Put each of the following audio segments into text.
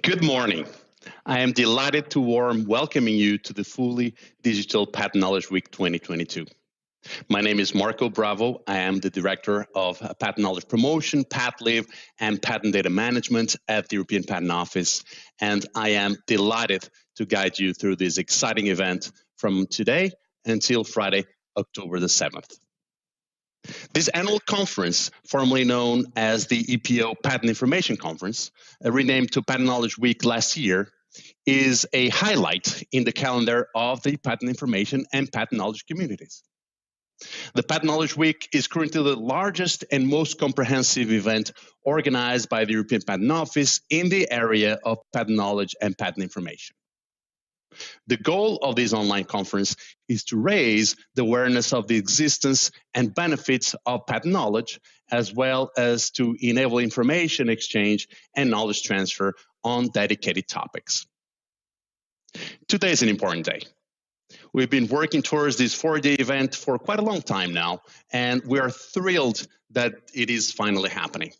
Good morning. I am delighted to warm welcoming you to the Fully Digital Patent Knowledge Week 2022. My name is Marco Bravo. I am the Director of Patent Knowledge Promotion, Patent Live, and Patent Data Management at the European Patent Office, and I am delighted to guide you through this exciting event from today until Friday, October the 7th. This annual conference, formerly known as the EPO Patent Information Conference, renamed to Patent Knowledge Week last year, is a highlight in the calendar of the patent information and patent knowledge communities. The Patent Knowledge Week is currently the largest and most comprehensive event organized by the European Patent Office in the area of patent knowledge and patent information. The goal of this online conference is to raise the awareness of the existence and benefits of patent knowledge, as well as to enable information exchange and knowledge transfer on dedicated topics. Today is an important day. We've been working towards this 4-day event for quite a long time now, and we are thrilled that it is finally happening.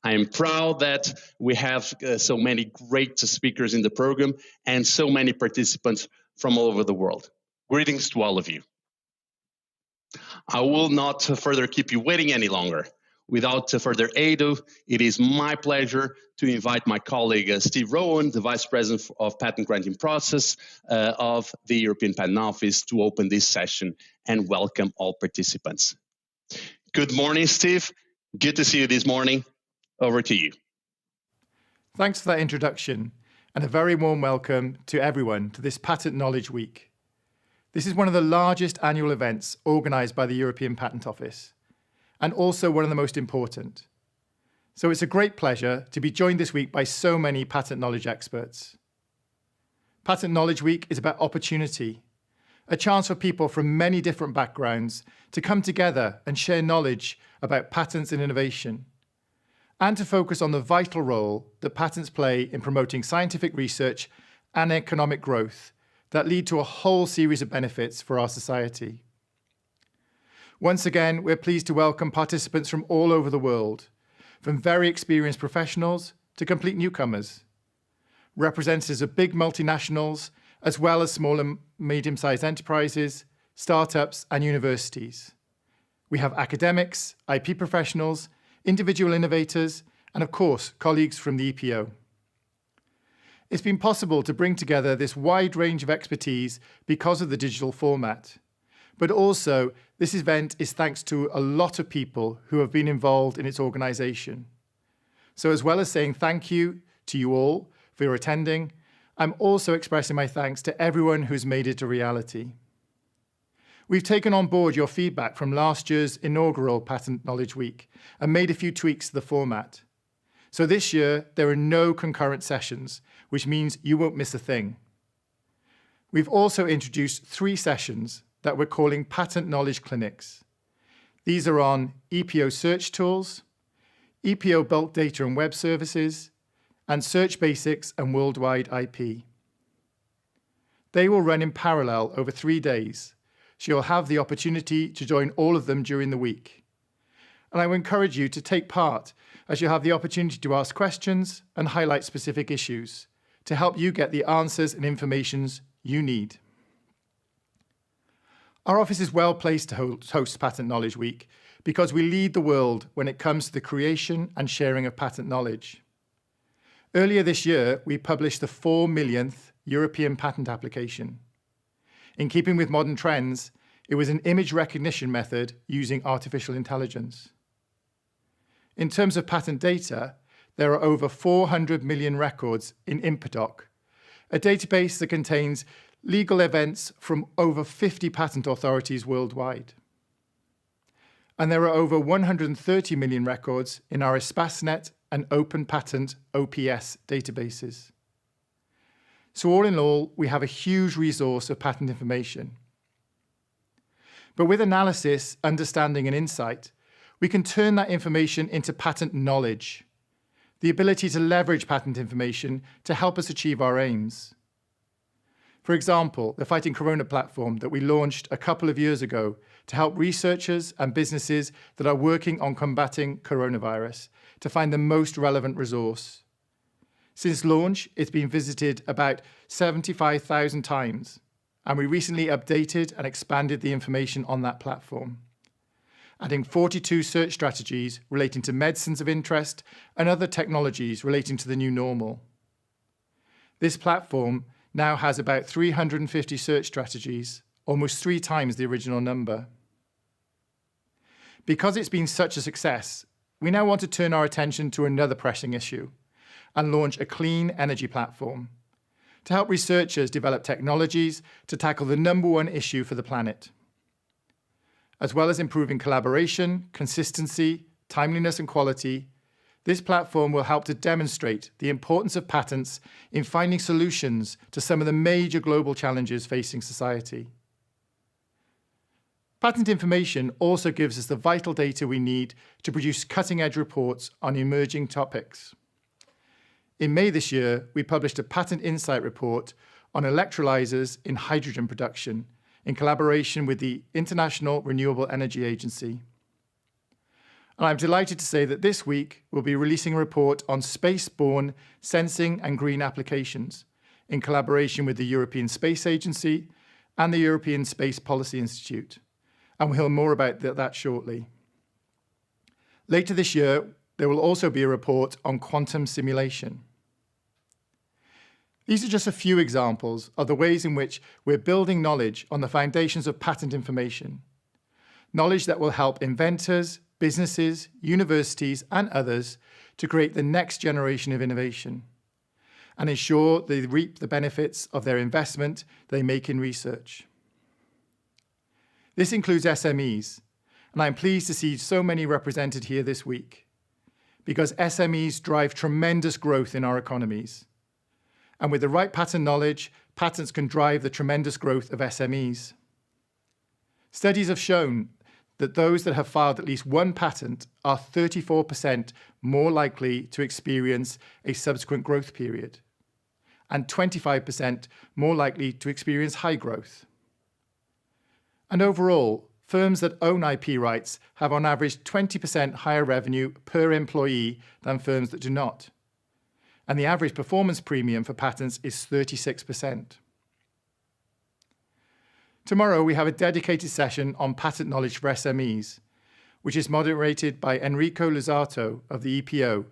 I am proud that we have so many great speakers in the program and so many participants from all over the world. Greetings to all of you. I will not further keep you waiting any longer. Without further ado, it is my pleasure to invite my colleague Steve Rowan, the Vice President of Patent Granting Process of the European Patent Office, to open this session and welcome all participants. Good morning, Steve. Good to see you this morning. Over to you. Thanks for that introduction, and a very warm welcome to everyone to this Patent Knowledge Week. This is one of the largest annual events organised by the European Patent Office, and also one of the most important. So it's a great pleasure to be joined this week by so many patent knowledge experts. Patent Knowledge Week is about opportunity, a chance for people from many different backgrounds to come together and share knowledge about patents and innovation, and to focus on the vital role that patents play in promoting scientific research and economic growth that lead to a whole series of benefits for our society. Once again, we're pleased to welcome participants from all over the world, from very experienced professionals to complete newcomers, representatives of big multinationals, as well as small and medium-sized enterprises, startups, and universities. We have academics, IP professionals, individual innovators, and of course, colleagues from the EPO. It's been possible to bring together this wide range of expertise because of the digital format. But also, this event is thanks to a lot of people who have been involved in its organisation. So as well as saying thank you to you all for your attending, I'm also expressing my thanks to everyone who's made it a reality. We've taken on board your feedback from last year's inaugural Patent Knowledge Week and made a few tweaks to the format. So this year, there are no concurrent sessions, which means you won't miss a thing. We've also introduced 3 sessions that we're calling Patent Knowledge Clinics. These are on EPO search tools, EPO bulk data and web services, and search basics and worldwide IP. They will run in parallel over 3 days, so you'll have the opportunity to join all of them during the week. And I would encourage you to take part, as you'll have the opportunity to ask questions and highlight specific issues to help you get the answers and information you need. Our office is well placed to host Patent Knowledge Week because we lead the world when it comes to the creation and sharing of patent knowledge. Earlier this year, we published the 4 millionth European patent application. In keeping with modern trends, it was an image recognition method using artificial intelligence. In terms of patent data, there are over 400 million records in InPodoc, a database that contains legal events from over 50 patent authorities worldwide. And there are over 130 million records in our ESPASnet and Open Patent OPS databases. So all in all, we have a huge resource of patent information. But with analysis, understanding, and insight, we can turn that information into patent knowledge, the ability to leverage patent information to help us achieve our aims. For example, the Fighting Corona platform that we launched a couple of years ago to help researchers and businesses that are working on combating coronavirus to find the most relevant resource. Since launch, it's been visited about 75,000 times, and we recently updated and expanded the information on that platform, adding 42 search strategies relating to medicines of interest and other technologies relating to the new normal. This platform now has about 350 search strategies, almost 3 times the original number. Because it's been such a success, we now want to turn our attention to another pressing issue and launch a clean energy platform to help researchers develop technologies to tackle the #1 issue for the planet. As well as improving collaboration, consistency, timeliness, and quality, this platform will help to demonstrate the importance of patents in finding solutions to some of the major global challenges facing society. Patent information also gives us the vital data we need to produce cutting-edge reports on emerging topics. In May this year, we published a patent insight report on electrolyzers in hydrogen production in collaboration with the International Renewable Energy Agency. And I'm delighted to say that this week we'll be releasing a report on space-borne sensing and green applications in collaboration with the European Space Agency and the European Space Policy Institute. And we'll hear more about that shortly. Later this year, there will also be a report on quantum simulation. These are just a few examples of the ways in which we're building knowledge on the foundations of patent information, knowledge that will help inventors, businesses, universities, and others to create the next generation of innovation and ensure they reap the benefits of their investment they make in research. This includes SMEs, and I'm pleased to see so many represented here this week, because SMEs drive tremendous growth in our economies. And with the right patent knowledge, patents can drive the tremendous growth of SMEs. Studies have shown that those that have filed at least one patent are 34% more likely to experience a subsequent growth period, and 25% more likely to experience high growth. And overall, firms that own IP rights have on average 20% higher revenue per employee than firms that do not. And the average performance premium for patents is 36%. Tomorrow, we have a dedicated session on patent knowledge for SMEs, which is moderated by Enrico Luzzatto of the EPO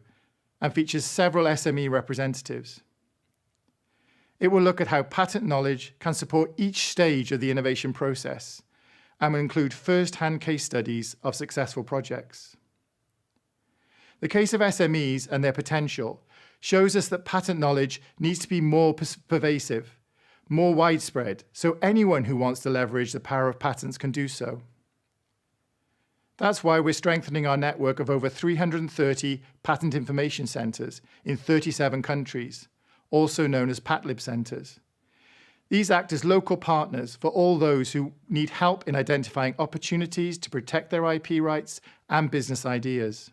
and features several SME representatives. It will look at how patent knowledge can support each stage of the innovation process and will include first-hand case studies of successful projects. The case of SMEs and their potential shows us that patent knowledge needs to be more pervasive, more widespread, so anyone who wants to leverage the power of patents can do so. That's why we're strengthening our network of over 330 patent information centres in 37 countries, also known as PatLib centres. These act as local partners for all those who need help in identifying opportunities to protect their IP rights and business ideas.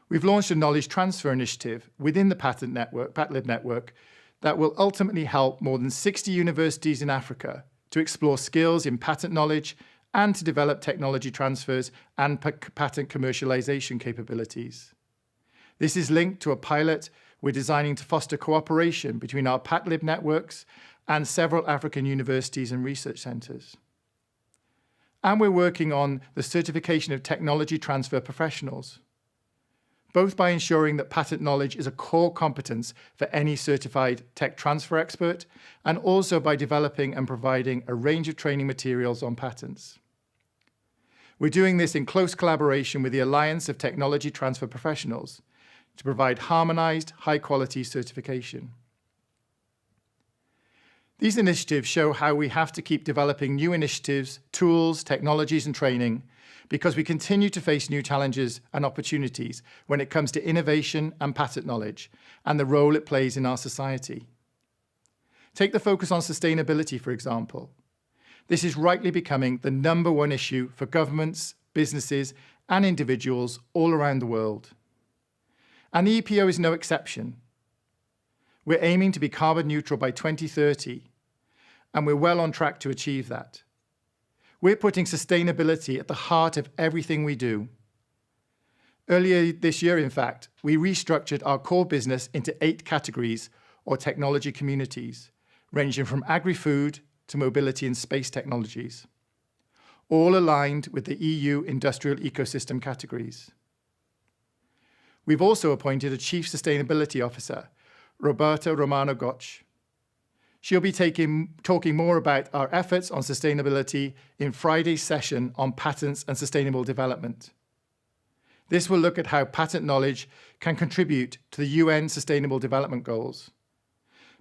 We've launched a knowledge transfer initiative within the PatLib network that will ultimately help more than 60 universities in Africa to explore skills in patent knowledge and to develop technology transfers and patent commercialization capabilities. This is linked to a pilot we're designing to foster cooperation between our PatLib networks and several African universities and research centres. And we're working on the certification of technology transfer professionals, both by ensuring that patent knowledge is a core competence for any certified tech transfer expert, and also by developing and providing a range of training materials on patents. We're doing this in close collaboration with the Alliance of Technology Transfer Professionals to provide harmonized, high-quality certification. These initiatives show how we have to keep developing new initiatives, tools, technologies, and training, because we continue to face new challenges and opportunities when it comes to innovation and patent knowledge and the role it plays in our society. Take the focus on sustainability, for example. This is rightly becoming the #1 issue for governments, businesses, and individuals all around the world. And the EPO is no exception. We're aiming to be carbon neutral by 2030, and we're well on track to achieve that. We're putting sustainability at the heart of everything we do. Earlier this year, in fact, we restructured our core business into 8 categories or technology communities, ranging from agri-food to mobility and space technologies, all aligned with the EU industrial ecosystem categories. We've also appointed a Chief Sustainability Officer, Roberta Romano Gotch. She'll be talking more about our efforts on sustainability in Friday's session on patents and sustainable development. This will look at how patent knowledge can contribute to the UN Sustainable Development Goals,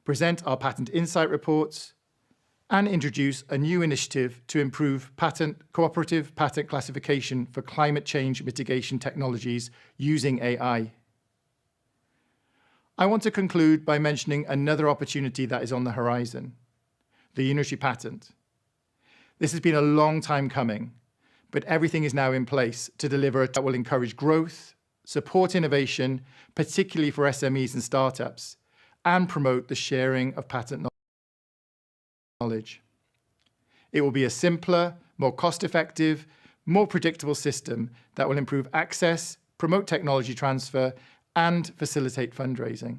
present our patent insight reports, and introduce a new initiative to improve cooperative patent classification for climate change mitigation technologies using AI. I want to conclude by mentioning another opportunity that is on the horizon, the unitary patent. This has been a long time coming, but everything is now in place to deliver that will encourage growth, support innovation, particularly for SMEs and startups, and promote the sharing of patent knowledge. It will be a simpler, more cost-effective, more predictable system that will improve access, promote technology transfer, and facilitate fundraising.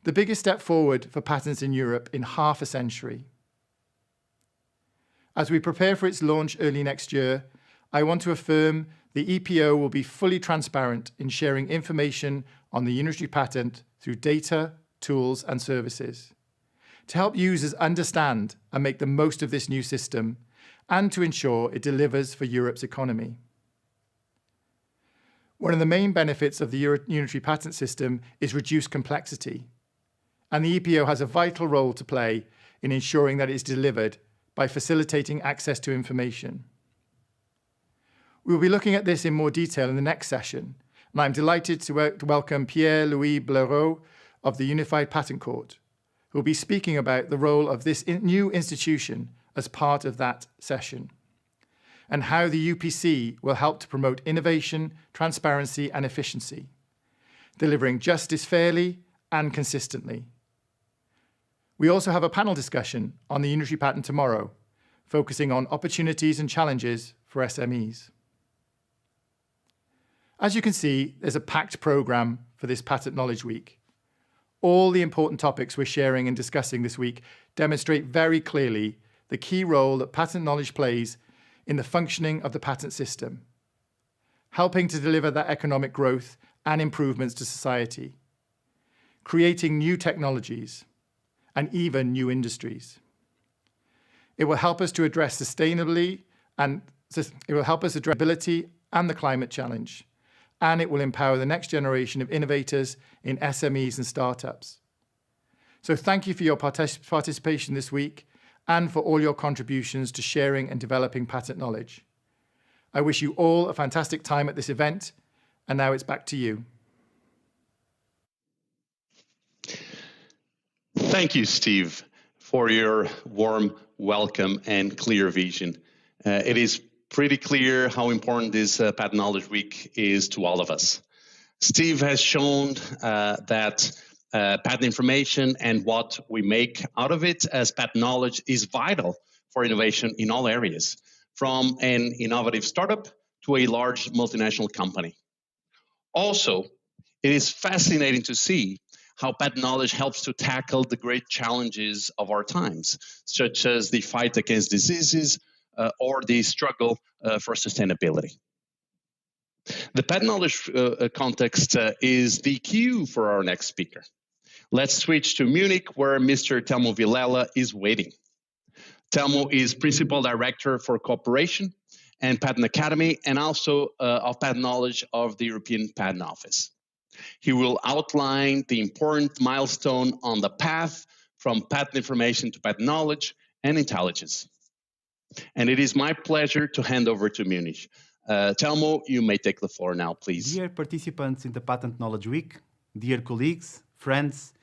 The biggest step forward for patents in Europe in half a century. As we prepare for its launch early next year, I want to affirm the EPO will be fully transparent in sharing information on the unitary patent through data, tools, and services, to help users understand and make the most of this new system, and to ensure it delivers for Europe's economy. One of the main benefits of the unitary patent system is reduced complexity, and the EPO has a vital role to play in ensuring that it is delivered by facilitating access to information. We will be looking at this in more detail in the next session, and I'm delighted to welcome Pierre-Louis Blaireau of the Unified Patent Court, who will be speaking about the role of this new institution as part of that session, and how the UPC will help to promote innovation, transparency, and efficiency, delivering justice fairly and consistently. We also have a panel discussion on the unitary patent tomorrow, focusing on opportunities and challenges for SMEs. As you can see, there's a packed programme for this Patent Knowledge Week. All the important topics we're sharing and discussing this week demonstrate very clearly the key role that patent knowledge plays in the functioning of the patent system, helping to deliver that economic growth and improvements to society, creating new technologies, and even new industries. It will help us to address sustainability and the climate challenge, and it will empower the next generation of innovators in SMEs and startups. So thank you for your participation this week and for all your contributions to sharing and developing patent knowledge. I wish you all a fantastic time at this event, and now it's back to you. Thank you, Steve, for your warm welcome and clear vision. It is pretty clear how important this Patent Knowledge Week is to all of us. Steve has shown that Patent information and what we make out of it as patent knowledge is vital for innovation in all areas, from an innovative startup to a large multinational company. Also, it is fascinating to see how patent knowledge helps to tackle the great challenges of our times, such as the fight against diseases or the struggle for sustainability. The patent knowledge context is the cue for our next speaker. Let's switch to Munich, where Mr. Telmo Vilela is waiting. Telmo is Principal Director for Cooperation and Patent Academy, and also of Patent Knowledge of the European Patent Office. He will outline the important milestone on the path from patent information to patent knowledge and intelligence. And it is my pleasure to hand over to Munich. Telmo, you may take the floor now, please. Dear participants in the Patent Knowledge Week, dear colleagues, friends,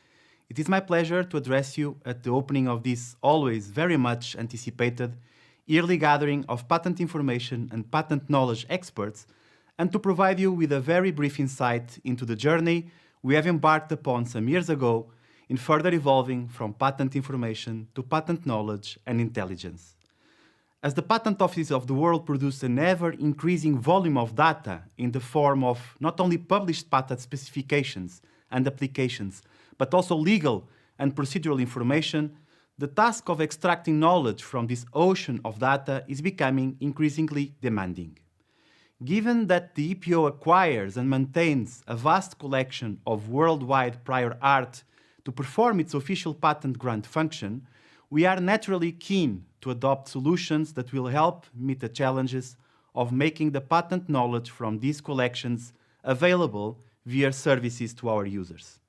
it is my pleasure to address you at the opening of this always very much anticipated yearly gathering of patent information and patent knowledge experts, and to provide you with a very brief insight into the journey we have embarked upon some years ago in further evolving from patent information to patent knowledge and intelligence. As the patent offices of the world produce an ever-increasing volume of data in the form of not only published patent specifications and applications, but also legal and procedural information, the task of extracting knowledge from this ocean of data is becoming increasingly demanding. Given that the EPO acquires and maintains a vast collection of worldwide prior art to perform its official patent grant function, we are naturally keen to adopt solutions that will help meet the challenges of making the patent knowledge from these collections available via services to our users.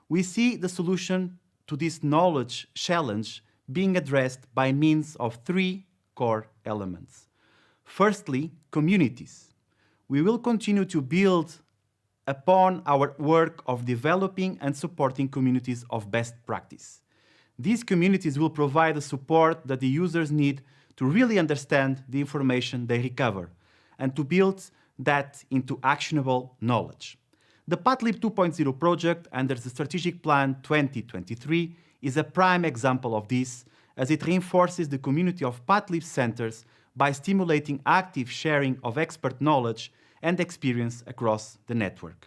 We see the solution to this knowledge challenge being addressed by means of three core elements. Firstly, communities. We will continue to build upon our work of developing and supporting communities of best practice. These communities will provide the support that the users need to really understand the information they recover and to build that into actionable knowledge. The PatLib 2.0 project under the Strategic Plan 2023 is a prime example of this, as it reinforces the community of PatLib centers by stimulating active sharing of expert knowledge and experience across the network.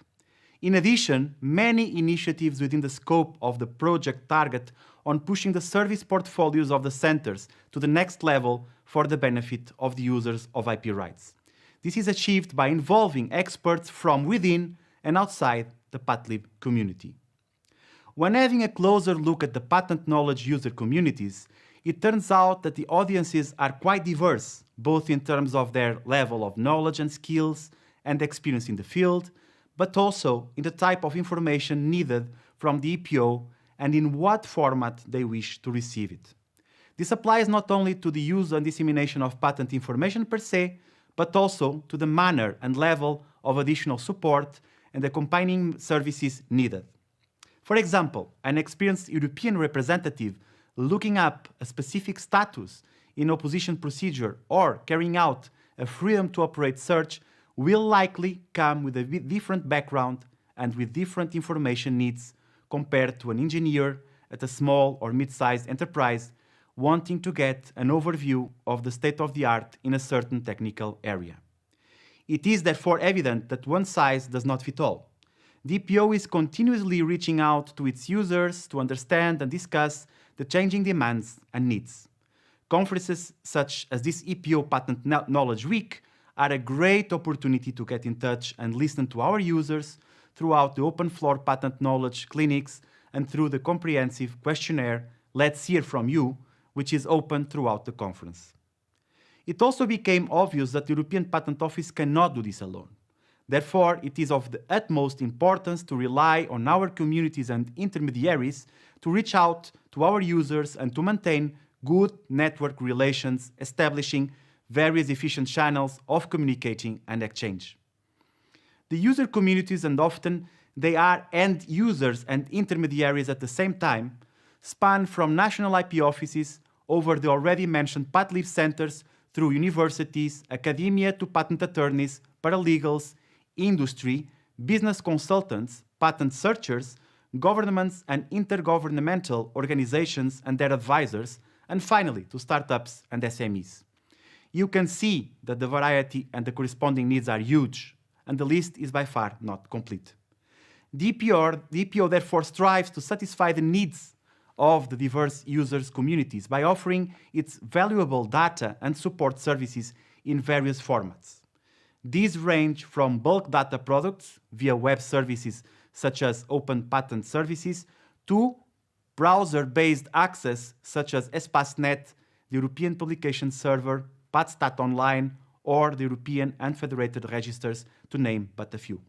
In addition, many initiatives within the scope of the project target on pushing the service portfolios of the centers to the next level for the benefit of the users of IP rights. This is achieved by involving experts from within and outside the PatLib community. When having a closer look at the patent knowledge user communities, it turns out that the audiences are quite diverse, both in terms of their level of knowledge and skills and experience in the field, but also in the type of information needed from the EPO and in what format they wish to receive it. This applies not only to the use and dissemination of patent information per se, but also to the manner and level of additional support and accompanying services needed. For example, an experienced European representative looking up a specific status in opposition procedure or carrying out a freedom to operate search will likely come with a different background and with different information needs compared to an engineer at a small or mid-sized enterprise wanting to get an overview of the state of the art in a certain technical area. It is therefore evident that one size does not fit all. The EPO is continuously reaching out to its users to understand and discuss the changing demands and needs. Conferences such as this EPO Patent Knowledge Week are a great opportunity to get in touch and listen to our users throughout the open floor patent knowledge clinics and through the comprehensive questionnaire Let's Hear From You, which is open throughout the conference. It also became obvious that the European Patent Office cannot do this alone. Therefore, it is of the utmost importance to rely on our communities and intermediaries to reach out to our users and to maintain good network relations, establishing various efficient channels of communicating and exchange. The user communities, and often they are end users and intermediaries at the same time, span from national IP offices over the already mentioned PatLib centers through universities, academia to patent attorneys, paralegals, industry, business consultants, patent searchers, governments and intergovernmental organizations and their advisors, and finally to startups and SMEs. You can see that the variety and the corresponding needs are huge, and the list is by far not complete. The EPO therefore strives to satisfy the needs of the diverse users' communities by offering its valuable data and support services in various formats. These range from bulk data products via web services such as open patent services to browser-based access such as ESPASnet, the European Publication Server, PatStat Online, or the European and Federated Registers, to name but a few.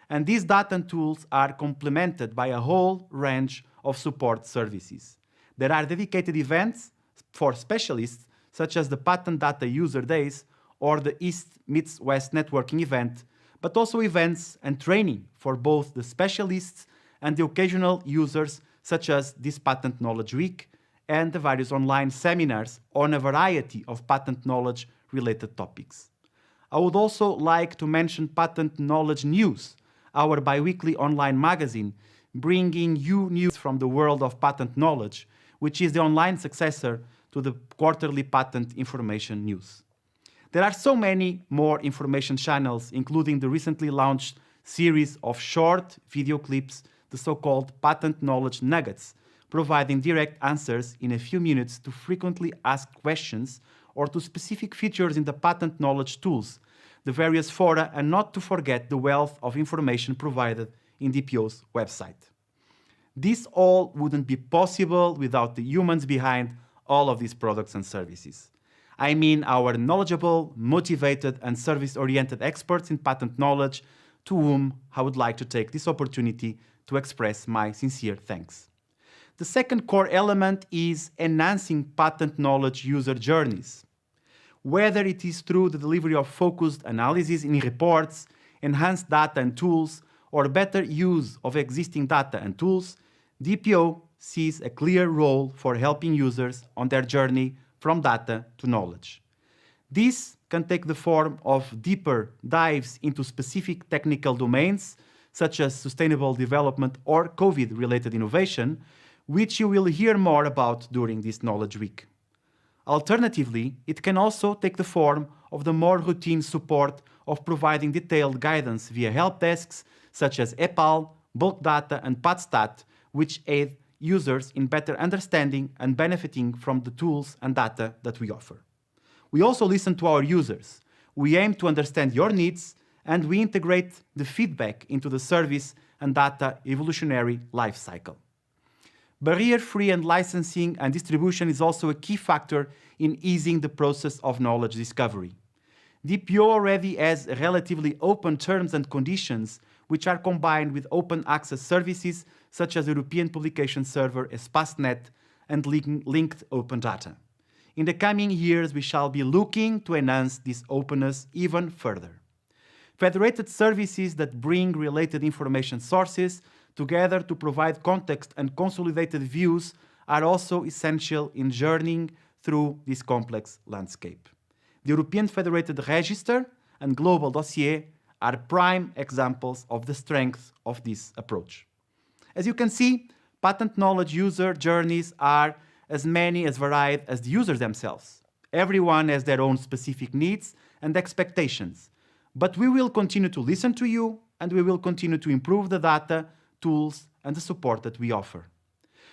And these data and tools are complemented by a whole range of support services. There are dedicated events for specialists, such as the Patent Data User Days or the East meets West networking event, but also events and training for both the specialists and the occasional users, such as this Patent Knowledge Week and the various online seminars on a variety of patent knowledge-related topics. I would also like to mention Patent Knowledge News, our biweekly online magazine, bringing you news from the world of patent knowledge, which is the online successor to the quarterly patent information news. There are so many more information channels, including the recently launched series of short video clips, the so-called Patent Knowledge Nuggets, providing direct answers in a few minutes to frequently asked questions or to specific features in the patent knowledge tools, the various fora, and not to forget the wealth of information provided in the EPO's website. This all wouldn't be possible without the humans behind all of these products and services. I mean our knowledgeable, motivated, and service-oriented experts in patent knowledge, to whom I would like to take this opportunity to express my sincere thanks. The second core element is enhancing patent knowledge user journeys. Whether it is through the delivery of focused analysis in reports, enhanced data and tools, or better use of existing data and tools, the EPO sees a clear role for helping users on their journey from data to knowledge. This can take the form of deeper dives into specific technical domains, such as sustainable development or COVID-related innovation, which you will hear more about during this Knowledge Week. Alternatively, it can also take the form of the more routine support of providing detailed guidance via help desks such as EPAL, Bulk Data, and PatStat, which aid users in better understanding and benefiting from the tools and data that we offer. We also listen to our users. We aim to understand your needs, and we integrate the feedback into the service and data evolutionary life cycle. Barrier-free and licensing and distribution is also a key factor in easing the process of knowledge discovery. The EPO already has relatively open terms and conditions, which are combined with open access services such as European Publication Server, ESPASnet, and linked open data. In the coming years, we shall be looking to enhance this openness even further. Federated services that bring related information sources together to provide context and consolidated views are also essential in journeying through this complex landscape. The European Federated Register and Global Dossier are prime examples of the strength of this approach. As you can see, patent knowledge user journeys are as many as varied as the users themselves. Everyone has their own specific needs and expectations, but we will continue to listen to you, and we will continue to improve the data, tools, and the support that we offer.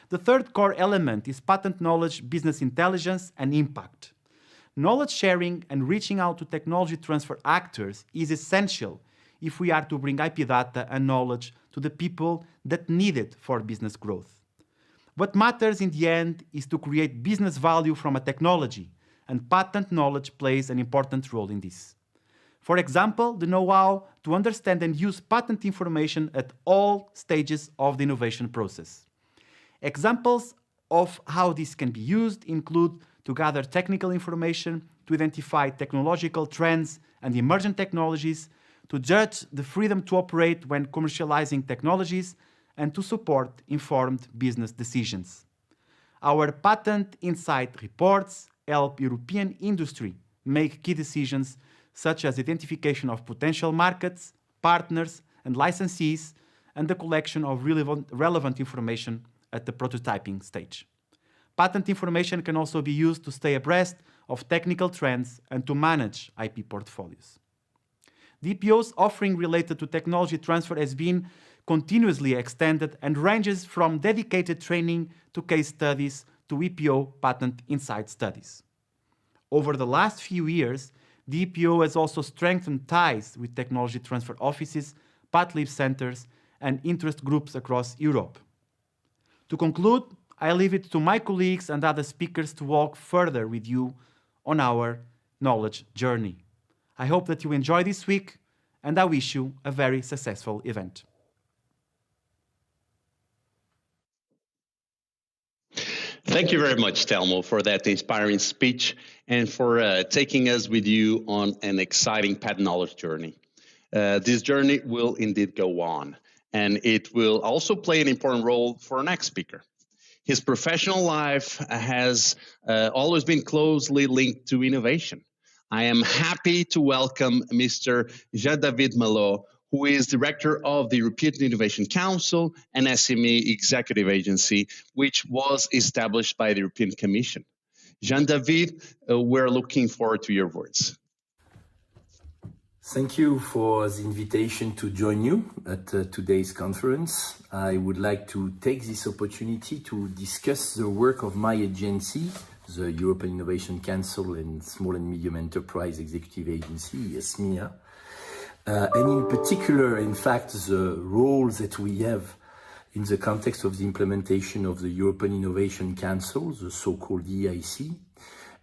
The third core element is patent knowledge, business intelligence, and impact. Knowledge sharing and reaching out to technology transfer actors is essential if we are to bring IP data and knowledge to the people that need it for business growth. What matters in the end is to create business value from a technology, and patent knowledge plays an important role in this. For example, the know-how to understand and use patent information at all stages of the innovation process. Examples of how this can be used include to gather technical information, to identify technological trends and emergent technologies, to judge the freedom to operate when commercializing technologies, and to support informed business decisions. Our patent insight reports help European industry make key decisions such as identification of potential markets, partners, and licensees, and the collection of relevant information at the prototyping stage. Patent information can also be used to stay abreast of technical trends and to manage IP portfolios. The EPO's offering related to technology transfer has been continuously extended and ranges from dedicated training to case studies to EPO patent insight studies. Over the last few years, the EPO has also strengthened ties with technology transfer offices, patent centers, and interest groups across Europe. To conclude, I leave it to my colleagues and other speakers to walk further with you on our knowledge journey. I hope that you enjoy this week, and I wish you a very successful event. Thank you very much, Telmo, for that inspiring speech and for taking us with you on an exciting patent knowledge journey. This journey will indeed go on, and it will also play an important role for our next speaker. His professional life has always been closely linked to innovation. I am happy to welcome Mr. Jean-David Malot, who is Director of the European Innovation Council, an SME executive agency, which was established by the European Commission. Jean-David, we're looking forward to your words. Thank you for the invitation to join you at today's conference. I would like to take this opportunity to discuss the work of my agency, the European Innovation Council and Small and Medium Enterprise Executive Agency, SMEA, and in particular, in fact, the role that we have in the context of the implementation of the European Innovation Council, the so-called EIC,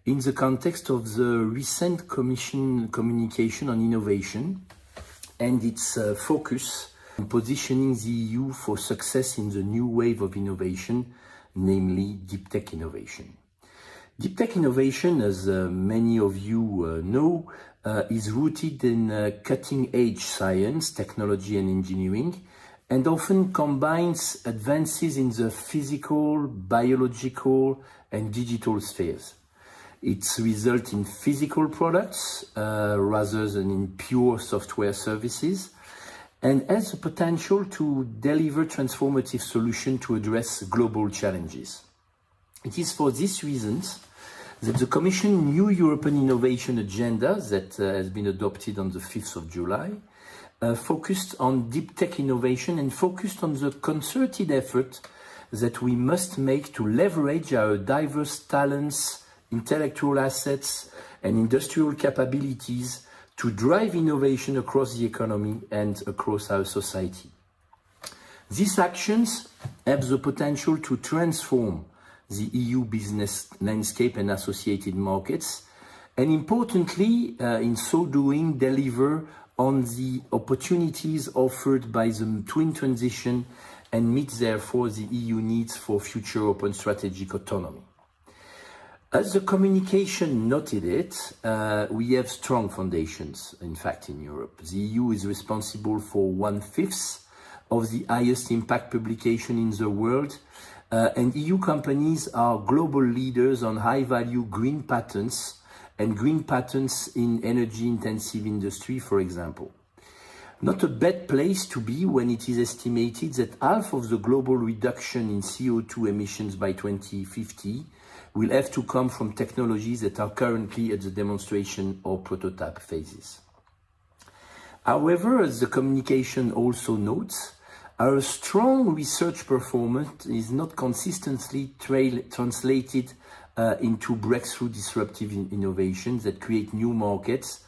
in the context of the recent Commission communication on innovation and its focus on positioning the EU for success in the new wave of innovation, namely deep tech innovation. Deep tech innovation, as many of you know, is rooted in cutting-edge science, technology and engineering, and often combines advances in the physical, biological and digital spheres. Its result in physical products rather than in pure software services, and has the potential to deliver transformative solutions to address global challenges. It is for these reasons that the Commission new European Innovation Agenda that has been adopted on the 5th of July focused on deep tech innovation and focused on the concerted effort that we must make to leverage our diverse talents, intellectual assets and industrial capabilities to drive innovation across the economy and across our society. These actions have the potential to transform the EU business landscape and associated markets, and importantly, in so doing, deliver on the opportunities offered by the twin transition and meet therefore the EU needs for future open strategic autonomy. As the communication noted it, we have strong foundations, in fact, in Europe. The EU is responsible for 1/5 of the highest impact publication in the world, and EU companies are global leaders on high-value green patents and green patents in energy-intensive industry, for example. Not a bad place to be when it is estimated that half of the global reduction in CO2 emissions by 2050 will have to come from technologies that are currently at the demonstration or prototype phases. However, as the communication also notes, our strong research performance is not consistently translated into breakthrough disruptive innovations that create new markets,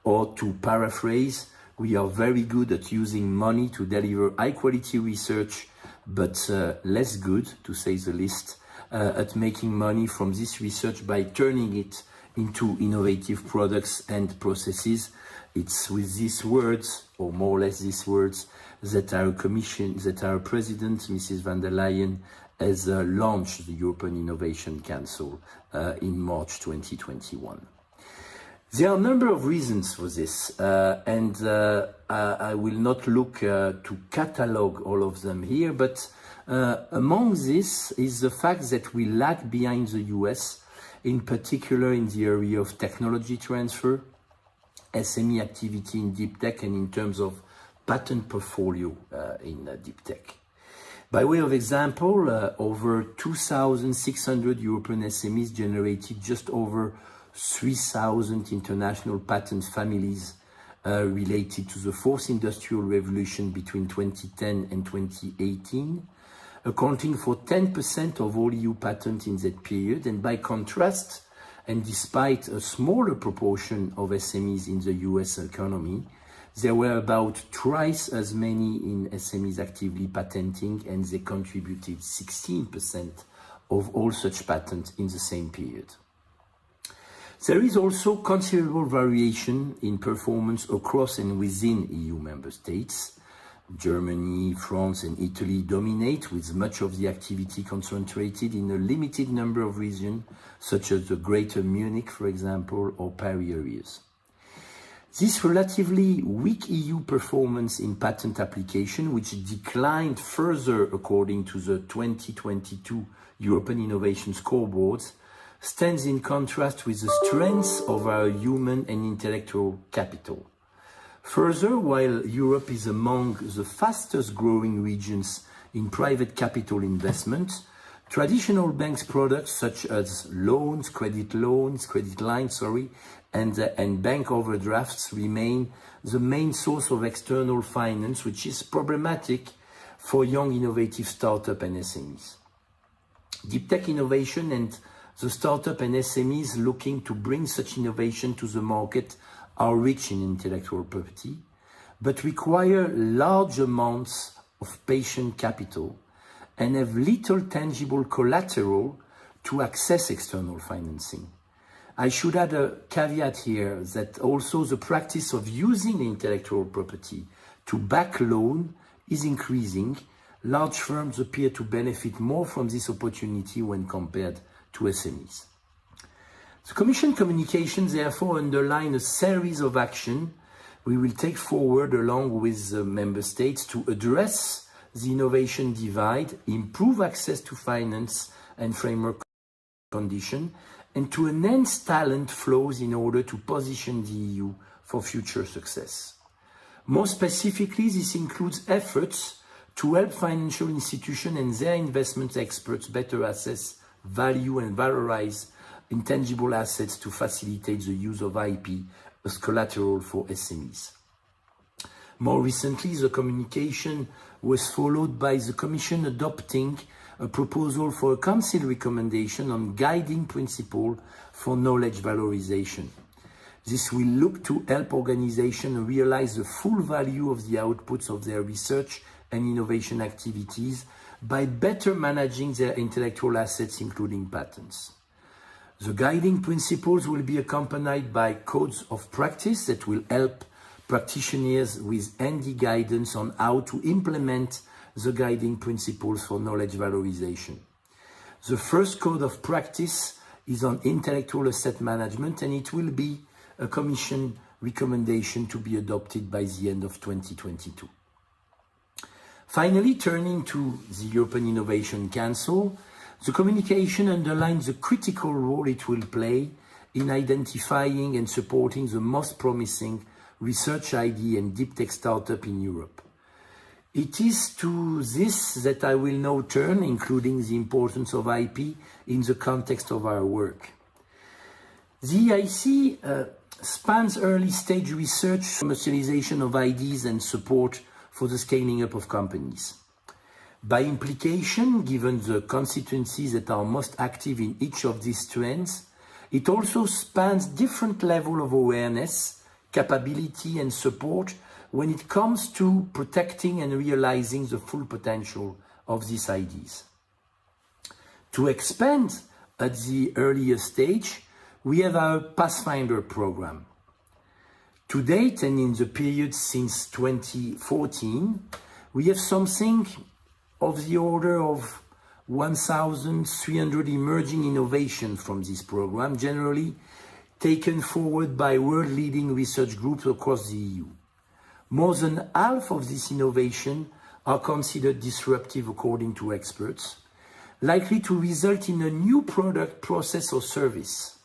or to paraphrase, we are very good at using money to deliver high-quality research, but less good, to say the least, at making money from this research by turning it into innovative products and processes. It's with these words, or more or less these words, that our Commission, that our President, Mrs. van der Leyen, has launched the European Innovation Council in March 2021. There are a number of reasons for this, and I will not look to catalog all of them here, but among this is the fact that we lag behind the US, in particular in the area of technology transfer, SME activity in deep tech, and in terms of patent portfolio in deep tech. By way of example, over 2,600 European SMEs generated just over 3,000 international patent families related to the fourth industrial revolution between 2010 and 2018, accounting for 10% of all EU patents in that period. And by contrast, and despite a smaller proportion of SMEs in the US economy, there were about twice as many in SMEs actively patenting, and they contributed 16% of all such patents in the same period. There is also considerable variation in performance across and within EU member states. Germany, France, and Italy dominate, with much of the activity concentrated in a limited number of regions, such as the Greater Munich, for example, or Paris areas. This relatively weak EU performance in patent application, which declined further according to the 2022 European Innovation Scoreboards, stands in contrast with the strength of our human and intellectual capital. Further, while Europe is among the fastest growing regions in private capital investment, traditional banks products such as credit lines, and bank overdrafts remain the main source of external finance, which is problematic for young innovative startups and SMEs. Deep tech innovation and the startup and SMEs looking to bring such innovation to the market are rich in intellectual property, but require large amounts of patient capital and have little tangible collateral to access external financing. I should add a caveat here that also the practice of using intellectual property to back loan is increasing. Large firms appear to benefit more from this opportunity when compared to SMEs. The Commission communications therefore underline a series of actions we will take forward along with the Member States to address the innovation divide, improve access to finance and framework conditions, and to enhance talent flows in order to position the EU for future success. More specifically, this includes efforts to help financial institutions and their investment experts better assess, value and valorize intangible assets to facilitate the use of IP as collateral for SMEs. More recently, the communication was followed by the Commission adopting a proposal for a Council recommendation on guiding principle for knowledge valorization. This will look to help organizations realize the full value of the outputs of their research and innovation activities by better managing their intellectual assets, including patents. The guiding principles will be accompanied by codes of practice that will help practitioners with handy guidance on how to implement the guiding principles for knowledge valorization. The first code of practice is on intellectual asset management, and it will be a Commission recommendation to be adopted by the end of 2022. Finally, turning to the European Innovation Council, the communication underlines the critical role it will play in identifying and supporting the most promising research ID and deep tech startup in Europe. It is to this that I will now turn, including the importance of IP in the context of our work. The EIC spans early stage research, commercialization of IDs and support for the scaling up of companies. By implication, given the constituencies that are most active in each of these trends, it also spans different levels of awareness, capability and support when it comes to protecting and realizing the full potential of these IDs. To expand at the earlier stage, we have our Pathfinder program. To date, and in the period since 2014, we have something of the order of 1,300 emerging innovations from this program, generally taken forward by world-leading research groups across the EU. More than half of this innovation are considered disruptive according to experts, likely to result in a new product, process or service.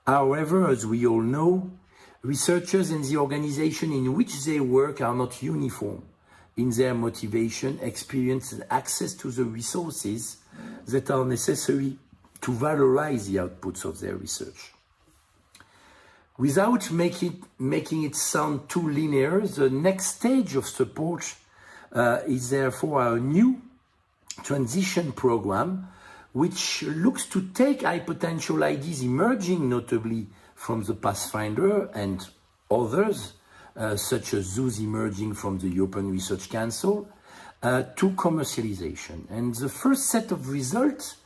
However, as we all know, Researchers and the organization in which they work are not uniform in their motivation, experience, and access to the resources that are necessary to valorize the outputs of their research. Without making it sound too linear, the next stage of support is therefore our new transition program, which looks to take high potential ideas emerging notably from the Pathfinder and others, such as those emerging from the European Research Council, to commercialization. And the first set of results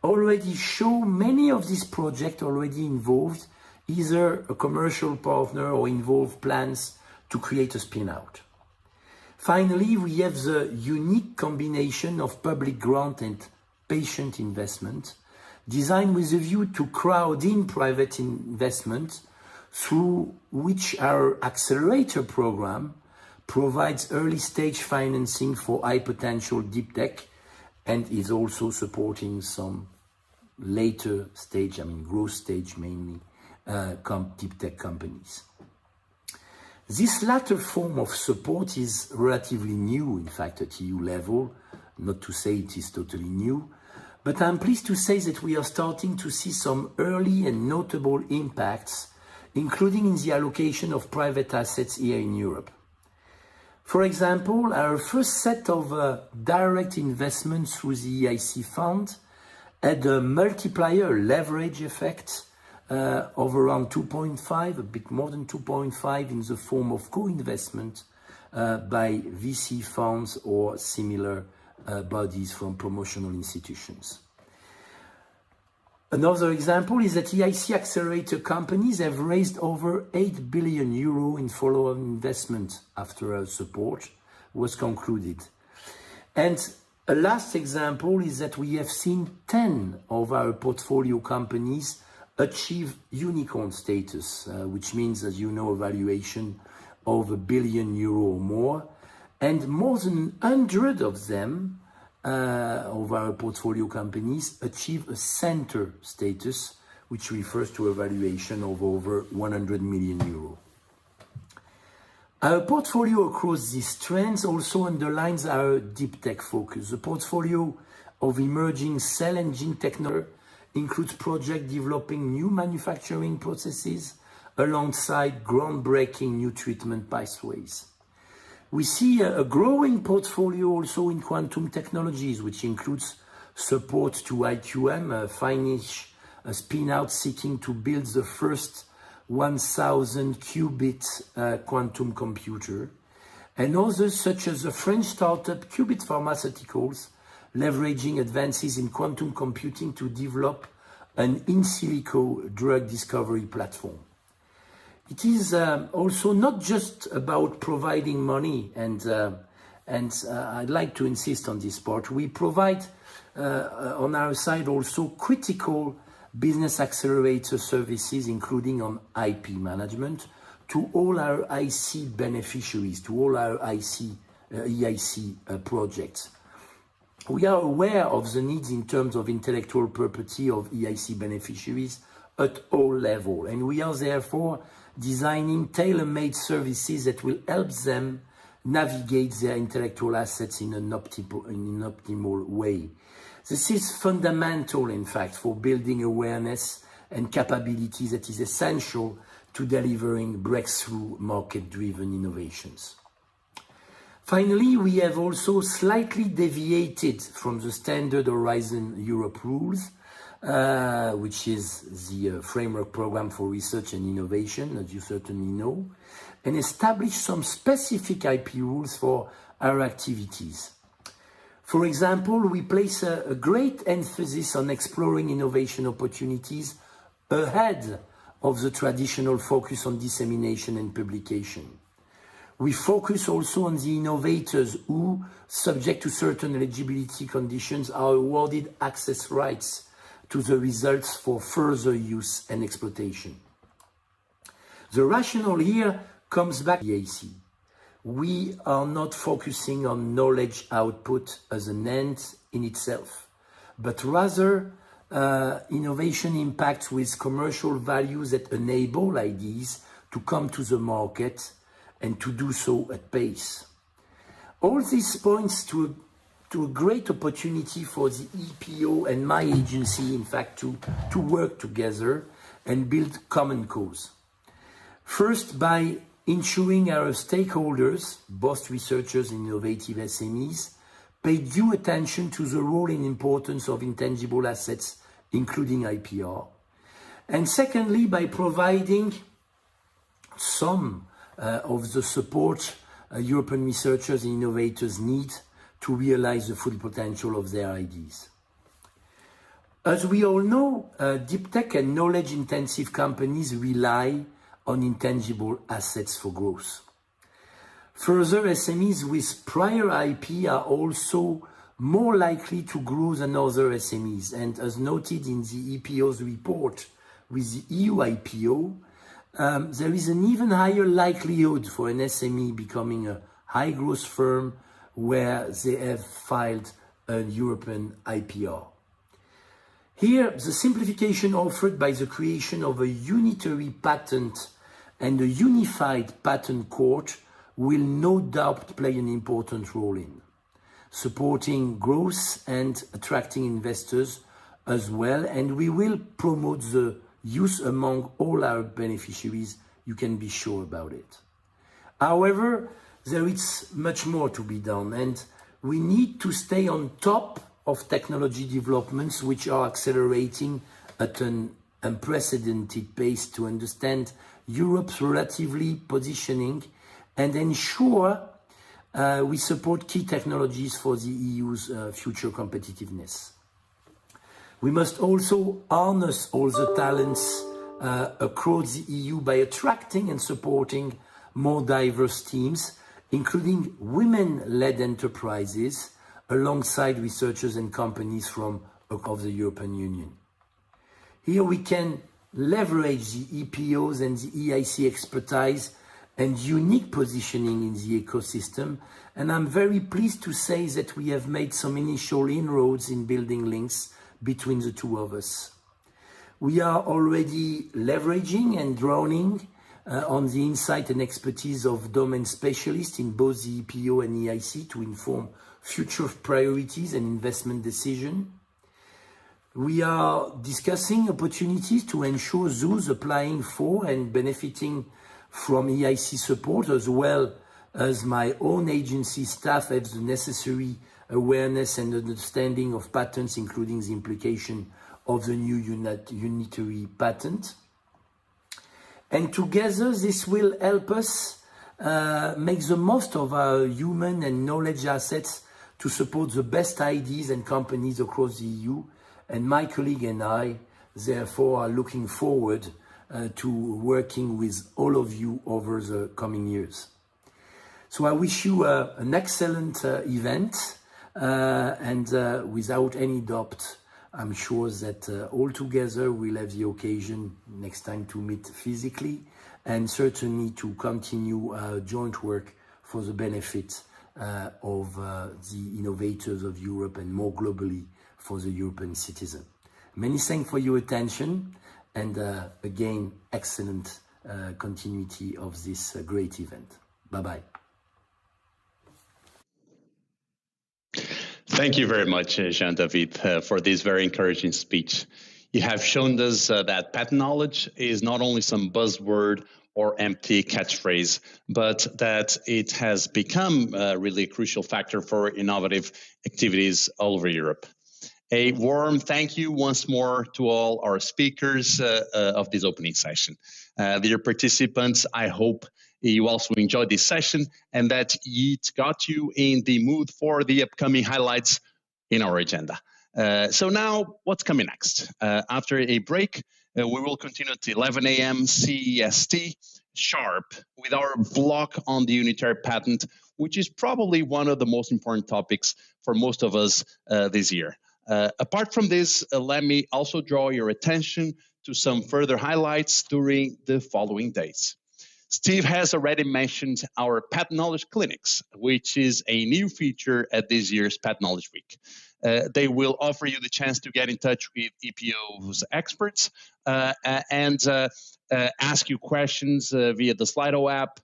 already show many of these projects already involved either a commercial partner or involve plans to create a spin-out. Finally, we have the unique combination of public grant and patient investment, designed with a view to crowd in private investment, through which our accelerator program provides early stage financing for high potential deep tech and is also supporting some later stage, growth stage mainly, deep tech companies. This latter form of support is relatively new, in fact, at EU level, not to say it is totally new, but I'm pleased to say that we are starting to see some early and notable impacts, including in the allocation of private assets here in Europe. For example, our first set of direct investments through the EIC fund had a multiplier leverage effect of around 2.5, a bit more than 2.5 in the form of co-investment by VC funds or similar bodies from promotional institutions. Another example is that EIC accelerator companies have raised over 8 billion euro in follow-on investment after our support was concluded. And a last example is that we have seen 10 of our portfolio companies achieve unicorn status, which means, as you know, a valuation of €1 billion or more, and more than 100 of them of our portfolio companies achieve a center status, which refers to a valuation of over 100 million euro. Our portfolio across these trends also underlines our deep tech focus. The portfolio of emerging cell and gene technology includes projects developing new manufacturing processes alongside groundbreaking new treatment pathways. We see a growing portfolio also in quantum technologies, which includes support to IQM, a Finnish spin-out seeking to build the first 1,000 qubit quantum computer, and others such as the French startup Qubit Pharmaceuticals, leveraging advances in quantum computing to develop an in silico drug discovery platform. It is also not just about providing money, and I'd like to insist on this part. We provide on our side also critical business accelerator services, including on IP management, to all our IC beneficiaries, to all our EIC projects. We are aware of the needs in terms of intellectual property of EIC beneficiaries at all levels, and we are therefore designing tailor-made services that will help them navigate their intellectual assets in an optimal way. This is fundamental, in fact, for building awareness and capabilities that is essential to delivering breakthrough market-driven innovations. Finally, we have also slightly deviated from the standard Horizon Europe rules, which is the framework program for research and innovation, as you certainly know, and established some specific IP rules for our activities. For example, we place a great emphasis on exploring innovation opportunities ahead of the traditional focus on dissemination and publication. We focus also on the innovators who, subject to certain eligibility conditions, are awarded access rights to the results for further use and exploitation. The rationale here comes back to the EIC. We are not focusing on knowledge output as an end in itself, but rather innovation impacts with commercial values that enable ideas to come to the market and to do so at pace. All this points to a great opportunity for the EPO and my agency, in fact, to work together and build common cause. First, by ensuring our stakeholders, both researchers and innovative SMEs, pay due attention to the role and importance of intangible assets, including IPR. And secondly, by providing some of the support European researchers and innovators need to realize the full potential of their ideas. As we all know, deep tech and knowledge-intensive companies rely on intangible assets for growth. Further, SMEs with prior IP are also more likely to grow than other SMEs. And as noted in the EPO's report with the EU IPO, there is an even higher likelihood for an SME becoming a high-growth firm where they have filed a European IPR. Here, the simplification offered by the creation of a unitary patent and a unified patent court will no doubt play an important role in supporting growth and attracting investors as well, and we will promote the use among all our beneficiaries, you can be sure about it. However, there is much more to be done, and we need to stay on top of technology developments which are accelerating at an unprecedented pace to understand Europe's relatively positioning and ensure we support key technologies for the EU's future competitiveness. We must also harness all the talents across the EU by attracting and supporting more diverse teams, including women-led enterprises, alongside researchers and companies from across the European Union. Here we can leverage the EPOs and the EIC expertise and unique positioning in the ecosystem, and I'm very pleased to say that we have made some initial inroads in building links between the two of us. We are already leveraging and drawing on the insight and expertise of domain specialists in both the EPO and EIC to inform future priorities and investment decisions. We are discussing opportunities to ensure those applying for and benefiting from EIC support, as well as my own agency staff, have the necessary awareness and understanding of patents, including the implication of the new unitary patent. And together, this will help us make the most of our human and knowledge assets to support the best ideas and companies across the EU. And my colleague and I, therefore, are looking forward to working with all of you over the coming years. So I wish you an excellent event, and without any doubt, I'm sure that all together we'll have the occasion next time to meet physically, and certainly to continue our joint work for the benefit of the innovators of Europe and more globally for the European citizen. Many thanks for your attention, and again, excellent continuity of this great event. Bye-bye. Thank you very much, Jean-David, for this very encouraging speech. You have shown us that patent knowledge is not only some buzzword or empty catchphrase, but that it has become really a crucial factor for innovative activities all over Europe. A warm thank you once more to all our speakers of this opening session. Dear participants, I hope you also enjoyed this session and that it got you in the mood for the upcoming highlights in our agenda. So now, what's coming next? After a break, we will continue at 11 a.m. CEST sharp with our block on the unitary patent, which is probably one of the most important topics for most of us this year. Apart from this, let me also draw your attention to some further highlights during the following days. Steve has already mentioned our Patent Knowledge Clinics, which is a new feature at this year's Patent Knowledge Week. They will offer you the chance to get in touch with EPO's experts and ask you questions via the Slido app,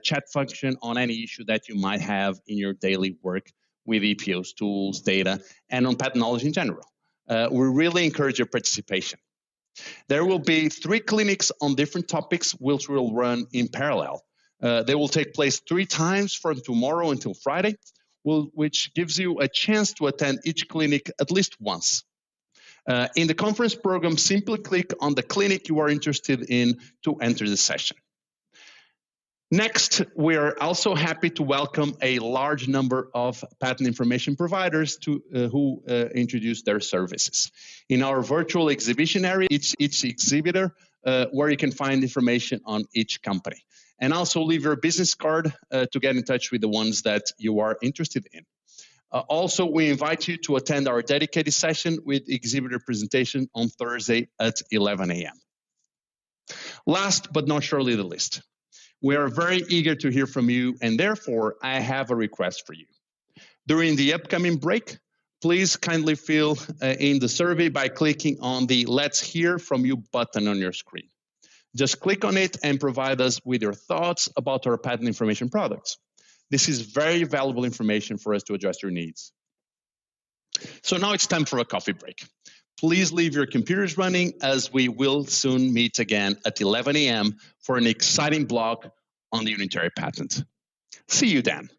chat function on any issue that you might have in your daily work with EPOs, tools, data, and on patent knowledge in general. We really encourage your participation. There will be 3 clinics on different topics, which will run in parallel. They will take place 3 times from tomorrow until Friday, which gives you a chance to attend each clinic at least once. In the conference program, simply click on the clinic you are interested in to enter the session. Next, we are also happy to welcome a large number of patent information providers who introduce their services. In our virtual exhibition area, each exhibitor where you can find information on each company. And also leave your business card to get in touch with the ones that you are interested in. Also, we invite you to attend our dedicated session with exhibitor presentation on Thursday at 11 a.m. Last but not surely the least, we are very eager to hear from you, and therefore I have a request for you. During the upcoming break, please kindly fill in the survey by clicking on the Let's Hear From You button on your screen. Just click on it and provide us with your thoughts about our patent information products. This is very valuable information for us to address your needs. So now it's time for a coffee break. Please leave your computers running, as we will soon meet again at 11 a.m. for an exciting blog on the unitary patent. See you then.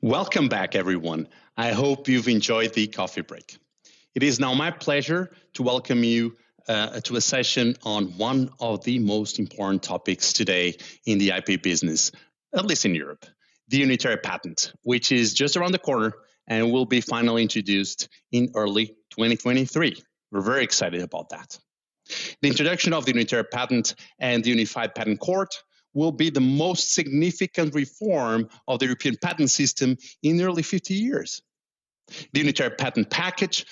Welcome back, everyone. I hope you've enjoyed the coffee break. It is now my pleasure to welcome you to a session on one of the most important topics today in the IP business, at least in Europe, the unitary patent, which is just around the corner and will be finally introduced in early 2023. We're very excited about that. The introduction of the unitary patent and the unified patent court will be the most significant reform of the European patent system in nearly 50 years. The unitary patent package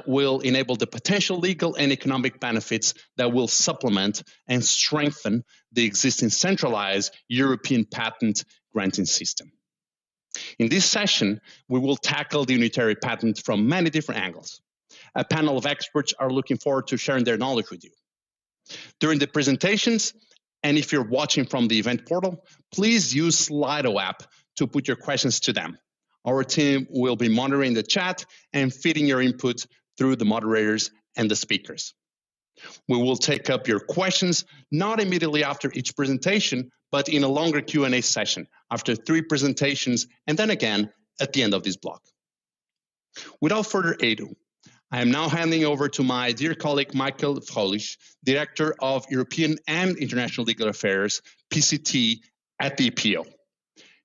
will enable the potential legal and economic benefits that will supplement and strengthen the existing centralized European patent granting system. In this session, we will tackle the unitary patent from many different angles. A panel of experts are looking forward to sharing their knowledge with you. During the presentations, and if you're watching from the event portal, please use Slido app to put your questions to them. Our team will be monitoring the chat and feeding your input through the moderators and the speakers. We will take up your questions not immediately after each presentation, but in a longer Q&A session after 3 presentations and then again at the end of this block. Without further ado, I am now handing over to my dear colleague Michael Fröhlich, Director of European and International Legal Affairs, PCT at the EPO.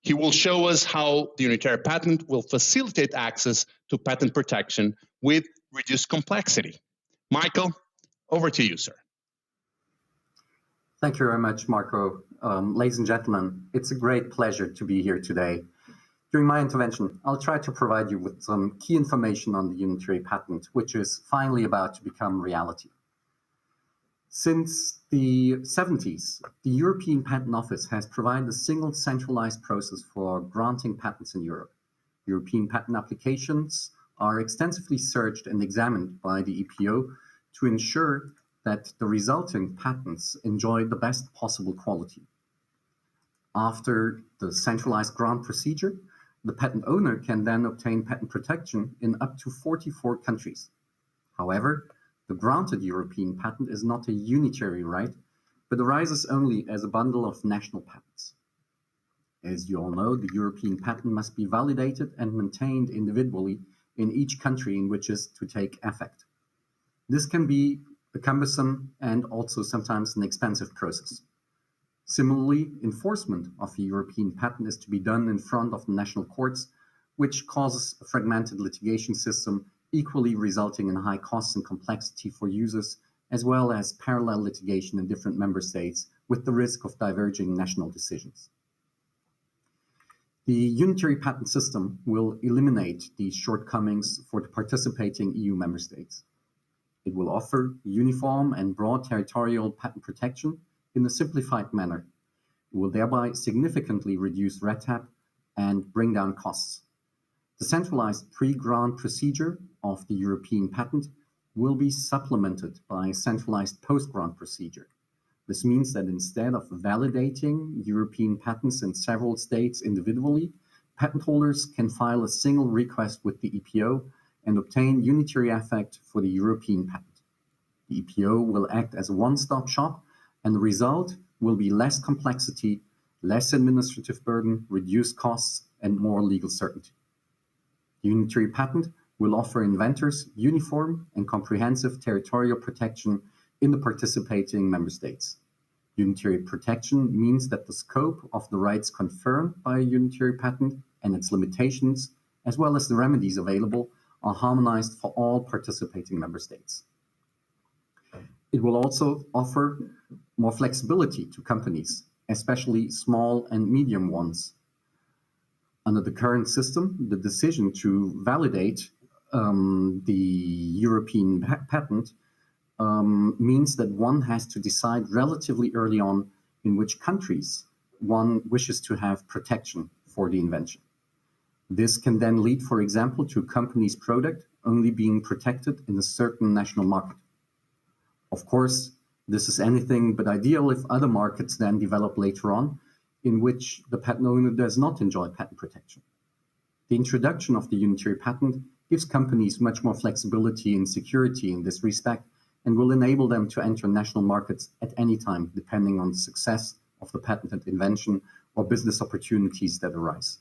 He will show us how the unitary patent will facilitate access to patent protection with reduced complexity. Michael, over to you, sir. Thank you very much, Marco. Ladies and gentlemen, it's a great pleasure to be here today. During my intervention, I'll try to provide you with some key information on the unitary patent, which is finally about to become reality. Since the 70s, the European Patent Office has provided a single centralized process for granting patents in Europe. European patent applications are extensively searched and examined by the EPO to ensure that the resulting patents enjoy the best possible quality. After the centralized grant procedure, the patent owner can then obtain patent protection in up to 44 countries. However, the granted European patent is not a unitary right, but arises only as a bundle of national patents. As you all know, the European patent must be validated and maintained individually in each country in which it is to take effect. This can be a cumbersome and also sometimes an expensive process. Similarly, enforcement of a European patent is to be done in front of the national courts, which causes a fragmented litigation system, equally resulting in high costs and complexity for users, as well as parallel litigation in different member states with the risk of diverging national decisions. The unitary patent system will eliminate these shortcomings for the participating EU member states. It will offer uniform and broad territorial patent protection in a simplified manner. It will thereby significantly reduce red tape and bring down costs. The centralized pre-grant procedure of the European patent will be supplemented by a centralized post-grant procedure. This means that instead of validating European patents in several states individually, patent holders can file a single request with the EPO and obtain unitary effect for the European patent. The EPO will act as a one-stop shop, and the result will be less complexity, less administrative burden, reduced costs, and more legal certainty. The unitary patent will offer inventors uniform and comprehensive territorial protection in the participating member states. Unitary protection means that the scope of the rights confirmed by a unitary patent and its limitations, as well as the remedies available, are harmonized for all participating member states. It will also offer more flexibility to companies, especially small and medium ones. Under the current system, the decision to validate the European patent means that one has to decide relatively early on in which countries one wishes to have protection for the invention. This can then lead, for example, to a company's product only being protected in a certain national market. Of course, this is anything but ideal if other markets then develop later on, in which the patent owner does not enjoy patent protection. The introduction of the unitary patent gives companies much more flexibility and security in this respect, and will enable them to enter national markets at any time, depending on the success of the patented invention or business opportunities that arise.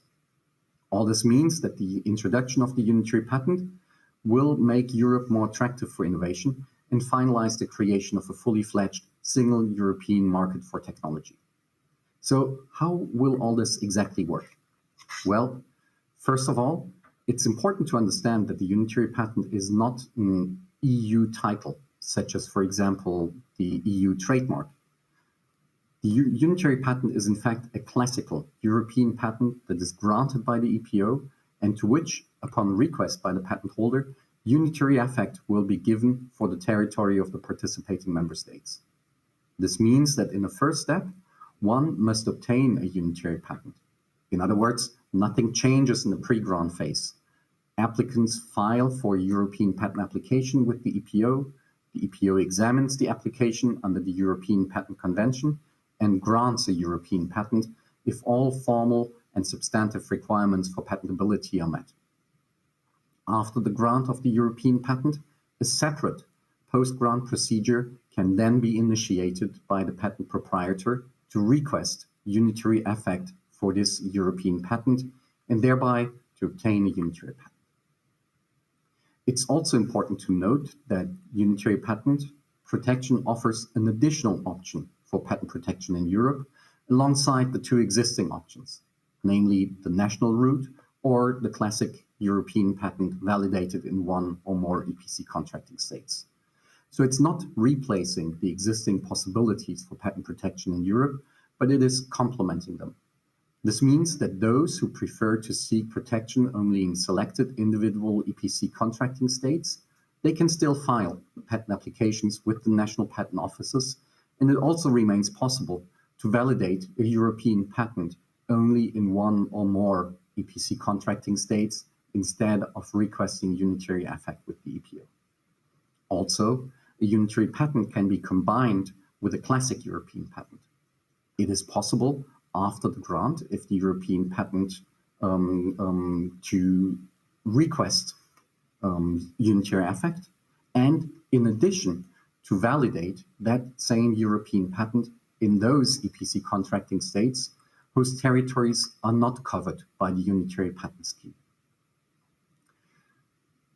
All this means that the introduction of the unitary patent will make Europe more attractive for innovation and finalize the creation of a fully fledged single European market for technology. So how will all this exactly work? Well, first of all, it's important to understand that the unitary patent is not an EU title, such as, for example, the EU trademark. The unitary patent is in fact a classical European patent that is granted by the EPO and to which, upon request by the patent holder, unitary effect will be given for the territory of the participating member states. This means that in the first step, one must obtain a unitary patent. In other words, nothing changes in the pre-grant phase. Applicants file for a European patent application with the EPO. The EPO examines the application under the European Patent Convention and grants a European patent if all formal and substantive requirements for patentability are met. After the grant of the European patent, a separate post-grant procedure can then be initiated by the patent proprietor to request unitary effect for this European patent and thereby to obtain a unitary patent. It's also important to note that unitary patent protection offers an additional option for patent protection in Europe alongside the two existing options, namely the national route or the classic European patent validated in one or more EPC contracting states. So it's not replacing the existing possibilities for patent protection in Europe, but it is complementing them. This means that those who prefer to seek protection only in selected individual EPC contracting states, they can still file patent applications with the national patent offices, and it also remains possible to validate a European patent only in one or more EPC contracting states instead of requesting unitary effect with the EPO. Also, a unitary patent can be combined with a classic European patent. It is possible after the grant, if the European patent to request unitary effect, and in addition to validate that same European patent in those EPC contracting states whose territories are not covered by the unitary patent scheme.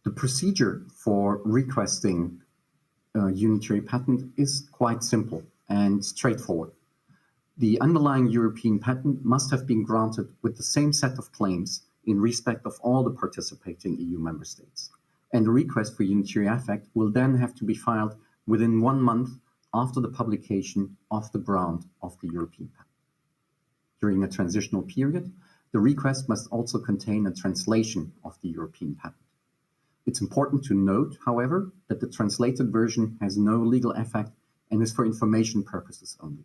The procedure for requesting a unitary patent is quite simple and straightforward. The underlying European patent must have been granted with the same set of claims in respect of all the participating EU member states. And the request for unitary effect will then have to be filed within 1 month after the publication of the grant of the European patent. During a transitional period, the request must also contain a translation of the European patent. It's important to note, however, that the translated version has no legal effect and is for information purposes only.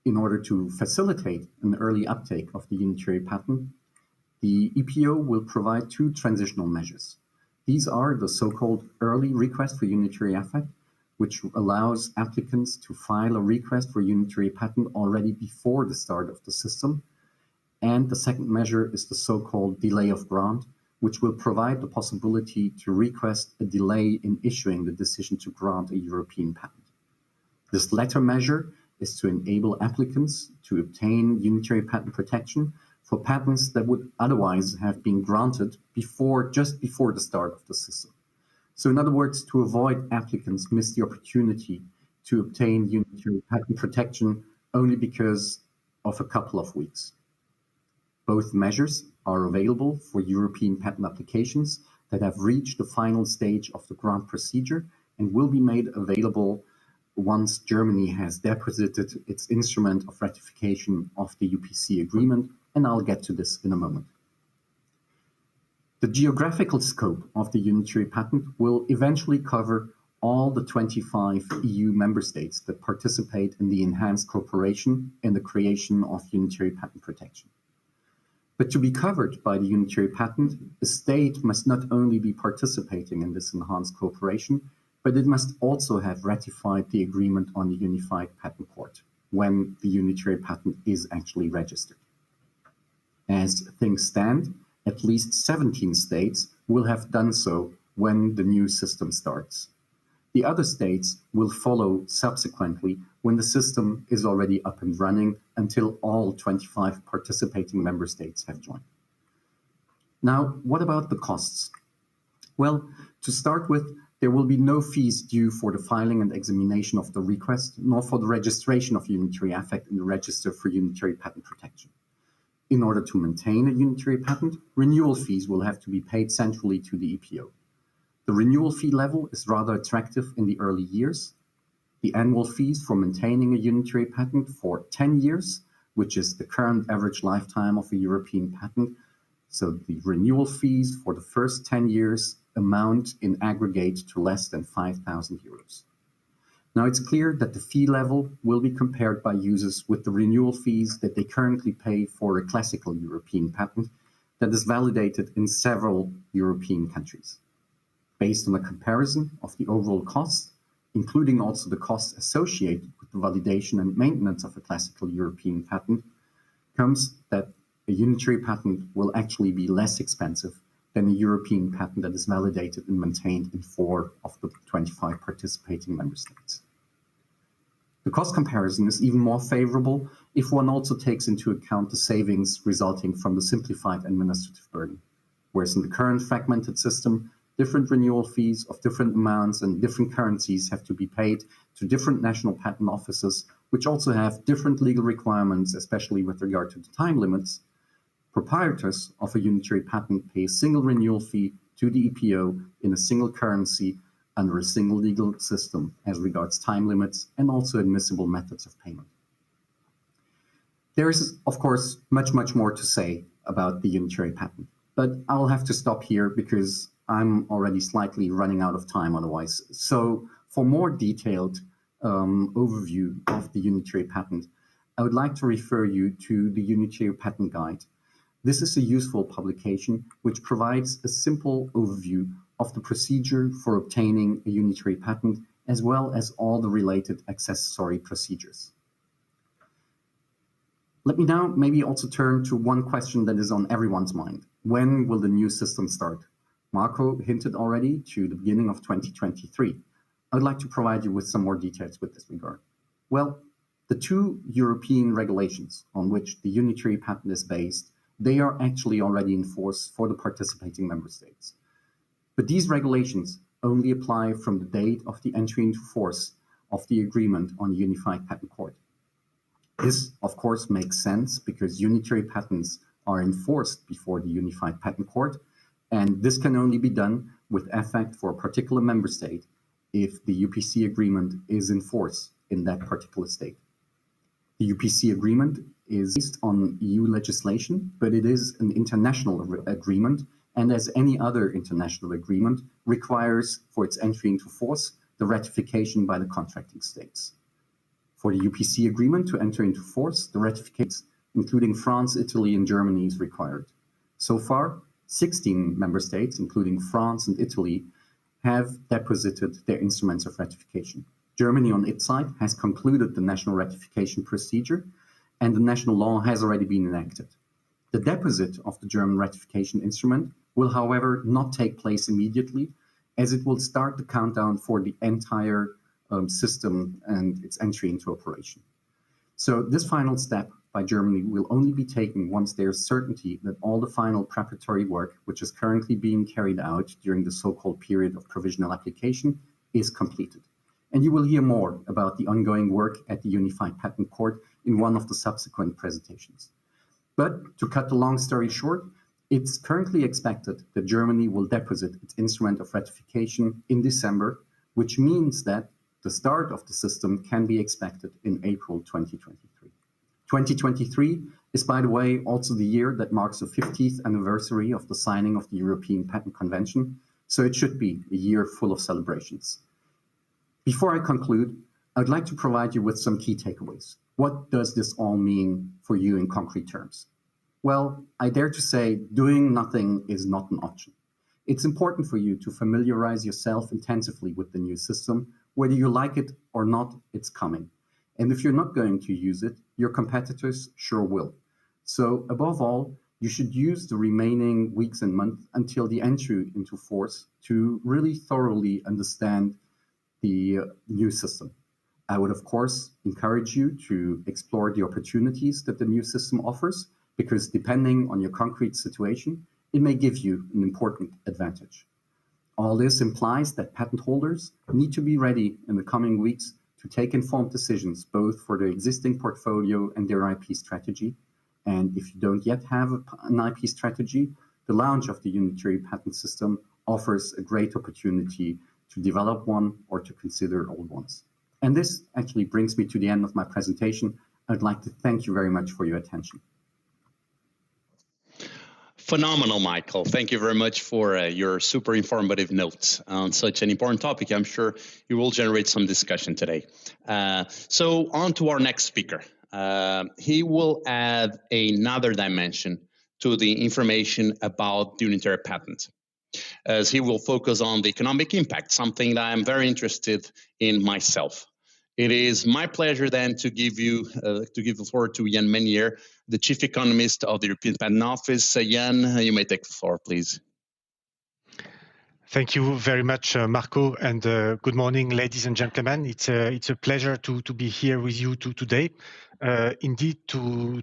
In order to facilitate an early uptake of the unitary patent, the EPO will provide 2 transitional measures. These are the so-called early request for unitary effect, which allows applicants to file a request for unitary patent already before the start of the system. And the second measure is the so-called delay of grant, which will provide the possibility to request a delay in issuing the decision to grant a European patent. This latter measure is to enable applicants to obtain unitary patent protection for patents that would otherwise have been granted just before the start of the system. So in other words, to avoid applicants miss the opportunity to obtain unitary patent protection only because of a couple of weeks. Both measures are available for European patent applications that have reached the final stage of the grant procedure and will be made available once Germany has deposited its instrument of ratification of the UPC agreement, and I'll get to this in a moment. The geographical scope of the unitary patent will eventually cover all the 25 EU member states that participate in the enhanced cooperation in the creation of unitary patent protection. But to be covered by the unitary patent, a state must not only be participating in this enhanced cooperation, but it must also have ratified the agreement on the Unified Patent Court when the unitary patent is actually registered. As things stand, at least 17 states will have done so when the new system starts. The other states will follow subsequently when the system is already up and running until all 25 participating member states have joined. Now, what about the costs? Well, to start with, there will be no fees due for the filing and examination of the request, nor for the registration of unitary affect in the Register for Unitary Patent Protection. In order to maintain a unitary patent, renewal fees will have to be paid centrally to the EPO. The renewal fee level is rather attractive in the early years. The annual fees for maintaining a unitary patent for 10 years, which is the current average lifetime of a European patent. So the renewal fees for the first 10 years amount in aggregate to less than 5,000 euros. Now it's clear that the fee level will be compared by users with the renewal fees that they currently pay for a classical European patent that is validated in several European countries. Based on a comparison of the overall cost, including also the costs associated with the validation and maintenance of a classical European patent, comes that a unitary patent will actually be less expensive than a European patent that is validated and maintained in 4 of the 25 participating member states. The cost comparison is even more favorable if one also takes into account the savings resulting from the simplified administrative burden, whereas in the current fragmented system, different renewal fees of different amounts and different currencies have to be paid to different national patent offices, which also have different legal requirements, especially with regard to the time limits. Proprietors of a unitary patent pay a single renewal fee to the EPO in a single currency under a single legal system as regards time limits and also admissible methods of payment. There is, of course, much more to say about the unitary patent, but I'll have to stop here because I'm already slightly running out of time otherwise. So for more detailed overview of the unitary patent, I would like to refer you to the Unitary Patent Guide. This is a useful publication which provides a simple overview of the procedure for obtaining a unitary patent, as well as all the related accessory procedures. Let me now maybe also turn to one question that is on everyone's mind. When will the new system start? Marco hinted already to the beginning of 2023. I'd like to provide you with some more details with this regard. Well, the 2 European regulations on which the unitary patent is based, they are actually already in force for the participating member states. But these regulations only apply from the date of the entry into force of the agreement on a unified patent court. This, of course, makes sense because unitary patents are enforced before the unified patent court, and this can only be done with effect for a particular member state if the UPC agreement is in force in that particular state. The UPC agreement is based on EU legislation, but it is an international agreement, and as any other international agreement, requires for its entry into force the ratification by the contracting states. For the UPC agreement to enter into force, the ratifications, including France, Italy, and Germany, is required. So far, 16 member states, including France and Italy, have deposited their instruments of ratification. Germany, on its side, has concluded the national ratification procedure, and the national law has already been enacted. The deposit of the German ratification instrument will, however, not take place immediately, as it will start the countdown for the entire system and its entry into operation. So this final step by Germany will only be taken once there is certainty that all the final preparatory work, which is currently being carried out during the so-called period of provisional application, is completed. And you will hear more about the ongoing work at the Unified Patent Court in one of the subsequent presentations. But to cut the long story short, it's currently expected that Germany will deposit its instrument of ratification in December, which means that the start of the system can be expected in April 2023. 2023 is, by the way, also the year that marks the 50th anniversary of the signing of the European Patent Convention, so it should be a year full of celebrations. Before I conclude, I'd like to provide you with some key takeaways. What does this all mean for you in concrete terms? Well, I dare to say doing nothing is not an option. It's important for you to familiarize yourself intensively with the new system. Whether you like it or not, it's coming. And if you're not going to use it, your competitors sure will. So above all, you should use the remaining weeks and months until the entry into force to really thoroughly understand the new system. I would, of course, encourage you to explore the opportunities that the new system offers, because depending on your concrete situation, it may give you an important advantage. All this implies that patent holders need to be ready in the coming weeks to take informed decisions, both for their existing portfolio and their IP strategy. And if you don't yet have an IP strategy, the launch of the unitary patent system offers a great opportunity to develop one or to consider old ones. And this actually brings me to the end of my presentation. I'd like to thank you very much for your attention. Phenomenal, Michael. Thank you very much for your super informative notes on such an important topic. I'm sure you will generate some discussion today. So on to our next speaker. He will add another dimension to the information about the unitary patent, as he will focus on the economic impact, something that I'm very interested in myself. It is my pleasure then to give the floor to Jan Menier, the Chief Economist of the European Patent Office. Jan, you may take the floor, please. Thank you very much, Marco, and good morning, ladies and gentlemen. It's a pleasure to be here with you today. Indeed, to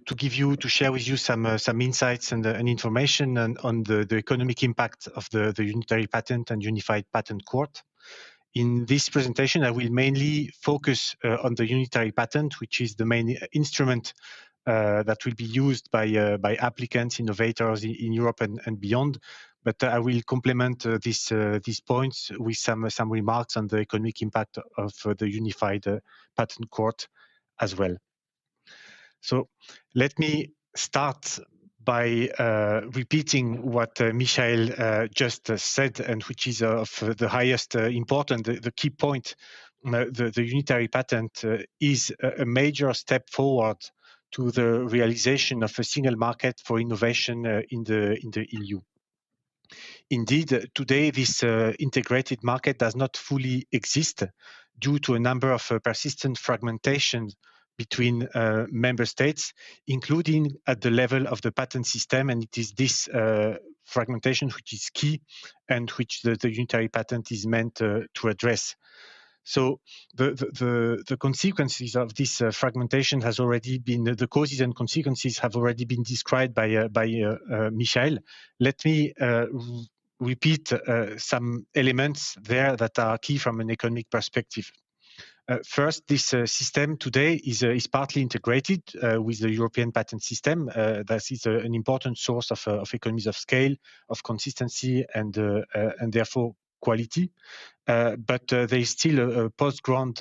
share with you some insights and information on the economic impact of the unitary patent and unified patent court. In this presentation, I will mainly focus on the unitary patent, which is the main instrument that will be used by applicants, innovators in Europe and beyond. But I will complement these points with some remarks on the economic impact of the unified patent court as well. So let me start by repeating what Michael just said, and which is of the highest importance. The key point, the unitary patent is a major step forward to the realization of a single market for innovation in the EU. Indeed, today this integrated market does not fully exist due to a number of persistent fragmentations between member states, including at the level of the patent system, and it is this fragmentation which is key and which the unitary patent is meant to address. So the consequences of this fragmentation has already been, the causes and consequences have already been described by Michael. Let me repeat some elements there that are key from an economic perspective. First, this system today is partly integrated with the European patent system. That is an important source of economies of scale, of consistency, and therefore quality. But there is still a post-grant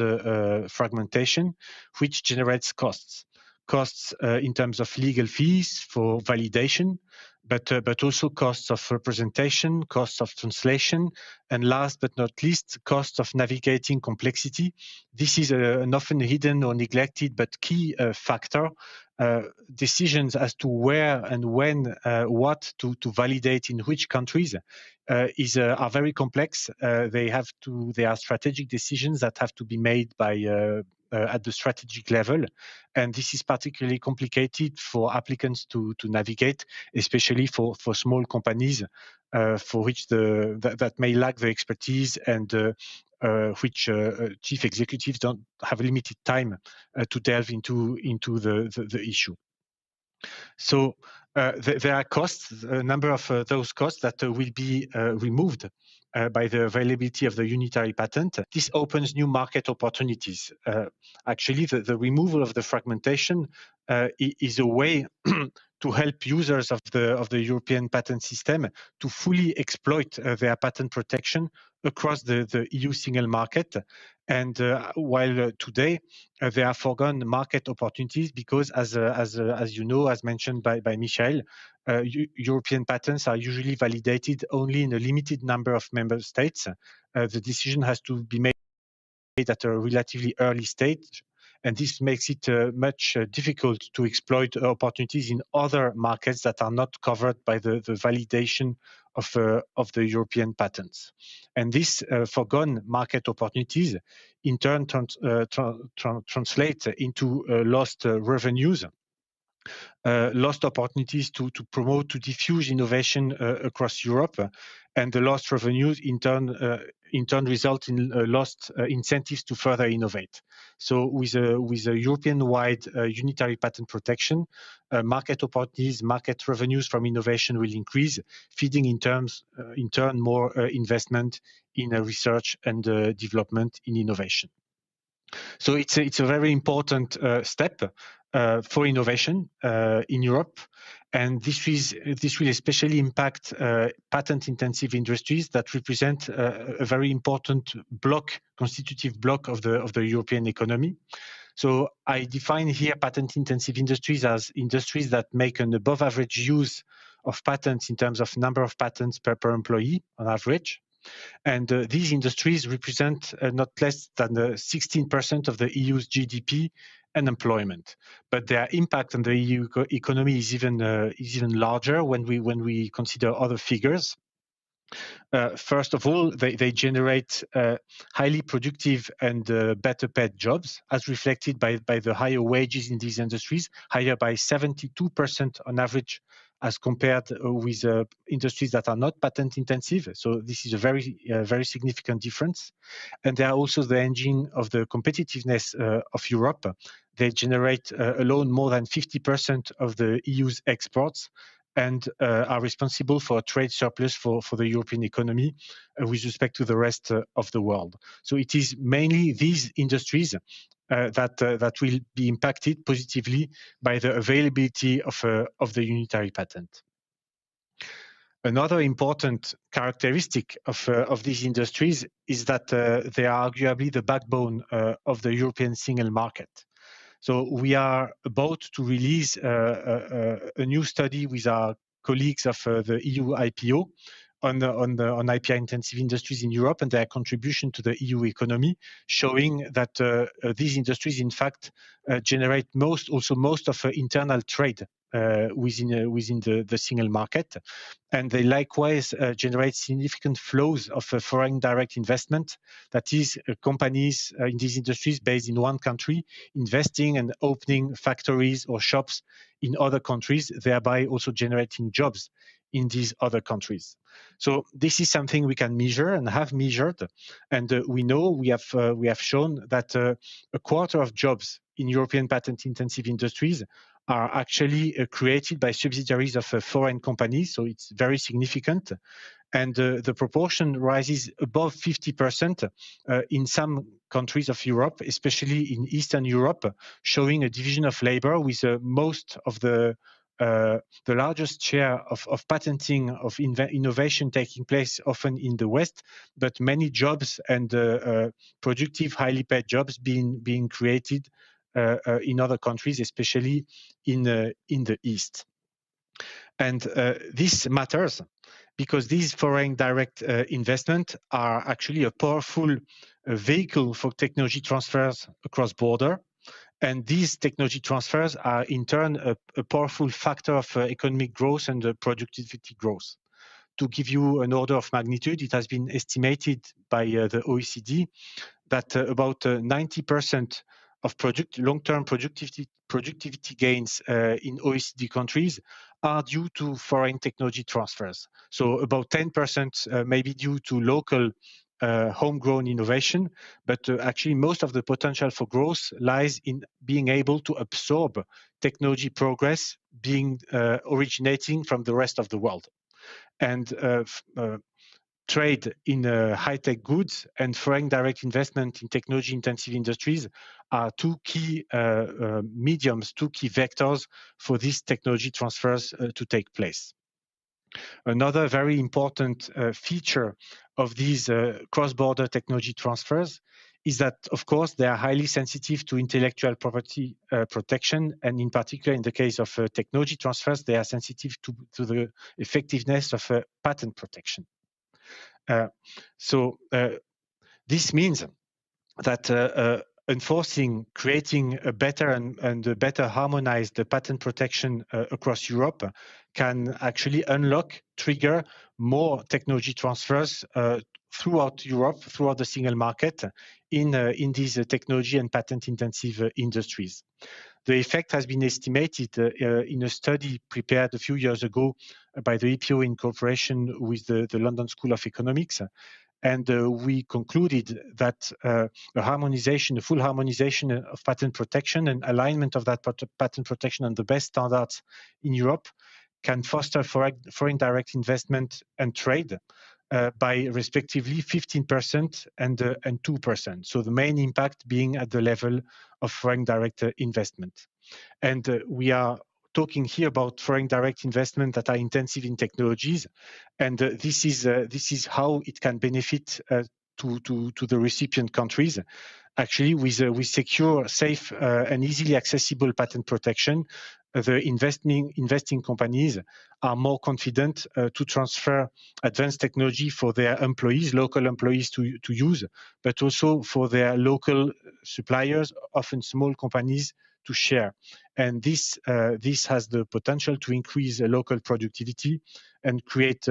fragmentation, which generates costs. Costs in terms of legal fees for validation, but also costs of representation, costs of translation, and last but not least, costs of navigating complexity. This is an often hidden or neglected but key factor. Decisions as to where and when, what to validate in which countries are very complex. They are strategic decisions that have to be made by at the strategic level, and this is particularly complicated for applicants to navigate, especially for small companies for which that may lack the expertise and which chief executives don't have limited time to delve into the issue. So there are costs, a number of those costs that will be removed by the availability of the unitary patent. This opens new market opportunities. Actually, the removal of the fragmentation is a way to help users of the European patent system to fully exploit their patent protection across the EU single market. And while today there are foregone market opportunities because, as you know, as mentioned by Michael, European patents are usually validated only in a limited number of member states. The decision has to be made at a relatively early stage, and this makes it much difficult to exploit opportunities in other markets that are not covered by the validation of the European patents. And these foregone market opportunities in turn translate into lost revenues lost opportunities to promote, to diffuse innovation across Europe, and the lost revenues in turn result in lost incentives to further innovate. So with a European-wide unitary patent protection, market opportunities, market revenues from innovation will increase, feeding in turn more investment in research and development in innovation. So it's a very important step for innovation in Europe, and this will especially impact patent-intensive industries that represent a very important constitutive block of the European economy. So I define here patent-intensive industries as industries that make an above-average use of patents in terms of number of patents per employee on average. And these industries represent not less than 16% of the EU's GDP and employment. But their impact on the EU economy is even larger when we consider other figures. First of all, they generate highly productive and better paid jobs, as reflected by the higher wages in these industries, higher by 72% on average as compared with industries that are not patent intensive. So this is a very significant difference. And they are also the engine of the competitiveness of Europe. They generate alone more than 50% of the EU's exports, and are responsible for a trade surplus for the European economy with respect to the rest of the world. So it is mainly these industries that will be impacted positively by the availability of the unitary patent. Another important characteristic of these industries is that they are arguably the backbone of the European single market. So we are about to release a new study with our colleagues of the EU EPO on IPR-intensive industries in Europe and their contribution to the EU economy, showing that these industries, in fact, generate most of internal trade within the single market, and they likewise generate significant flows of foreign direct investment. That is, companies in these industries based in one country investing and opening factories or shops in other countries, thereby also generating jobs in these other countries. So this is something we can measure and have measured, and we have shown that a quarter of jobs in European patent-intensive industries are actually created by subsidiaries of foreign companies, so it's very significant. And the proportion rises above 50% in some countries of Europe, especially in Eastern Europe, showing a division of labor with most of the largest share of patenting, of innovation taking place often in the West, but many jobs and productive, highly paid jobs being created in other countries, especially in the East. And this matters because these foreign direct investment are actually a powerful vehicle for technology transfers across border. And these technology transfers are in turn a powerful factor of economic growth and productivity growth. To give you an order of magnitude, it has been estimated by the OECD that about 90% of long-term productivity gains in OECD countries are due to foreign technology transfers. So about 10% may be due to local homegrown innovation, but actually most of the potential for growth lies in being able to absorb technology progress originating from the rest of the world. And trade in high-tech goods and foreign direct investment in technology-intensive industries are two key mediums, two key vectors for these technology transfers to take place. Another very important feature of these cross-border technology transfers is that, of course, they are highly sensitive to intellectual property protection, and in particular, in the case of technology transfers, they are sensitive to the effectiveness of patent protection. So this means that creating a better and a better harmonized patent protection across Europe can actually trigger more technology transfers throughout Europe, throughout the single market in these technology and patent-intensive industries. The effect has been estimated in a study prepared a few years ago by the EPO in cooperation with the London School of Economics. And we concluded that a full harmonization of patent protection and alignment of that patent protection on the best standards in Europe can foster foreign direct investment and trade by respectively 15% and 2%. So the main impact being at the level of foreign direct investment. And we are talking here about foreign direct investment that are intensive in technologies, and this is how it can benefit to the recipient countries. Actually, with secure, safe, and easily accessible patent protection, the investing companies are more confident to transfer advanced technology for their employees, local employees to use, but also for their local suppliers, often small companies, to share. And this has the potential to increase local productivity and create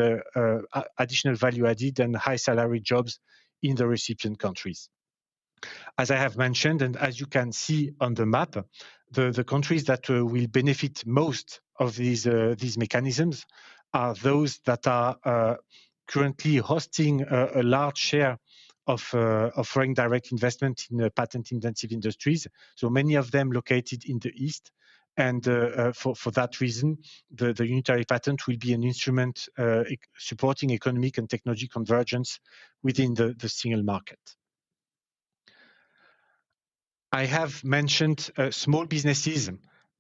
additional value added and high salary jobs in the recipient countries. As I have mentioned, and as you can see on the map, the countries that will benefit most of these mechanisms are those that are currently hosting a large share of foreign direct investment in patent-intensive industries. So many of them located in the East. And for that reason, the unitary patent will be an instrument supporting economic and technology convergence within the single market. I have mentioned small businesses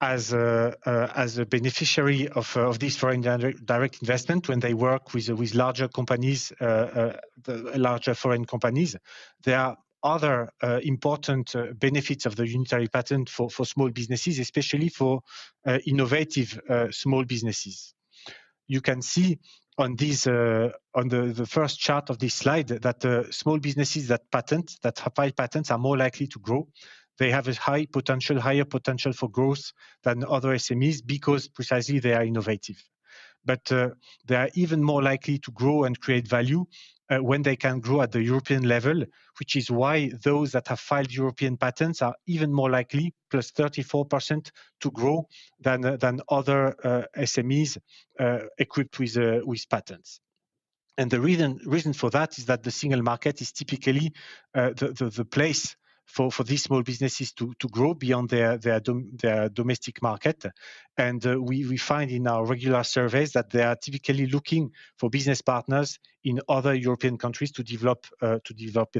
as a beneficiary of this foreign direct investment when they work with larger companies, larger foreign companies. There are other important benefits of the unitary patent for small businesses, especially for innovative small businesses. You can see on these on the first chart of this slide that small businesses that file patents are more likely to grow. They have a higher potential for growth than other SMEs because precisely they are innovative. But they are even more likely to grow and create value when they can grow at the European level, which is why those that have filed European patents are even more likely, plus 34%, to grow than other SMEs equipped with patents. And the reason for that is that the single market is typically the place for these small businesses to grow beyond their domestic market. And we find in our regular surveys that they are typically looking for business partners in other European countries to develop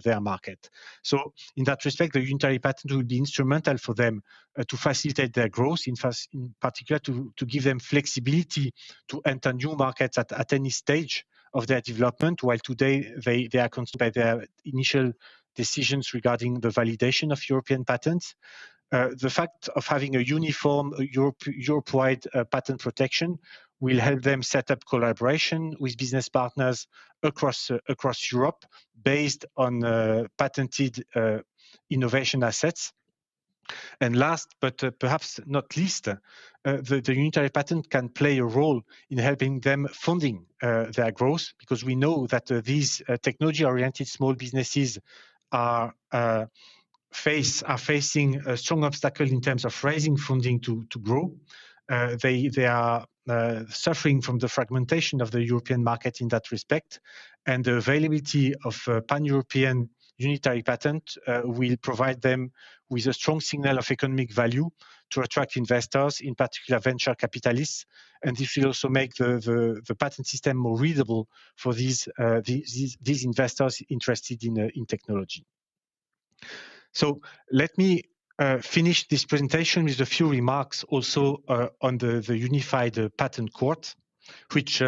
their market. So in that respect, the unitary patent will be instrumental for them to facilitate their growth, in particular to give them flexibility to enter new markets at any stage of their development, while today they are constrained by their initial decisions regarding the validation of European patents. The fact of having a uniform Europe-wide patent protection will help them set up collaboration with business partners across Europe based on patented innovation assets. And last, but perhaps not least, the unitary patent can play a role in helping them funding their growth, because we know that these technology-oriented small businesses are facing a strong obstacle in terms of raising funding to grow. They are suffering from the fragmentation of the European market in that respect, and the availability of pan-European unitary patent will provide them with a strong signal of economic value to attract investors, in particular venture capitalists, and this will also make the patent system more readable for these investors interested in technology. So let me finish this presentation with a few remarks also on the unified patent court, which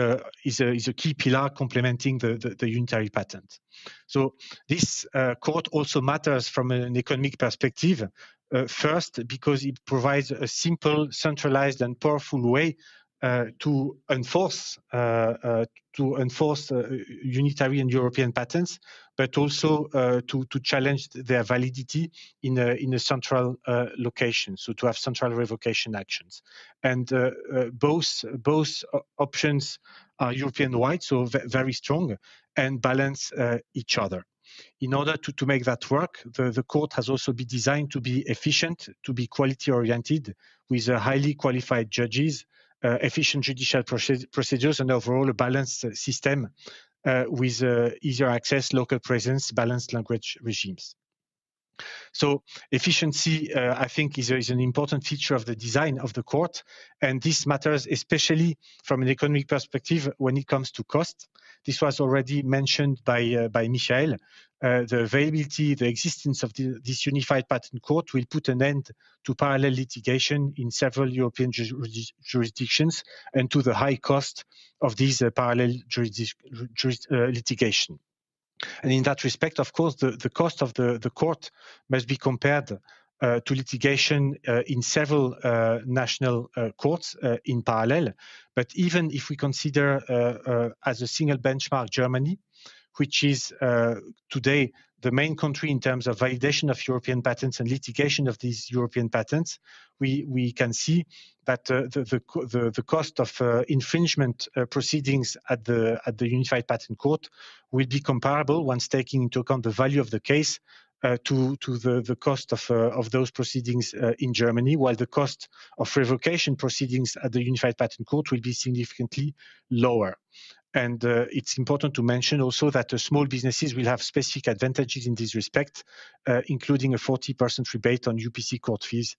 is a key pillar complementing the unitary patent. So this court also matters from an economic perspective. First, because it provides a simple, centralized, and powerful way to enforce unitary and European patents, but also to challenge their validity in a central location, so to have central revocation actions. And both options are European-wide, so very strong, and balance each other. in order to make that work, the court has also been designed to be efficient, to be quality-oriented, with highly qualified judges, efficient judicial procedures, and overall a balanced system with easier access, local presence, balanced language regimes. So efficiency, I think, is an important feature of the design of the court, and this matters especially from an economic perspective when it comes to cost. This was already mentioned by Michael. The availability, the existence of this unified patent court will put an end to parallel litigation in several European jurisdictions and to the high cost of these parallel litigation. And in that respect, of course, the cost of the court must be compared to litigation in several national courts in parallel. But even if we consider as a single benchmark Germany, which is today the main country in terms of validation of European patents and litigation of these European patents, we can see that the cost of infringement proceedings at the Unified Patent Court will be comparable once taking into account the value of the case to the cost of those proceedings in Germany, while the cost of revocation proceedings at the Unified Patent Court will be significantly lower. And it's important to mention also that small businesses will have specific advantages in this respect, including a 40% rebate on UPC court fees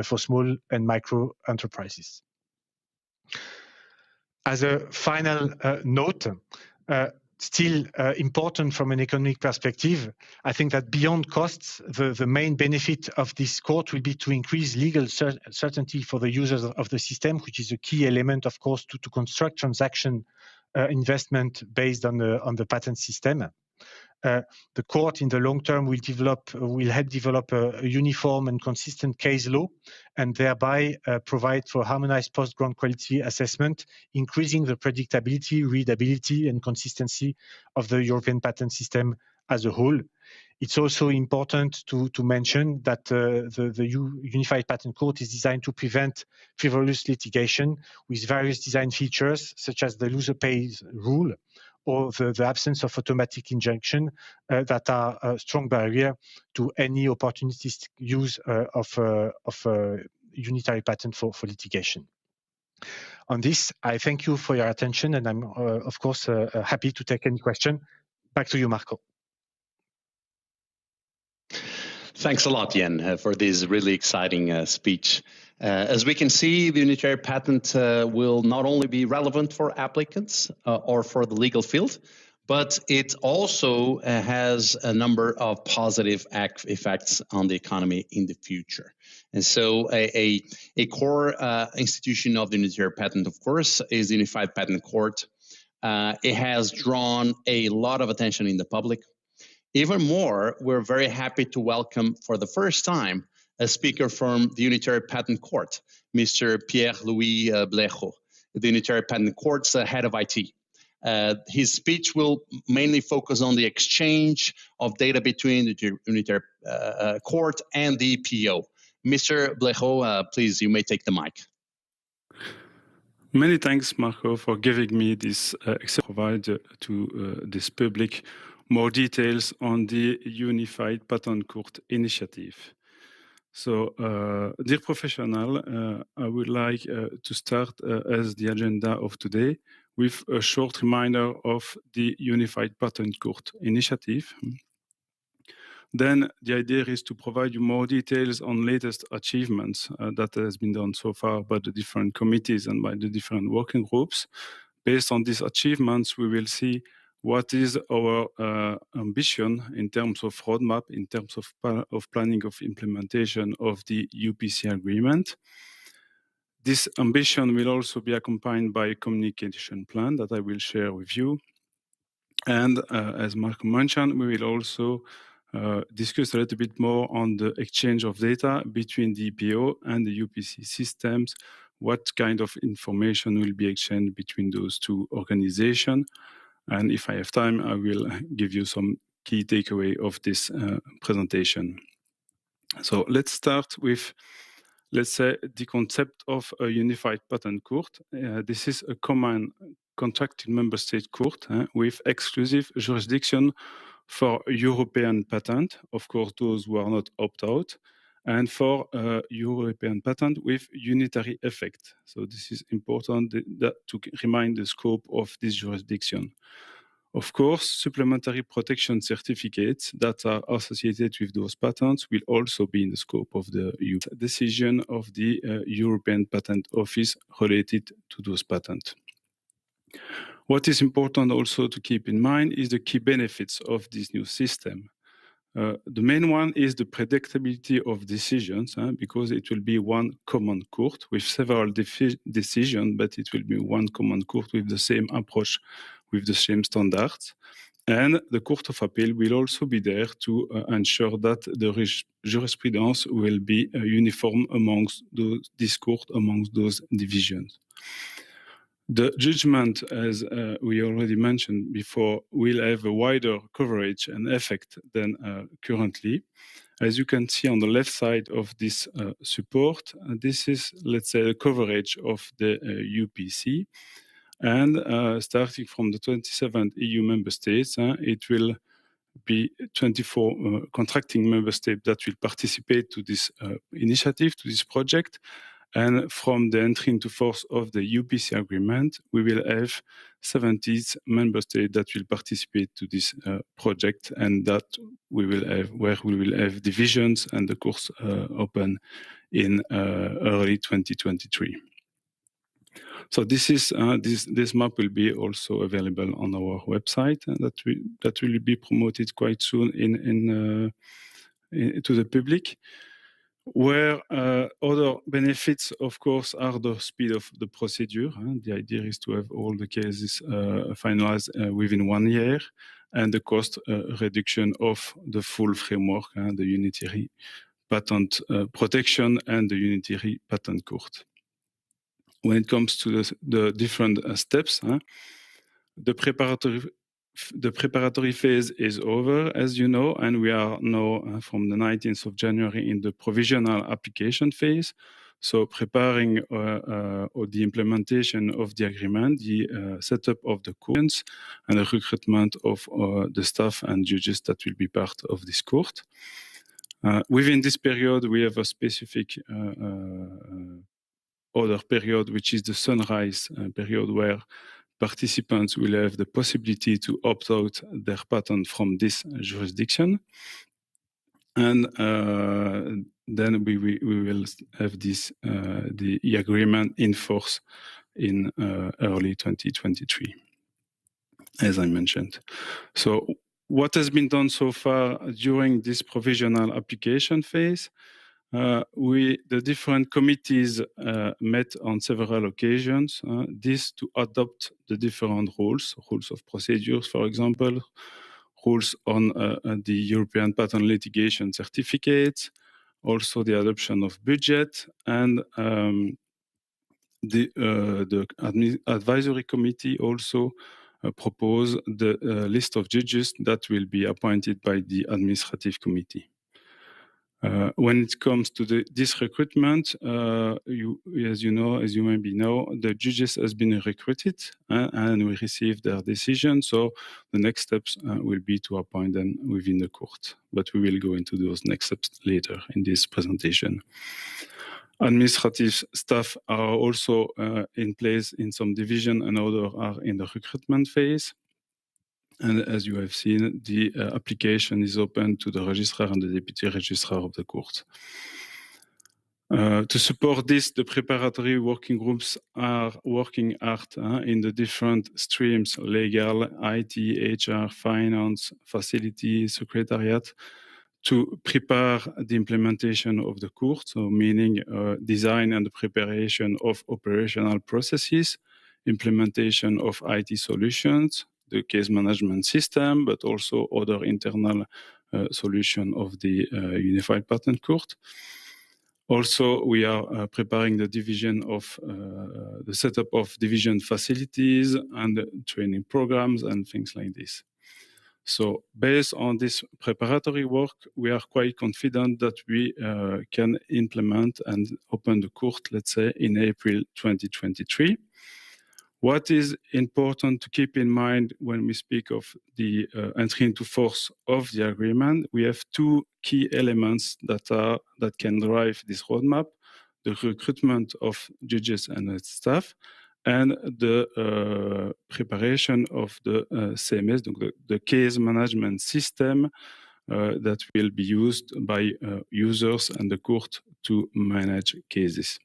for small and micro enterprises. As a final note, still important from an economic perspective, I think that beyond costs, the main benefit of this court will be to increase legal certainty for the users of the system, which is a key element, of course, to construct transaction investment based on the patent system. The court in the long term will help develop a uniform and consistent case law, and thereby provide for harmonized post-grant quality assessment, increasing the predictability, readability, and consistency of the European patent system as a whole. It's also important to mention that the Unified Patent Court is designed to prevent frivolous litigation with various design features, such as the loser pays rule or the absence of automatic injunction that are a strong barrier to any opportunistic use of unitary patent for litigation. On this, I thank you for your attention, and I'm, of course, happy to take any question. Back to you, Marco. Thanks a lot, Yen, for this really exciting speech. As we can see, the unitary patent will not only be relevant for applicants or for the legal field, but it also has a number of positive effects on the economy in the future. And so a core institution of the unitary patent, of course, is the Unified Patent Court. It has drawn a lot of attention in the public. Even more, we're very happy to welcome for the first time a speaker from the Unitary Patent Court, Mr. Pierre-Louis Blejo, the Unitary Patent Court's head of IT. His speech will mainly focus on the exchange of data between the Unitary Court and the EPO. Mr. Blejo, please, you may take the mic. Many thanks, Marco, for giving me this provide to this public more details on the Unified Patent Court initiative. So, dear professional, I would like to start as the agenda of today with a short reminder of the Unified Patent Court initiative. Then the idea is to provide you more details on latest achievements that has been done so far by the different committees and by the different working groups. Based on these achievements, we will see what is our ambition in terms of roadmap, in terms of planning of implementation of the UPC agreement. This ambition will also be accompanied by a communication plan that I will share with you. And as Marco mentioned, we will also discuss a little bit more on the exchange of data between the EPO and the UPC systems, what kind of information will be exchanged between those two organizations. And if I have time, I will give you some key takeaway of this presentation. So let's start with, let's say, the concept of a unified patent court. This is a common contracting member state court with exclusive jurisdiction for European patent, of course, those who are not opt-out, and for European patent with unitary effect. So this is important to remind the scope of this jurisdiction. Of course, supplementary protection certificates that are associated with those patents will also be in the scope of the decision of the European Patent Office related to those patents. What is important also to keep in mind is the key benefits of this new system. The main one is the predictability of decisions, because it will be one common court with several decisions, but it will be one common court with the same approach, with the same standards. And the Court of Appeal will also be there to ensure that the jurisprudence will be uniform amongst this court, amongst those divisions. The judgment, as we already mentioned before, will have a wider coverage and effect than currently. As you can see on the left side of this support, this is, let's say, the coverage of the UPC. And starting from the 27 EU member states, it will be 24 contracting member states that will participate to this initiative, to this project. And from the entry into force of the UPC agreement, we will have 70 member states that will participate to this project, and that we will have where we will have divisions and the course open in early 2023. So this is this map will be also available on our website, and that will be promoted quite soon to the public. Where other benefits, of course, are the speed of the procedure. The idea is to have all the cases finalized within 1 year, and the cost reduction of the full framework, the unitary patent protection and the unitary patent court. When it comes to the different steps, the preparatory phase is over, as you know, and we are now from the 19th of January in the provisional application phase. So preparing the implementation of the agreement, the setup of the courts, and the recruitment of the staff and judges that will be part of this court. Within this period, we have a specific other period, which is the sunrise period, where participants will have the possibility to opt out their patent from this jurisdiction. And then we will have this the agreement in force in early 2023, as I mentioned. So what has been done so far during this provisional application phase? The different committees met on several occasions, this to adopt the different rules of procedures, for example, rules on the European patent litigation certificates, also the adoption of budget, and the advisory committee also propose the list of judges that will be appointed by the administrative committee. When it comes to this recruitment, as you maybe know, the judges has been recruited and we received their decision. So the next steps will be to appoint them within the court. But we will go into those next steps later in this presentation. Administrative staff are also in place in some division, and others are in the recruitment phase. And as you have seen, the application is open to the registrar and the deputy registrar of the court. To support this, the preparatory working groups are working hard in the different streams: legal, IT, HR, finance, facility, secretariat, to prepare the implementation of the court, so meaning design and the preparation of operational processes, implementation of IT solutions, the case management system, but also other internal solution of the Unified Patent Court. Also, we are preparing the division of the setup of division facilities and training programs and things like this. So based on this preparatory work, we are quite confident that we can implement and open the court, let's say, in April 2023. What is important to keep in mind when we speak of the entry into force of the agreement? We have two key elements that can drive this roadmap: the recruitment of judges and its staff, and the preparation of the CMS, the case management system that will be used by users and the court to manage cases.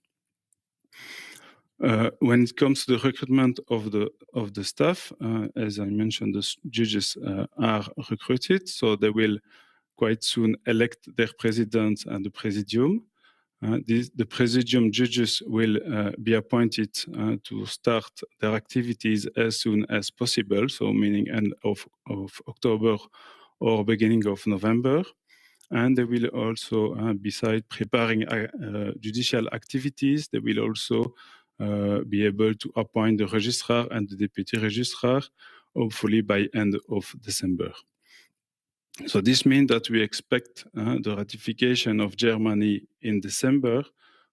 When it comes to the recruitment of the staff, as I mentioned, the judges are recruited, so they will quite soon elect their president and the presidium. The presidium judges will be appointed to start their activities as soon as possible, so meaning end of October or beginning of November. And they will also, beside preparing judicial activities, they will also be able to appoint the registrar and the deputy registrar, hopefully by end of December. So this means that we expect the ratification of Germany in December,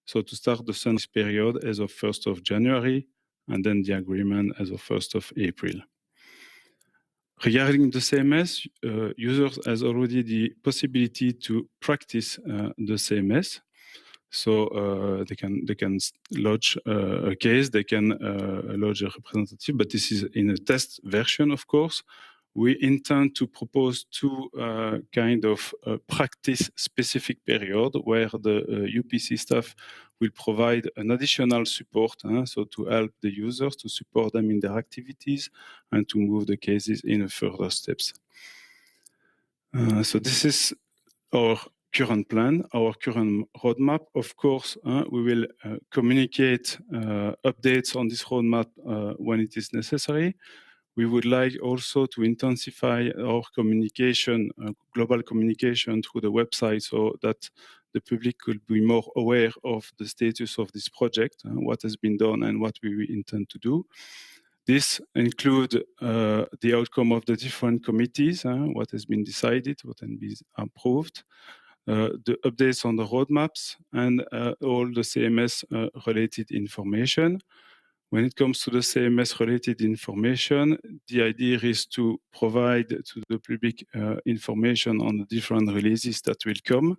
so to start the sunrise period as of 1st of January, and then the agreement as of 1st of April. Regarding the CMS, users has already the possibility to practice the CMS. So they can lodge a case, they can lodge a representative, but this is in a test version, of course. We intend to propose two kind of practice-specific period where the UPC staff will provide an additional support, so to help the users, to support them in their activities, and to move the cases in further steps. So this is our current plan, our current roadmap. Of course, we will communicate updates on this roadmap when it is necessary. We would like also to intensify our communication, global communication through the website, so that the public could be more aware of the status of this project, what has been done and what we intend to do. This includes the outcome of the different committees, what has been decided, what has been approved, the updates on the roadmaps, and all the CMS-related information. When it comes to the CMS-related information, the idea is to provide to the public information on the different releases that will come.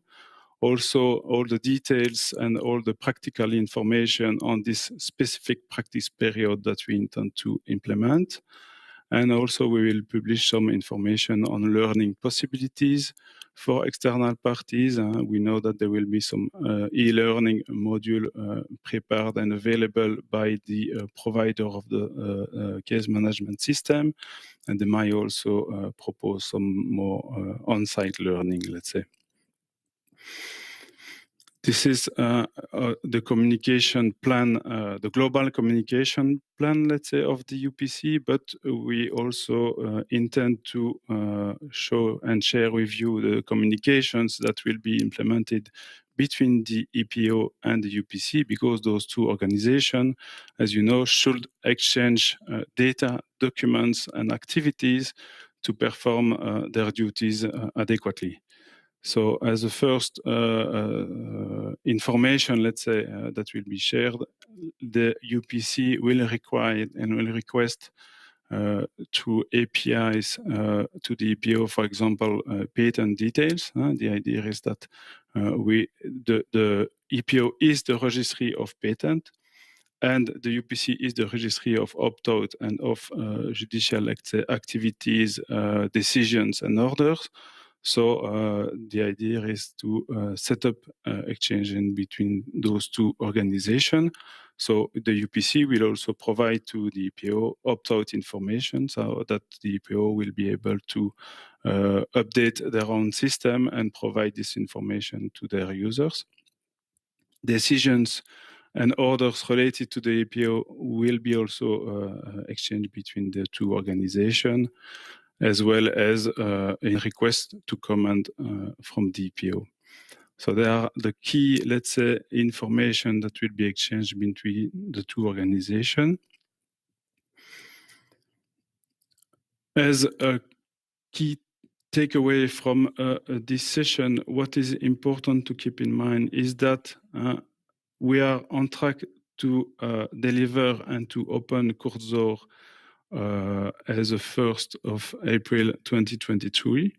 Also, all the details and all the practical information on this specific practice period that we intend to implement. And also, we will publish some information on learning possibilities for external parties. We know that there will be some e-learning module prepared and available by the provider of the case management system. And they might also propose some more on-site learning, let's say. This is the communication plan, the global communication plan, let's say, of the UPC, but we also intend to show and share with you the communications that will be implemented between the EPO and the UPC, because those two organizations, as you know, should exchange data, documents, and activities to perform their duties adequately. So as a first information, let's say, that will be shared, the UPC will require and will request through APIs to the EPO, for example, patent details. The idea is that the EPO is the registry of patent, and the UPC is the registry of opt-out and of judicial activities, decisions, and orders. So the idea is to set up exchange in between those two organizations. So the UPC will also provide to the EPO opt-out information, so that the EPO will be able to update their own system and provide this information to their users. Decisions and orders related to the EPO will be also exchanged between the two organizations, as well as a request to comment from the EPO. So they are the key, let's say, information that will be exchanged between the two organizations. As a key takeaway from this session, what is important to keep in mind is that we are on track to deliver and to open Kurzor as the 1st of April 2023.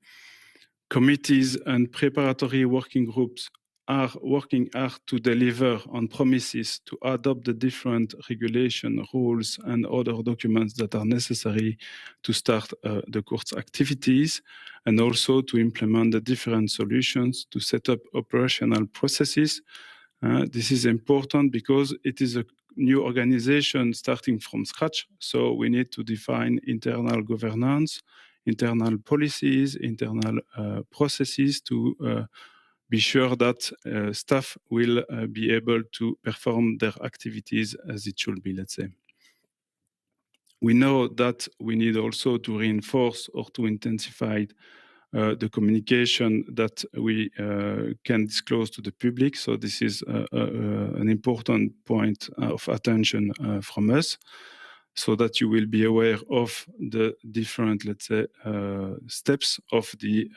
Committees and preparatory working groups are working hard to deliver on promises to adopt the different regulation, rules, and other documents that are necessary to start the court's activities, and also to implement the different solutions to set up operational processes. This is important because it is a new organization starting from scratch, so we need to define internal governance, internal policies, internal processes to be sure that staff will be able to perform their activities as it should be, let's say. We know that we need also to reinforce or to intensify the communication that we can disclose to the public. So this is an important point of attention from us, so that you will be aware of the different, let's say, steps of the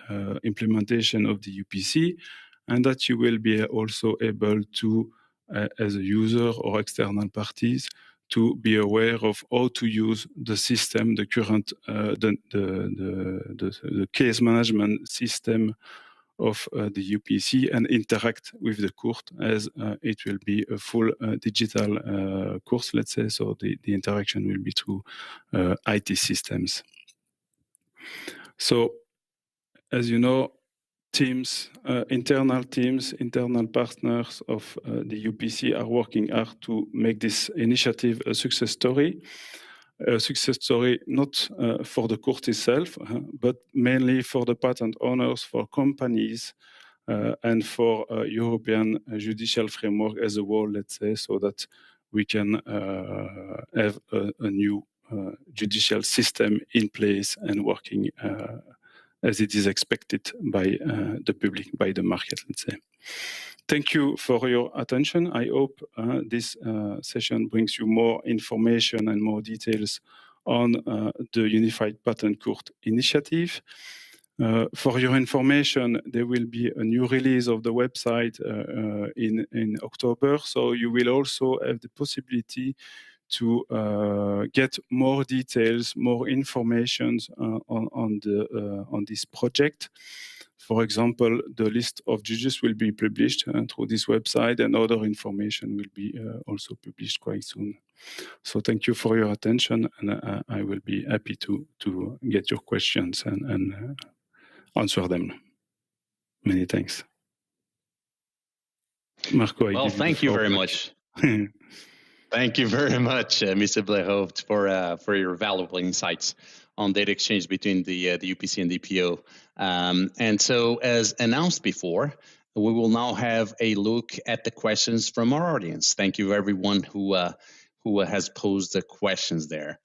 implementation of the UPC, and that you will be also able to, as a user or external parties, to be aware of how to use the system, the current, the case management system of the UPC, and interact with the court, as it will be a full digital course, let's say, so the interaction will be through IT systems. So, as you know, internal partners of the UPC are working hard to make this initiative a success story. A success story not for the court itself, but mainly for the patent owners, for companies, and for European judicial framework as a whole, let's say, so that we can have a new judicial system in place and working as it is expected by the public, by the market, let's say. Thank you for your attention. I hope this session brings you more information and more details on the Unified Patent Court initiative. For your information, there will be a new release of the website in October, so you will also have the possibility to get more details, more information on this project. For example, the list of judges will be published through this website, and other information will be also published quite soon. So thank you for your attention, and I will be happy to get your questions and answer them. Many thanks. Marco, well, thank you very much. Thank you very much, Mr. Blehove, for your valuable insights on data exchange between the UPC and the EPO. And so, as announced before, we will now have a look at the questions from our audience. Thank you, everyone who has posed the questions there.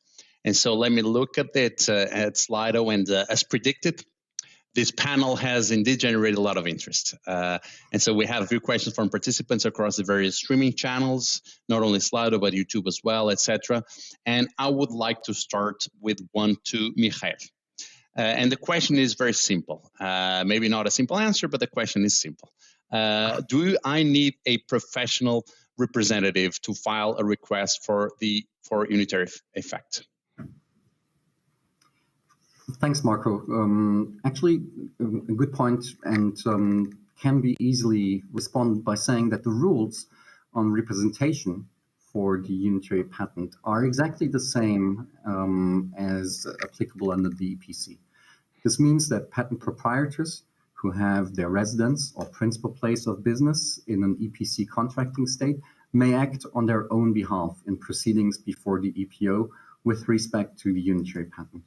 And so, let me look at it at Slido, and as predicted, this panel has indeed generated a lot of interest. And so we have a few questions from participants across the various streaming channels, not only Slido, but YouTube as well, etc. And I would like to start with one to Michael. And the question is very simple. Maybe not a simple answer, but the question is simple. Do I need a professional representative to file a request for unitary effect? Thanks, Marco. Actually, a good point, and can be easily responded by saying that the rules on representation for the unitary patent are exactly the same as applicable under the EPC. This means that patent proprietors who have their residence or principal place of business in an EPC contracting state may act on their own behalf in proceedings before the EPO with respect to the unitary patent.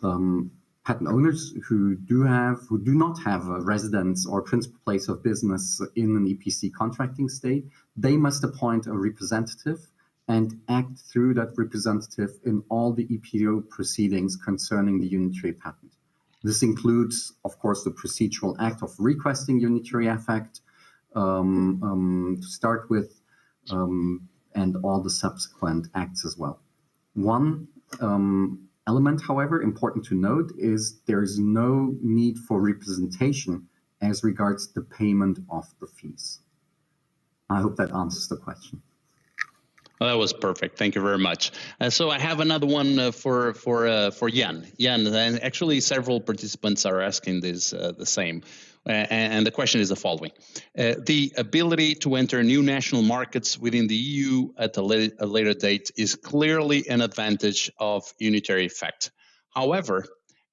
Patent owners who do not have a residence or principal place of business in an EPC contracting state, they must appoint a representative and act through that representative in all the EPO proceedings concerning the unitary patent. This includes, of course, the procedural act of requesting unitary effect to start with, and all the subsequent acts as well. One element, however, important to note is there is no need for representation as regards the payment of the fees. I hope that answers the question. Well, that was perfect. Thank you very much. So I have another one for Jan. Jan, and actually several participants are asking this the same. And the question is the following. The ability to enter new national markets within the EU at a later date is clearly an advantage of unitary effect. However,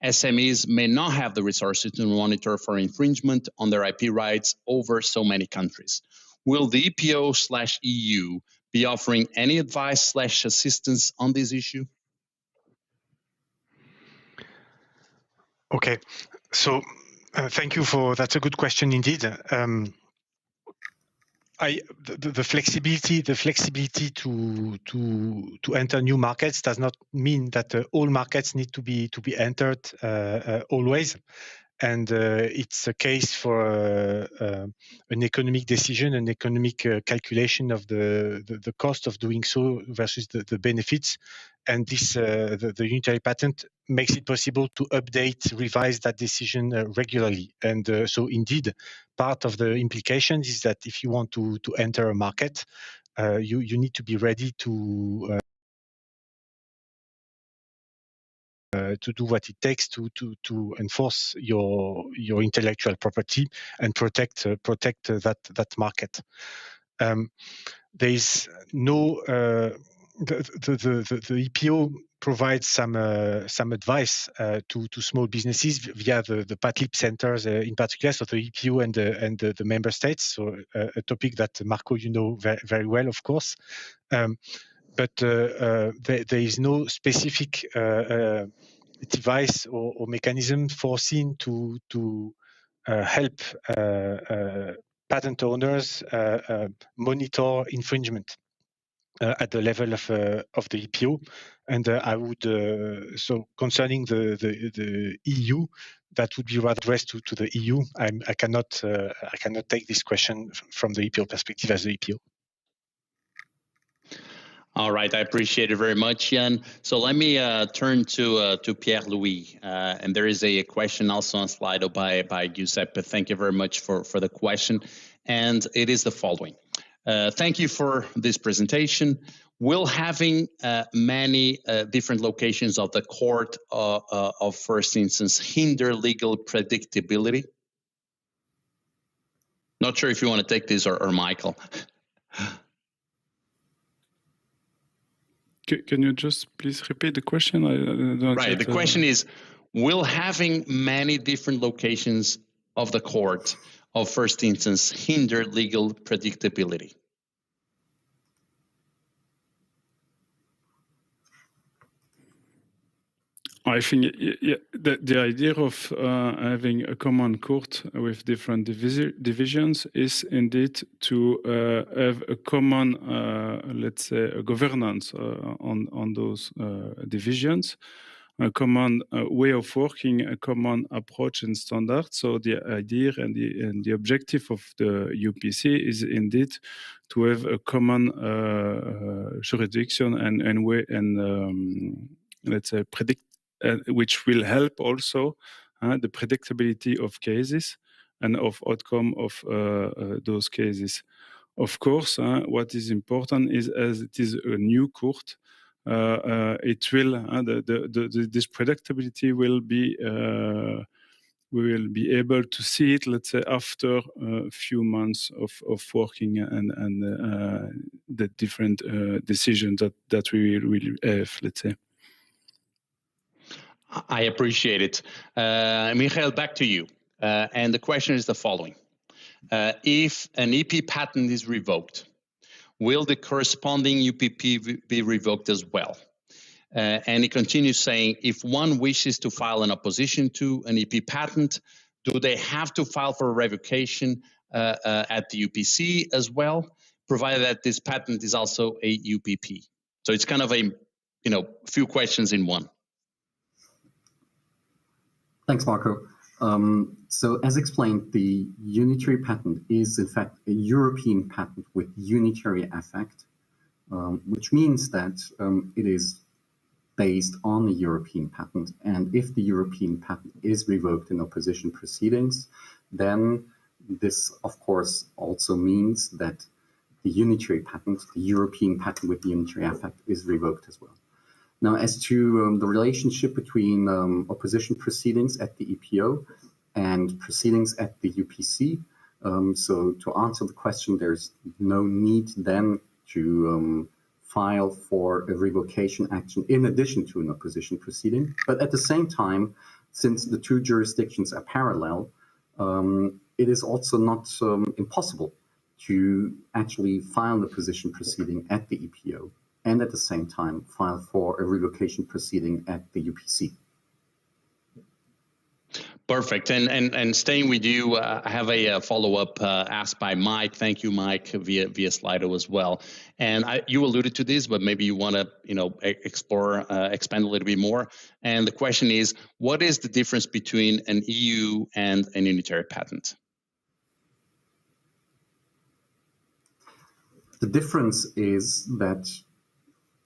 SMEs may not have the resources to monitor for infringement on their IP rights over so many countries. Will the EPO/EU be offering any advice/assistance on this issue? Okay, so thank you that's a good question indeed. The flexibility to enter new markets does not mean that all markets need to be entered always. And it's a case for an economic decision, an economic calculation of the cost of doing so versus the benefits. And this the unitary patent makes it possible to update, revise that decision regularly. And so indeed, part of the implications is that if you want to enter a market, you need to be ready to do what it takes to enforce your intellectual property and protect that market. There is no the EPO provides some advice to small businesses via the PATLIP centers in particular, so the EPO and the member states. So a topic that Marco, you know very well, of course. But there is no specific device or mechanism foreseen to help patent owners monitor infringement at the level of the EPO. And I would so concerning the EU, that would be rather addressed to the EU. I cannot take this question from the EPO perspective as the EPO. All right, I appreciate it very much, Jan. So let me turn to Pierre-Louis, and there is a question also on Slido by Giuseppe. Thank you very much for the question, and it is the following. Thank you for this presentation. Will having many different locations of the court of first instance hinder legal predictability? Not sure if you want to take this or Michael. Can you just please repeat the question? Right. The question is, will having many different locations of the court of first instance hinder legal predictability? I think the idea of having a common court with different divisions is indeed to have a common, let's say, a governance on those divisions, a common way of working, a common approach and standard. So the idea and the objective of the UPC is indeed to have a common jurisdiction and way and let's say which will help also the predictability of cases and of outcome of those cases. Of course, what is important is, as it is a new court, it will this predictability will be we will be able to see it, let's say, after a few months of working and the different decisions that we will have, let's say. I appreciate it. Michael, back to you. And the question is the following. If an EP patent is revoked, will the corresponding UPP be revoked as well? And he continues saying, if one wishes to file an opposition to an EP patent, do they have to file for revocation at the UPC as well, provided that this patent is also a UPP? So it's kind of a few questions in one. Thanks, Marco. So as explained, the unitary patent is in fact a European patent with unitary effect, which means that it is based on a European patent. And if the European patent is revoked in opposition proceedings, then this, of course, also means that the unitary patent, the European patent with the unitary effect, is revoked as well. Now, as to the relationship between opposition proceedings at the EPO and proceedings at the UPC, so to answer the question, there's no need then to file for a revocation action in addition to an opposition proceeding. But at the same time, since the two jurisdictions are parallel, it is also not impossible to actually file the opposition proceeding at the EPO and at the same time file for a revocation proceeding at the UPC. Perfect. And staying with you, I have a follow-up asked by Mike. Thank you, Mike, via Slido as well. And you alluded to this, but maybe you want to explore, expand a little bit more. And the question is, what is the difference between an EU and an unitary patent? The difference is that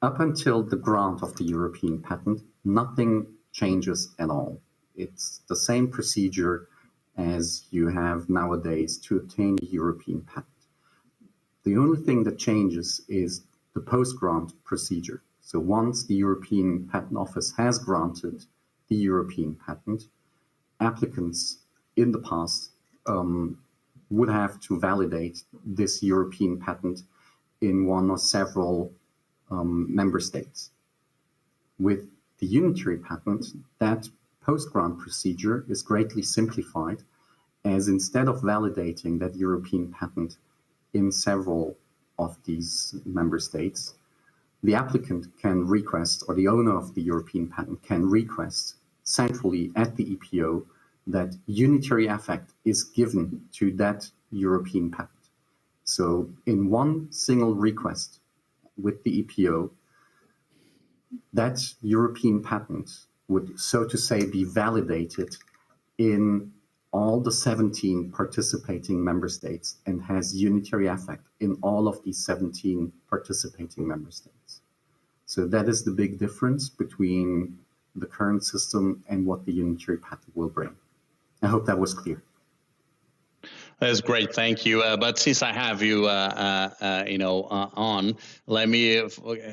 up until the grant of the European patent, nothing changes at all. It's the same procedure as you have nowadays to obtain a European patent. The only thing that changes is the post-grant procedure. So once the European Patent Office has granted the European patent, applicants in the past would have to validate this European patent in one or several member states. With the unitary patent, that post-grant procedure is greatly simplified, as instead of validating that European patent in several of these member states, the applicant can request, or the owner of the European patent can request centrally at the EPO that unitary effect is given to that European patent. So in one single request with the EPO, that European patent would, so to say, be validated in all the 17 participating member states and has unitary effect in all of these 17 participating member states. So that is the big difference between the current system and what the unitary patent will bring. I hope that was clear. That's great, thank you. But since I have you, on, let me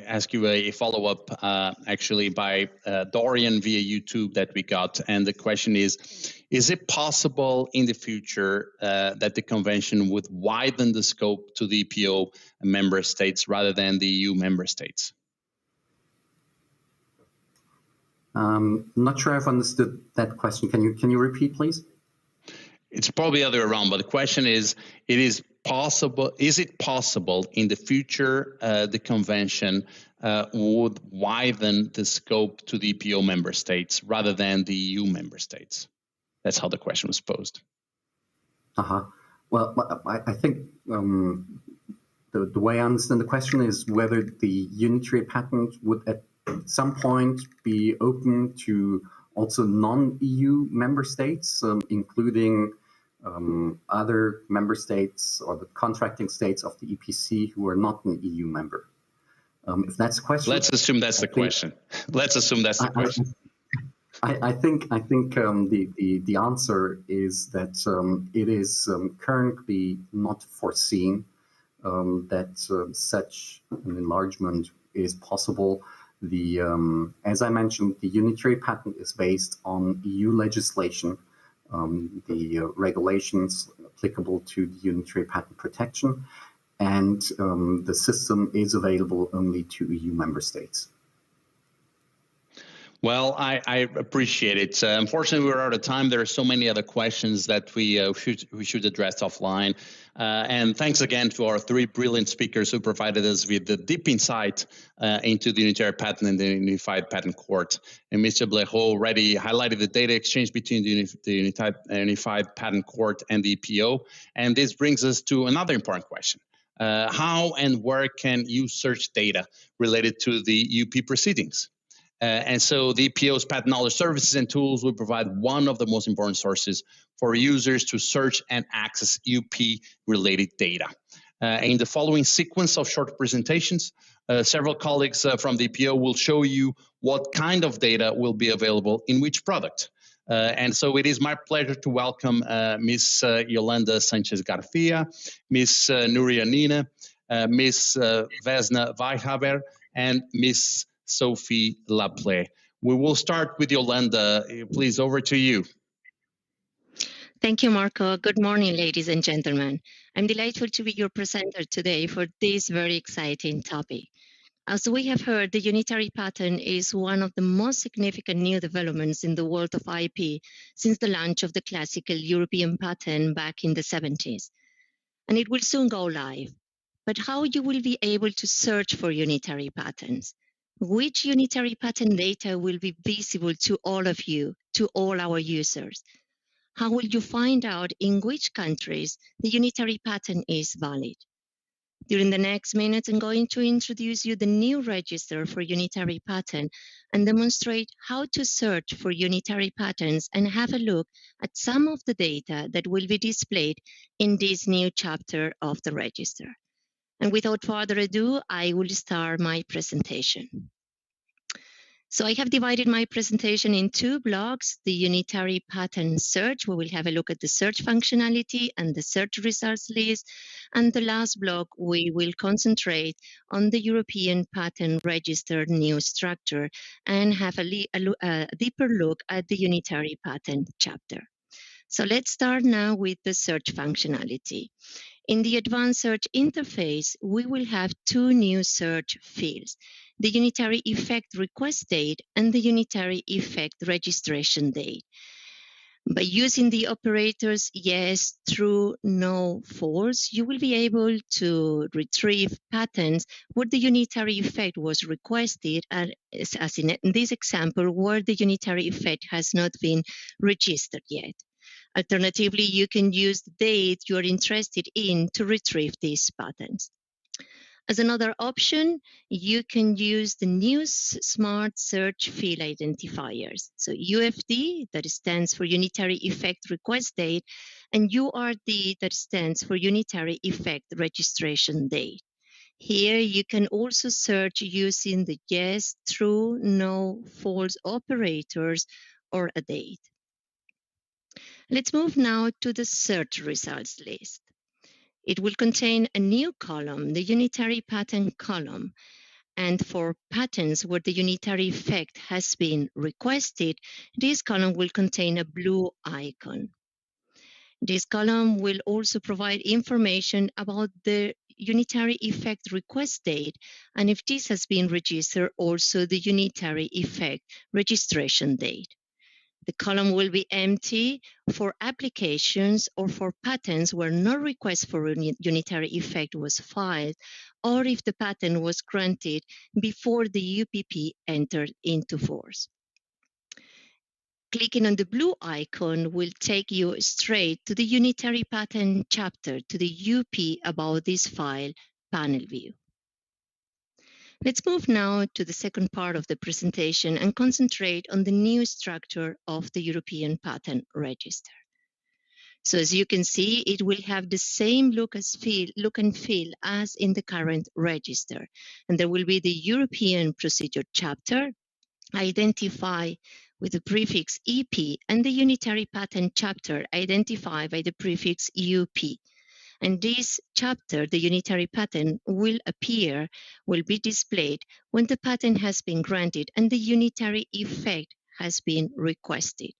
ask you a follow-up, actually by Dorian via YouTube that we got, and the question is it possible in the future that the convention would widen the scope to the EPO member states rather than the EU member states? I'm not sure I've understood that question. Can you repeat, please? It's probably the other way around, but the question is, is it possible in the future the convention would widen the scope to the EPO member states rather than the EU member states? That's how the question was posed. Well, I think the way I understand the question is whether the unitary patent would at some point be open to also non-EU member states, including other member states or the contracting states of the EPC who are not an EU member. If that's the question, let's assume that's the question. Let's assume that's the question. I think the answer is that it is currently not foreseen that such an enlargement is possible. As I mentioned, the unitary patent is based on EU legislation, the regulations applicable to the unitary patent protection, and the system is available only to EU member states. Well, I appreciate it. Unfortunately, we're out of time. There are so many other questions that we should address offline. And thanks again to our three brilliant speakers who provided us with the deep insight into the unitary patent and the Unified Patent Court. And Mr. Blejo already highlighted the data exchange between the Unified Patent Court and the EPO. And this brings us to another important question. How and where can you search data related to the UP proceedings? And so the EPO's patent knowledge services and tools will provide one of the most important sources for users to search and access UP-related data. In the following sequence of short presentations, several colleagues from the EPO will show you what kind of data will be available in which product. And so it is my pleasure to welcome Ms. Yolanda Sanchez-Garcia, Ms. Nuria Nina, Ms. Vesna Weishaber, and Ms. Sophie Laple. We will start with Yolanda. Please, over to you. Thank you, Marco. Good morning, ladies and gentlemen. I'm delighted to be your presenter today for this very exciting topic. As we have heard, the unitary patent is one of the most significant new developments in the world of IP since the launch of the classical European patent back in the 70s. And it will soon go live. But how you will be able to search for unitary patents? Which unitary patent data will be visible to all of you, to all our users? How will you find out in which countries the unitary patent is valid? During the next minutes, I'm going to introduce you the new register for unitary patent and demonstrate how to search for unitary patents and have a look at some of the data that will be displayed in this new chapter of the register. And without further ado, I will start my presentation. So I have divided my presentation in two blocks, the unitary patent search, where we'll have a look at the search functionality and the search results list. And the last block, we will concentrate on the European Patent Register new structure and have a deeper look at the unitary patent chapter. So let's start now with the search functionality. In the advanced search interface, we will have two new search fields, the unitary effect request date and the unitary effect registration date. By using the operators yes, true, no, false, you will be able to retrieve patents where the unitary effect was requested, as in this example, where the unitary effect has not been registered yet. Alternatively, you can use the date you are interested in to retrieve these patents. As another option, you can use the new Smart Search Field Identifiers. So UFD, that stands for Unitary Effect Request Date, and URD, that stands for Unitary Effect Registration Date. Here, you can also search using the yes, true, no, false operators or a date. Let's move now to the search results list. It will contain a new column, the unitary patent column. And for patents where the unitary effect has been requested, this column will contain a blue icon. This column will also provide information about the unitary effect request date, and if this has been registered, also the unitary effect registration date. The column will be empty for applications or for patents where no request for unitary effect was filed, or if the patent was granted before the UPP entered into force. Clicking on the blue icon will take you straight to the unitary patent chapter, to the UP about this file panel view. Let's move now to the second part of the presentation and concentrate on the new structure of the European Patent Register. So as you can see, it will have the same look and feel as in the current register. And there will be the European Procedure chapter, identified with the prefix EP, and the Unitary Patent chapter, identified by the prefix UP. And this chapter, the unitary patent, will be displayed when the patent has been granted and the unitary effect has been requested.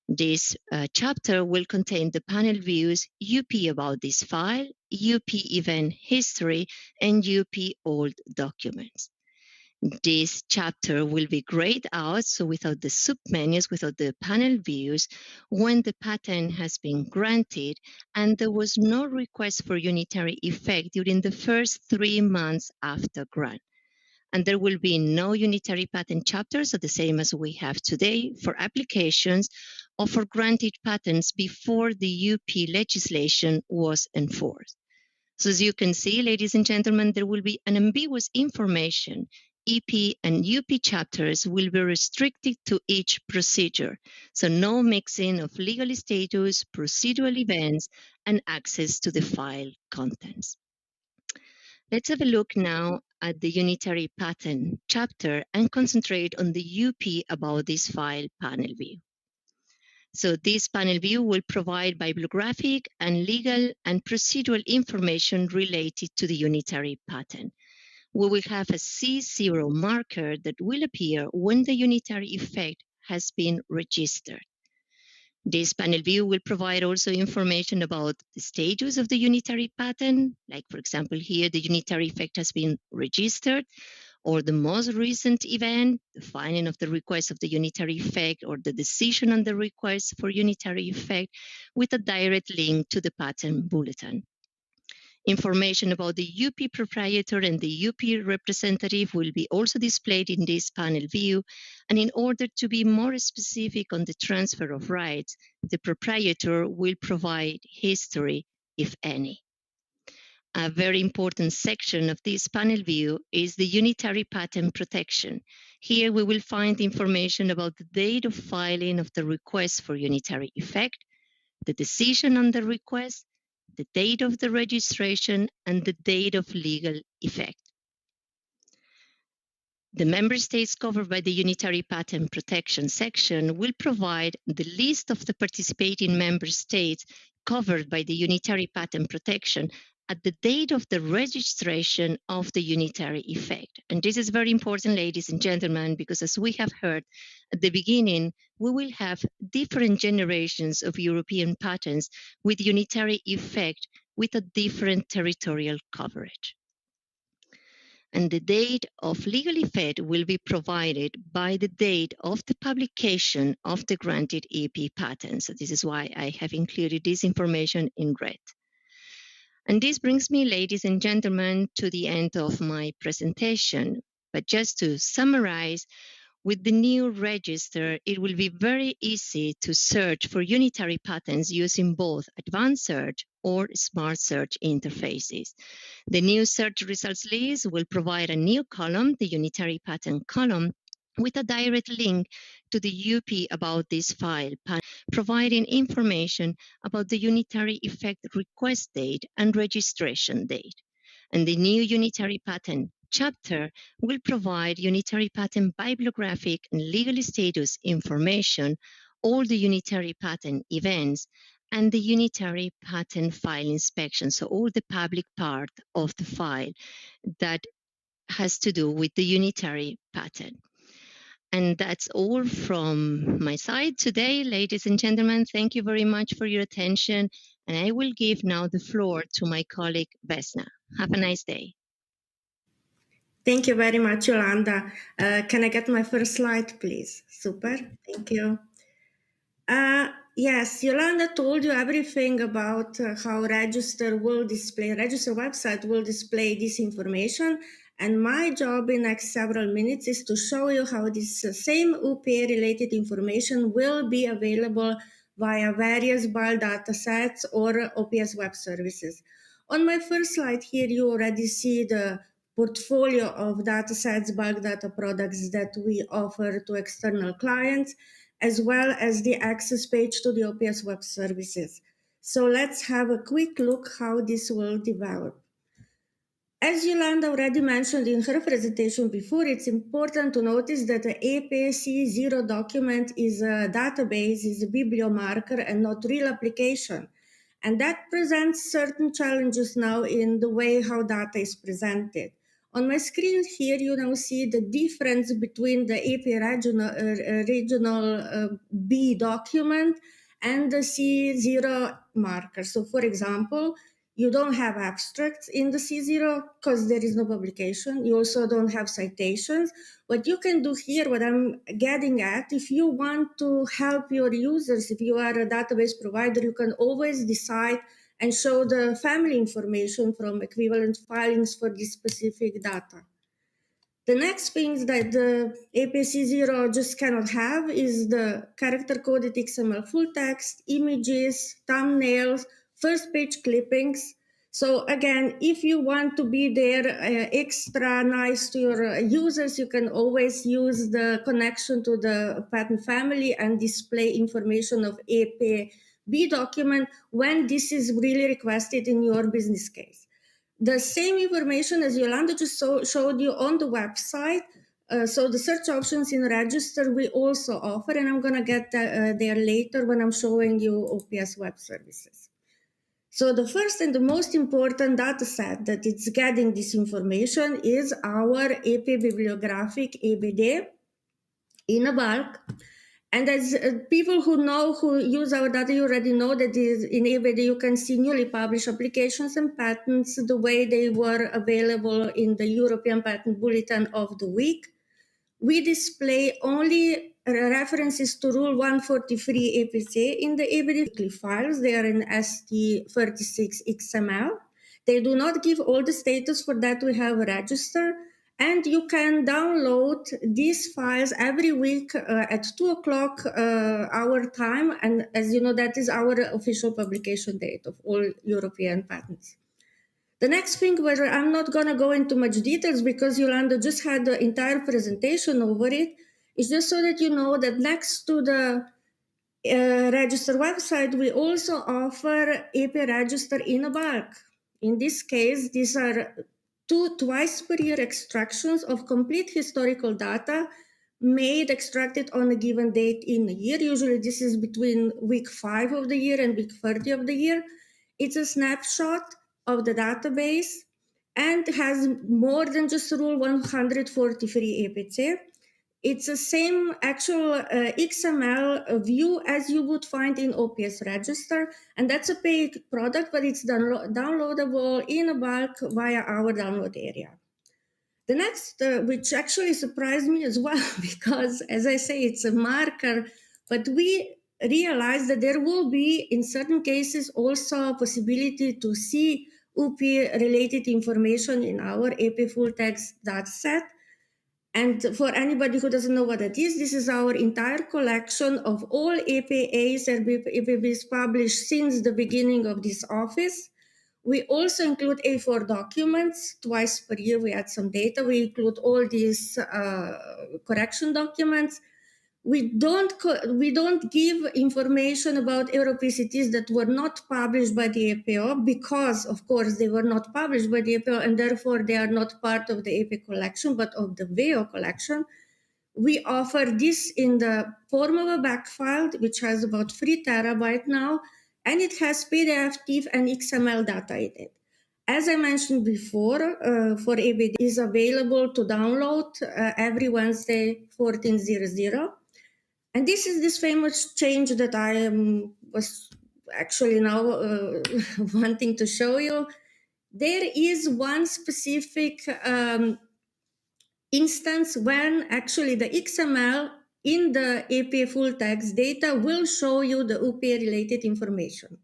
This chapter will contain the panel views, UP about this file, UP event history, and UP old documents. This chapter will be grayed out, so without the submenus, without the panel views, when the patent has been granted and there was no request for unitary effect during the first 3 months after grant. And there will be no unitary patent chapters, so the same as we have today, for applications or for granted patents before the UP legislation was enforced. So as you can see, ladies and gentlemen, there will be unambiguous information. EP and UP chapters will be restricted to each procedure, so no mixing of legal status, procedural events, and access to the file contents. Let's have a look now at the unitary patent chapter and concentrate on the UP about this file panel view. So this panel view will provide bibliographic and legal and procedural information related to the unitary patent. We will have a C0 marker that will appear when the unitary effect has been registered. This panel view will provide also information about the status of the unitary patent, like for example here the unitary effect has been registered, or the most recent event, the filing of the request of the unitary effect or the decision on the request for unitary effect, with a direct link to the patent bulletin. Information about the UP proprietor and the UP representative will be also displayed in this panel view. And in order to be more specific on the transfer of rights, the proprietor will provide history, if any. A very important section of this panel view is the unitary patent protection. Here we will find information about the date of filing of the request for unitary effect, the decision on the request, the date of the registration, and the date of legal effect. The member states covered by the unitary patent protection section will provide the list of the participating member states covered by the unitary patent protection at the date of the registration of the unitary effect. And this is very important, ladies and gentlemen, because as we have heard at the beginning, we will have different generations of European patents with unitary effect with a different territorial coverage. And the date of legal effect will be provided by the date of the publication of the granted EP patent. So this is why I have included this information in red. And this brings me, ladies and gentlemen, to the end of my presentation. But just to summarize, with the new register, it will be very easy to search for unitary patents using both advanced search or smart search interfaces. The new search results list will provide a new column, the unitary patent column, with a direct link to the UP about this file, providing information about the unitary effect request date and registration date. And the new unitary patent chapter will provide unitary patent bibliographic and legal status information, all the unitary patent events, and the unitary patent file inspection, so all the public part of the file that has to do with the unitary patent. And that's all from my side today, ladies and gentlemen. Thank you very much for your attention. And I will give now the floor to my colleague, Vesna. Have a nice day. Thank you very much, Yolanda. Can I get my first slide, please? Super, thank you. Yes, Yolanda told you everything about how Register website will display this information. And my job in the next several minutes is to show you how this same UPA-related information will be available via various bulk data sets or OPS web services. On my first slide here, you already see the portfolio of data sets, bulk data products that we offer to external clients, as well as the access page to the OPS web services. So let's have a quick look how this will develop. As Yolanda already mentioned in her presentation before, it's important to notice that the APC0 document is a database, is a bibliomarker and not real application. And that presents certain challenges now in the way how data is presented. On my screen here, you now see the difference between the AP regional B document and the C0 marker. So for example, you don't have abstracts in the C0 because there is no publication. You also don't have citations. What you can do here, what I'm getting at, if you want to help your users, if you are a database provider, you can always decide and show the family information from equivalent filings for this specific data. The next thing that the APC0 just cannot have is the character-coded XML full text, images, thumbnails, first page clippings. So again, if you want to be there extra nice to your users, you can always use the connection to the patent family and display information of APB document when this is really requested in your business case. The same information as Yolanda just showed you on the website So the search options in register we also offer, and I'm going to get there later when I'm showing you OPS web services. So the first and the most important data set that it's getting this information is our EP bibliographic EBD in a bulk. And as people who use our data, you already know that in EBD you can see newly published applications and patents the way they were available in the European Patent Bulletin of the week. We display only references to Rule 143 EPC in the EBD files. They are in ST36 XML. They do not give all the status. For that we have a register. And you can download these files every week at 2 o'clock our time. And as you know, that is our official publication date of all European patents. The next thing, where I'm not going to go into much details because Yolanda just had the entire presentation over it, is just so that you know that next to the register website, we also offer EP register in a bulk. In this case, these are twice per year extractions of complete historical data extracted on a given date in a year. Usually this is between week 5 of the year and week 30 of the year. It's a snapshot of the database and has more than just Rule 143 EPC. It's the same actual XML view as you would find in OPS register, and that's a paid product, but it's downloadable in a bulk via our download area. The next, which actually surprised me as well, because as I say, it's a marker, but we realized that there will be, in certain cases, also a possibility to see UP-related information in our EP full text dataset. And for anybody who doesn't know what that is, this is our entire collection of all EPAs and EPBs published since the beginning of this office. We also include A4 documents. Twice per year we add some data. We include all these correction documents. We don't give information about EuroPCTs that were not published by the EPO because, of course, they were not published by the EPO and therefore they are not part of the EP collection, but of the VEO collection. We offer this in the form of a back file, which has about 3 terabytes now, and it has PDF, TIFF, and XML data in it. As I mentioned before, for EBD is available to download every Wednesday, 14:00. And this is this famous change that I was actually now wanting to show you. There is one specific instance when actually the XML in the EP full text data will show you the UP related information.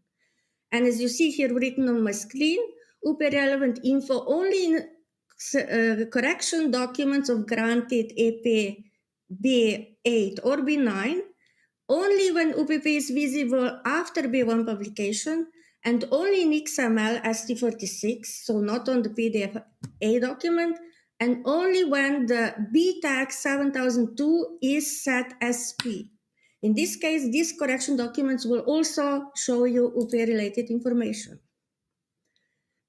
And as you see here written on my screen, UP relevant info only in correction documents of granted EP B8 or B9, only when UPP is visible after B1 publication, and only in XML ST36, so not on the PDF A document, and only when the B tag 7002 is set as P. In this case, these correction documents will also show you UP-related information.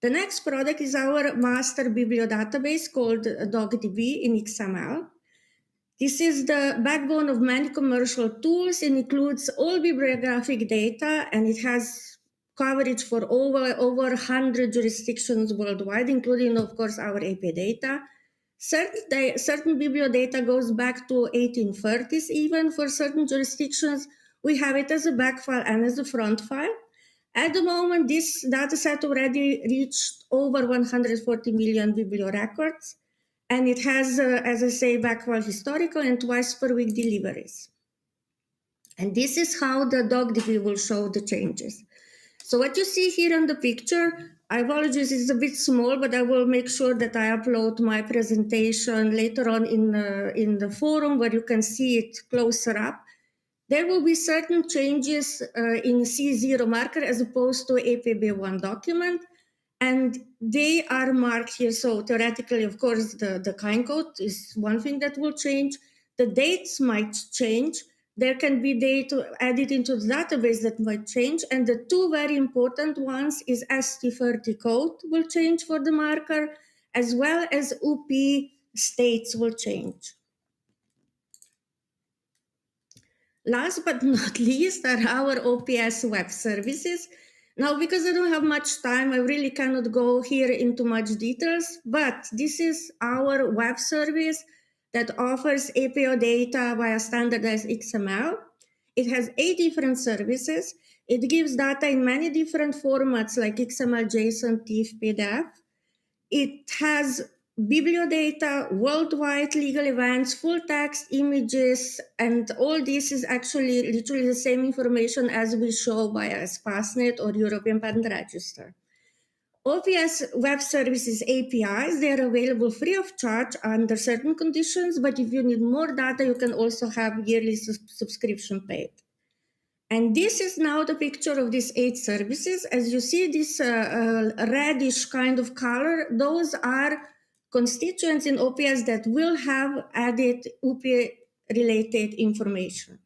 The next product is our master bibliodatabase called DocDB in XML. This is the backbone of many commercial tools and includes all bibliographic data, and it has coverage for over 100 jurisdictions worldwide, including, of course, our AP data. Certain bibliodata goes back to 1830s even for certain jurisdictions. We have it as a back file and as a front file. At the moment, this dataset already reached over 140 million bibliorecords. And it has, as I say, backward historical and twice per week deliveries. And this is how the DocDB will show the changes. So what you see here on the picture, I apologize, it's a bit small, but I will make sure that I upload my presentation later on in the forum where you can see it closer up. There will be certain changes in C0 marker as opposed to APB1 document. And they are marked here. So theoretically, of course, the kind code is one thing that will change. The dates might change. There can be data added into the database that might change. And the two very important ones is ST30 code will change for the marker, as well as UP states will change. Last but not least are our OPS web services. Now, because I don't have much time, I really cannot go here into much details, but this is our web service that offers EPO data via standardized XML. It has 8 different services. It gives data in many different formats like XML, JSON, TIFF, PDF. It has bibliodata, worldwide legal events, full text, images, and all this is actually literally the same information as we show via SPASNet or European Patent Register. OPS web services APIs, they are available free of charge under certain conditions, but if you need more data, you can also have yearly subscription paid. And this is now the picture of these 8 services. As you see, this reddish kind of color, those are constituents in OPS that will have added UP-related information.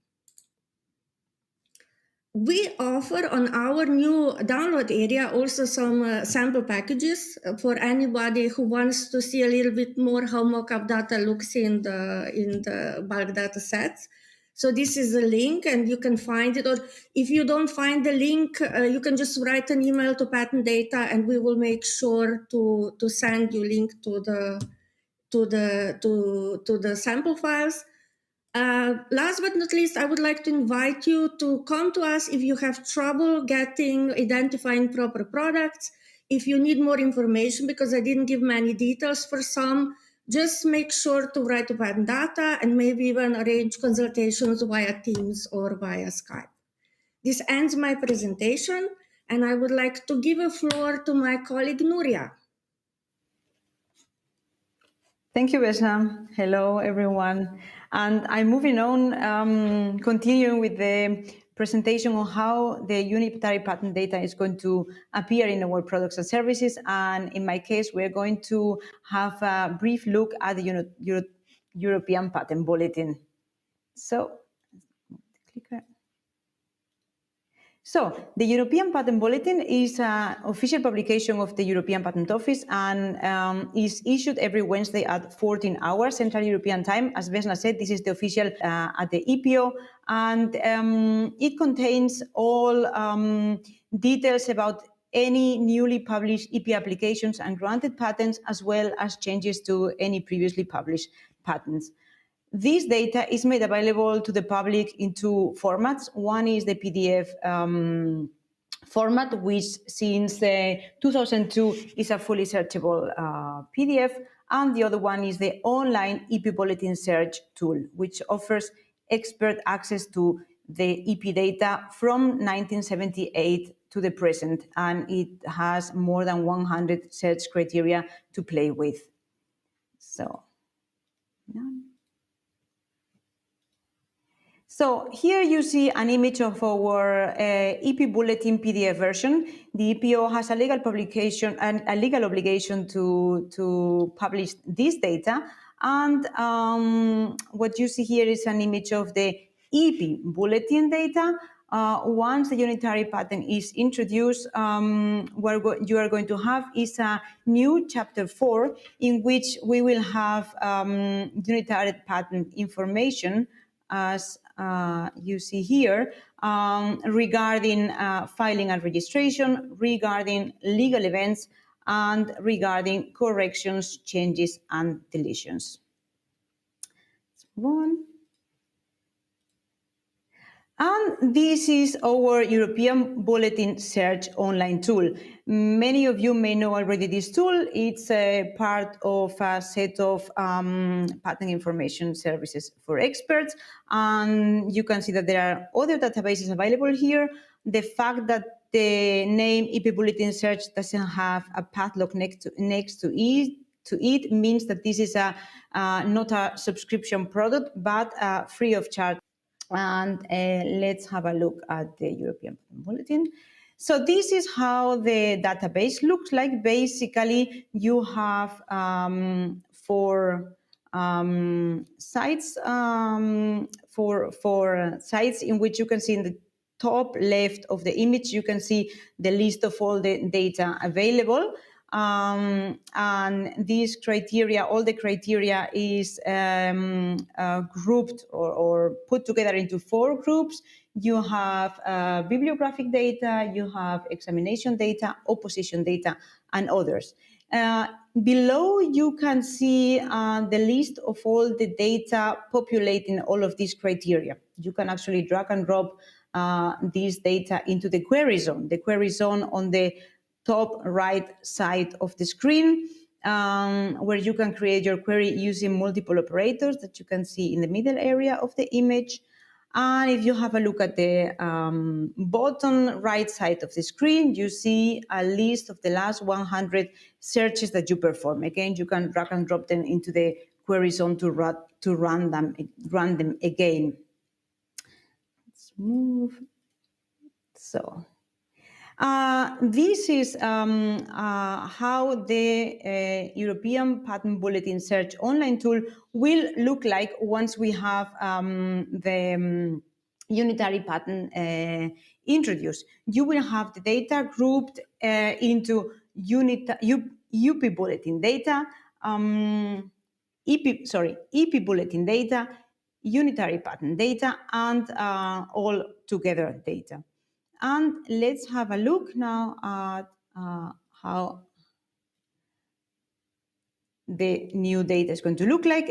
We offer on our new download area also some sample packages for anybody who wants to see a little bit more how mockup data looks in the bulk data sets. So this is a link and you can find it, or if you don't find the link, you can just write an email to Patent Data and we will make sure to send you link to the sample files. Last but not least, I would like to invite you to come to us if you have trouble identifying proper products. If you need more information, because I didn't give many details for some, just make sure to write to Patent Data and maybe even arrange consultations via Teams or via Skype. This ends my presentation, and I would like to give a floor to my colleague Nuria. Thank you, Vesna. Hello, everyone. And I'm moving on, continuing with the presentation on how the unitary patent data is going to appear in our products and services. And in my case, we're going to have a brief look at the European Patent Bulletin. So, clicker. So, the European Patent Bulletin is an official publication of the European Patent Office and is issued every Wednesday at 14 hours Central European Time. As Vesna said, this is the official at the EPO, and it contains all details about any newly published EP applications and granted patents, as well as changes to any previously published patents. This data is made available to the public in 2 formats. One is the PDF format, which since 2002 is a fully searchable PDF, and the other one is the online EP Bulletin Search tool, which offers expert access to the EP data from 1978 to the present, and it has more than 100 search criteria to play with. So here you see an image of our EP Bulletin PDF version. The EPO has a legal publication and a legal obligation to publish this data. And what you see here is an image of the EP Bulletin data. Once the unitary patent is introduced, what you are going to have is a new chapter 4 in which we will have unitary patent information, as you see here, regarding filing and registration, regarding legal events, and regarding corrections, changes, and deletions. Let's move on. And this is our European Bulletin Search online tool. Many of you may know already this tool. It's a part of a set of patent information services for experts. And you can see that there are other databases available here. The fact that the name EP Bulletin Search doesn't have a padlock next to it means that this is not a subscription product, but free of charge. And let's have a look at the European Patent Bulletin. So this is how the database looks like. Basically, you have 4 sites, for sites in which you can see in the top left of the image, you can see the list of all the data available. And these criteria, all the criteria is grouped or put together into 4 groups. You have bibliographic data, you have examination data, opposition data, and others. Below, you can see the list of all the data populating all of these criteria. You can actually drag and drop these data into the query zone. The query zone on the top right side of the screen, where you can create your query using multiple operators that you can see in the middle area of the image. And if you have a look at the bottom right side of the screen, you see a list of the last 100 searches that you perform. Again, you can drag and drop them into the query zone to run them again. Let's move. So this is how the European Patent Bulletin Search online tool will look like once we have the unitary patent introduced. You will have the data grouped into UP Bulletin data, EP Bulletin data, unitary patent data, and all together data. And let's have a look now at how the new data is going to look like.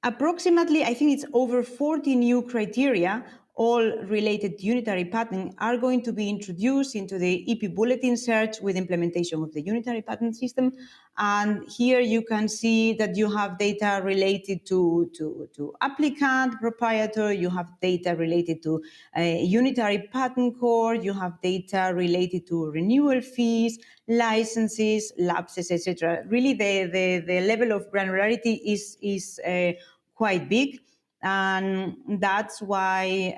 Approximately, I think it's over 40 new criteria, all related to unitary patent, are going to be introduced into the EP Bulletin Search with implementation of the unitary patent system. And here you can see that you have data related to applicant, proprietor, you have data related to unitary patent core, you have data related to renewal fees, licenses, lapses, etc. Really, the level of granularity is quite big. And that's why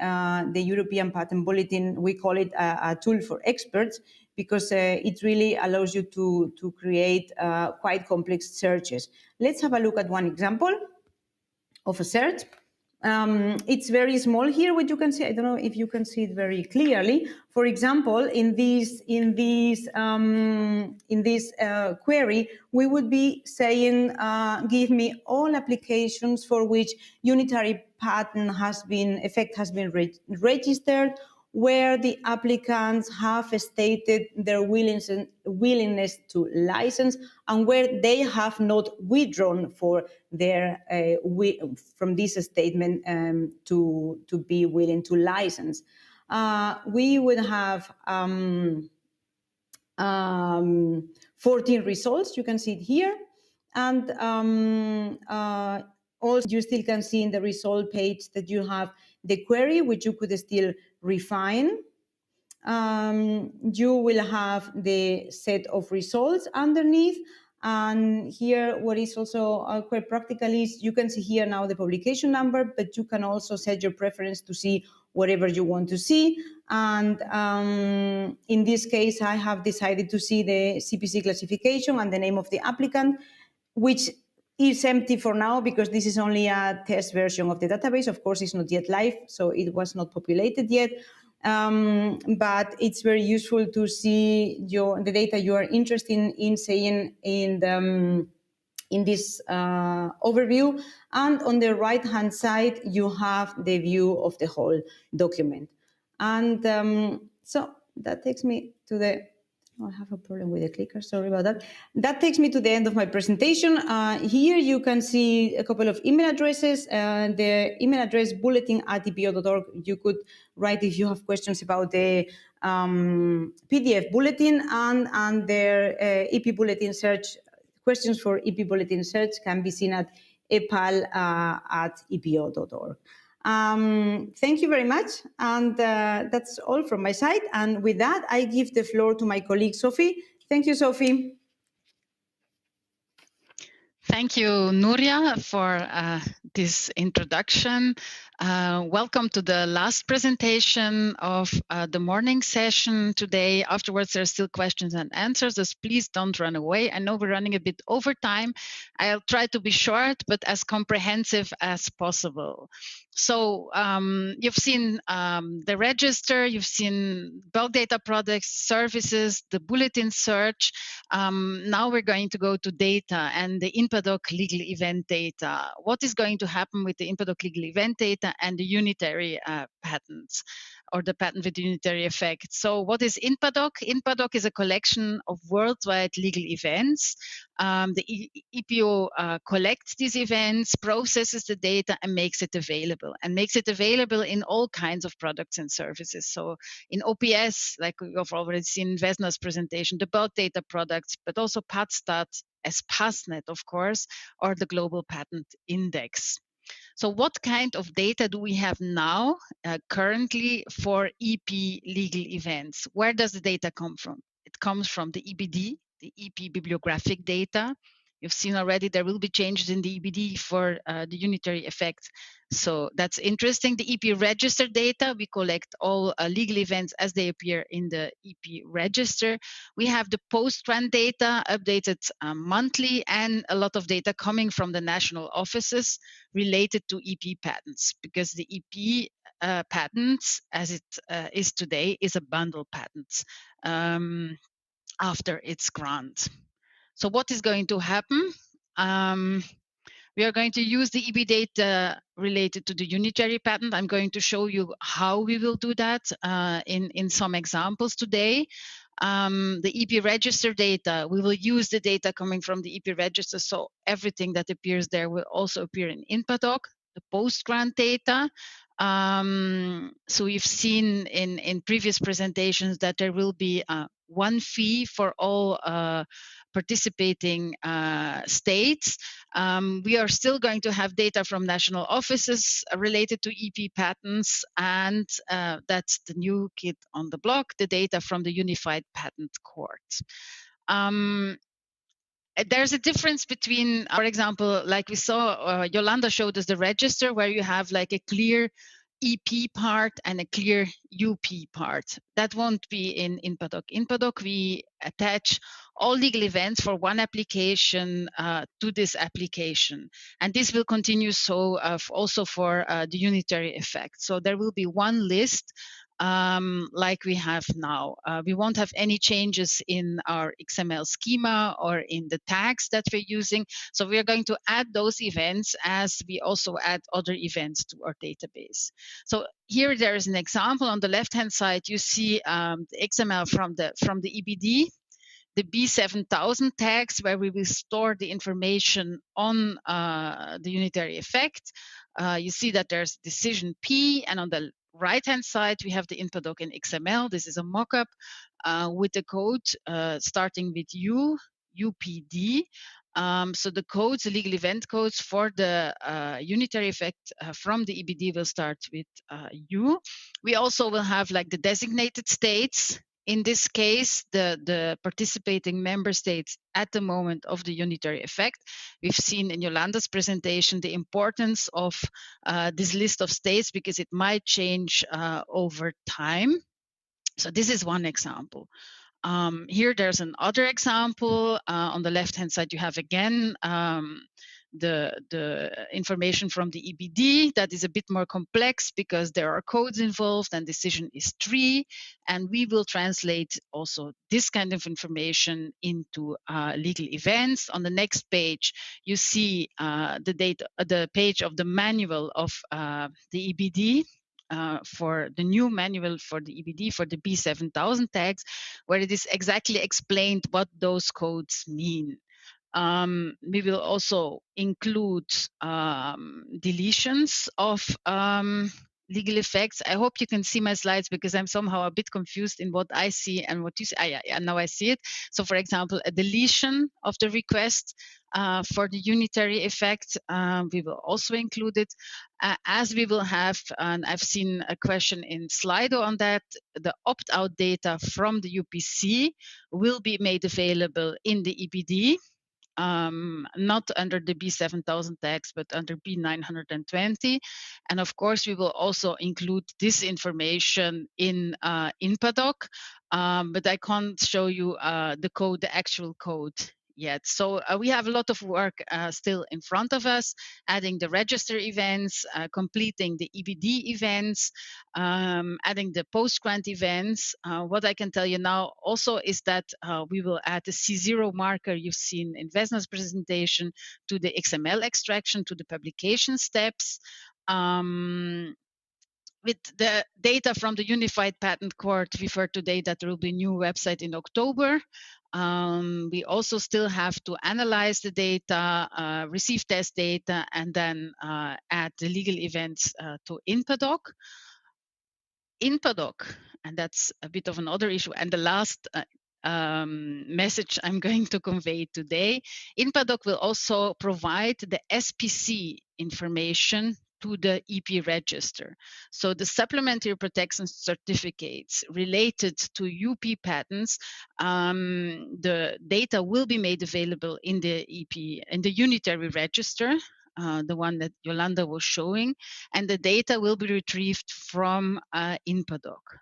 the European Patent Bulletin, we call it a tool for experts, because it really allows you to create quite complex searches. Let's have a look at one example of a search. It's very small here, what you can see. I don't know if you can see it very clearly. For example, in this query, we would be saying, give me all applications for which unitary patent has been registered, where the applicants have stated their willingness to license, and where they have not withdrawn for their from this statement to be willing to license. We would have 14 results. You can see it here, and also you still can see in the result page that you have the query, which you could still refine. You will have the set of results underneath. And here, what is also quite practical is you can see here now the publication number, but you can also set your preference to see whatever you want to see. And in this case, I have decided to see the CPC classification and the name of the applicant, which is empty for now because this is only a test version of the database. Of course, it's not yet live, so it was not populated yet. But it's very useful to see the data you are interested in saying in this overview. And on the right-hand side, you have the view of the whole document. And so that takes me to the... I have a problem with the clicker, sorry about that. That takes me to the end of my presentation. Here you can see a couple of email addresses. The email address bulletin@epo.org. You could write if you have questions about the PDF bulletin, and their EP Bulletin Search. Questions for EP Bulletin Search can be seen at epal@epo.org. Thank you very much, and that's all from my side. And with that, I give the floor to my colleague Sophie. Thank you, Sophie. Thank you, Nuria, for this introduction. Welcome to the last presentation of the morning session today. Afterwards, there are still questions and answers, so please don't run away. I know we're running a bit over time. I'll try to be short, but as comprehensive as possible. So you've seen the register, you've seen bulk data products, services, the bulletin search. Now we're going to go to data and the INPADOC legal event data. What is going to happen with the INPADOC legal event data and the unitary patents, or the patent with unitary effect? So what is INPADOC? INPADOC is a collection of worldwide legal events. The EPO collects these events, processes the data, and makes it available in all kinds of products and services. So in OPS, like we've already seen in Vesna's presentation, the bulk data products, but also PatStat as PassNet, of course, or the Global Patent Index. So what kind of data do we have now currently for EP legal events? Where does the data come from? It comes from the EBD, the EP bibliographic data. You've seen already there will be changes in the EBD for the unitary effect. So that's interesting. The EP register data, we collect all legal events as they appear in the EP register. We have the post-grant data updated monthly, and a lot of data coming from the national offices related to EP patents, because the EP patents, as it is today, is a bundle patent after its grant. So what is going to happen? We are going to use the EB data related to the unitary patent. I'm going to show you how we will do that in some examples today. The EP register data, we will use the data coming from the EP register, so everything that appears there will also appear in INPADOC. The post-grant data, so we've seen in previous presentations that there will be one fee for all participating states. We are still going to have data from national offices related to EP patents, and that's the new kid on the block, the data from the Unified Patent Court. There's a difference between, for example, like we saw, Yolanda showed us the register where you have like a clear EP part and a clear UP part. That won't be in INPADOC. INPADOC, we attach all legal events for one application to this application. And this will continue so also for the unitary effect. So there will be one list like we have now. We won't have any changes in our XML schema or in the tags that we're using. So we are going to add those events as we also add other events to our database. So here there is an example. On the left-hand side, you see the XML from the EBD, the B7000 tags, where we will store the information on the unitary effect. You see that there's decision P, and on the right-hand side, we have the INPADOC in XML. This is a mock-up with the code starting with U, UPD. So the codes, the legal event codes for the unitary effect from the EBD will start with U. We also will have like the designated states. In this case, the participating member states at the moment of the unitary effect. We've seen in Yolanda's presentation the importance of this list of states because it might change over time. So this is one example. Here there's another example. On the left-hand side, you have again the information from the EBD that is a bit more complex because there are codes involved and decision is 3. And we will translate also this kind of information into legal events. On the next page, you see the page of the manual of the EBD. For the new manual for the EBD, for the B7000 tags, where it is exactly explained what those codes mean. We will also include deletions of legal effects. I hope you can see my slides because I'm somehow a bit confused in what I see and what you see. Yeah, now I see it. So for example, a deletion of the request for the unitary effect, we will also include it. As we will have, and I've seen a question in Slido on that, the opt-out data from the UPC will be made available in the EBD. not under the B7000 tags, but under B920. And of course, we will also include this information in INPADOC, but I can't show you the code, the actual code yet. So we have a lot of work still in front of us, adding the register events, completing the EBD events, adding the post-grant events. What I can tell you now also is that we will add the C0 marker you've seen in Vesna's presentation to the XML extraction, to the publication steps. With the data from the Unified Patent Court, we've heard today that there will be a new website in October. We also still have to analyze the data, receive test data, and then add the legal events to INPADOC. INPADOC, and that's a bit of another issue. And the last message I'm going to convey today, INPADOC will also provide the SPC information to the EP register. So the supplementary protection certificates related to UP patents, the data will be made available in the EP, in the unitary register, the one that Yolanda was showing, and the data will be retrieved from INPADOC.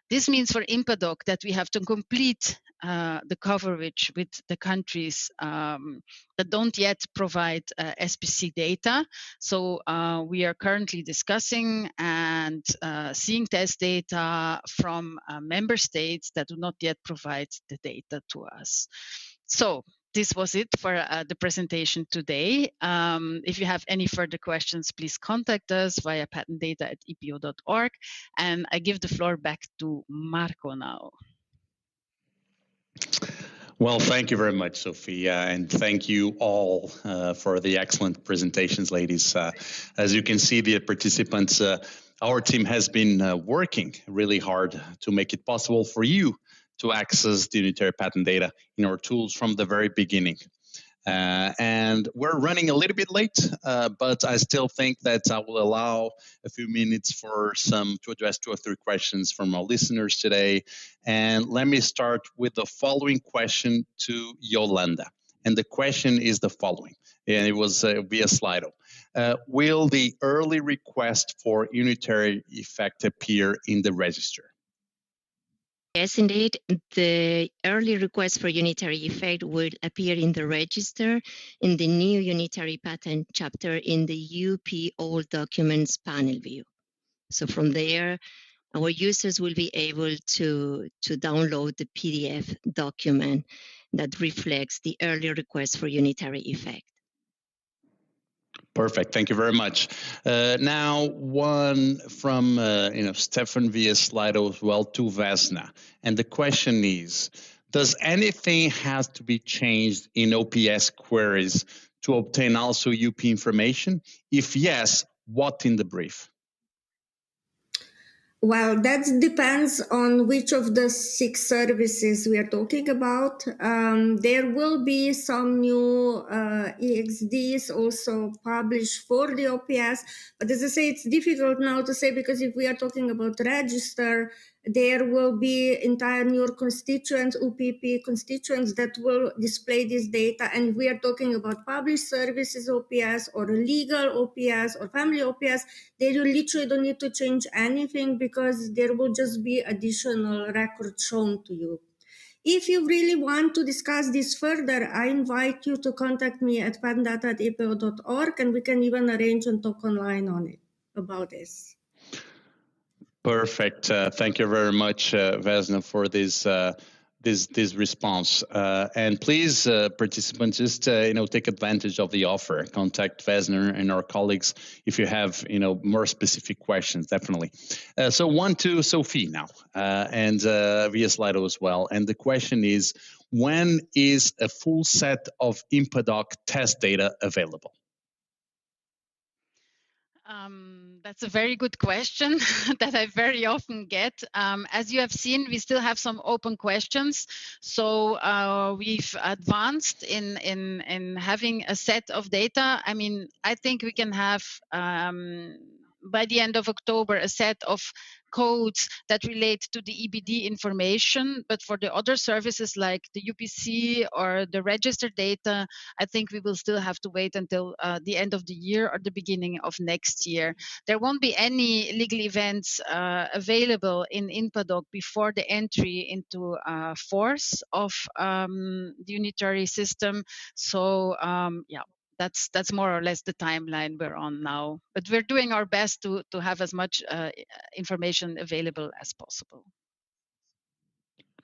This means for INPADOC that we have to complete the coverage with the countries that don't yet provide SPC data. So we are currently discussing and seeing test data from member states that do not yet provide the data to us. So this was it for the presentation today. If you have any further questions, please contact us via patentdata@epo.org. And I give the floor back to Marco now. Well, thank you very much, Sophia, and thank you all for the excellent presentations, ladies. As you can see, the participants, our team has been working really hard to make it possible for you to access the unitary patent data in our tools from the very beginning. And we're running a little bit late, but I still think that I will allow a few minutes to address 2 or 3 questions from our listeners today. And let me start with the following question to Yolanda. And the question is the following, and it was via Slido. Will the early request for unitary effect appear in the register? Yes, indeed. The early request for unitary effect will appear in the register in the new unitary patent chapter in the UP All Documents panel view. So from there, our users will be able to download the PDF document that reflects the early request for unitary effect. Perfect. Thank you very much. Now, one from Stefan via Slido as well to Vesna. And the question is, does anything have to be changed in OPS queries to obtain also UP information? If yes, what in the brief? Well, that depends on which of the 6 services we are talking about. There will be some new EXDs also published for the OPS, but as I say, it's difficult now to say because if we are talking about register, there will be entire new constituents, UPP constituents that will display this data. And we are talking about published services OPS or legal OPS or family OPS. They literally don't need to change anything because there will just be additional records shown to you. If you really want to discuss this further, I invite you to contact me at patentdata@epo.org and we can even arrange and talk online on it about this. Perfect. Thank you very much, Vesna, for this response. And please, participants, just take advantage of the offer. Contact Vesna and our colleagues if you have more specific questions. Definitely. So one to Sophie now, and via Slido as well. And the question is, when is a full set of INPADOC test data available? That's a very good question that I very often get. As you have seen, we still have some open questions. So we've advanced in having a set of data. I mean, I think we can have by the end of October a set of codes that relate to the EBD information. But for the other services like the UPC or the register data, I think we will still have to wait until the end of the year or the beginning of next year. There won't be any legal events available in INPADOC before the entry into force of the unitary system. So yeah, that's more or less the timeline we're on now. But we're doing our best to have as much information available as possible.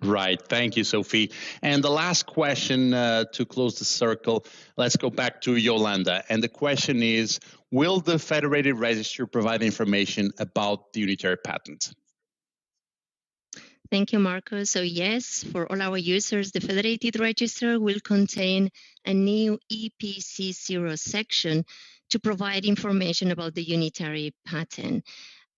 Right. Thank you, Sophie. And the last question to close the circle, let's go back to Yolanda. And the question is, will the Federated Register provide information about the unitary patent? Thank you, Marco. So yes, for all our users, the Federated Register will contain a new EPC0 section to provide information about the unitary patent.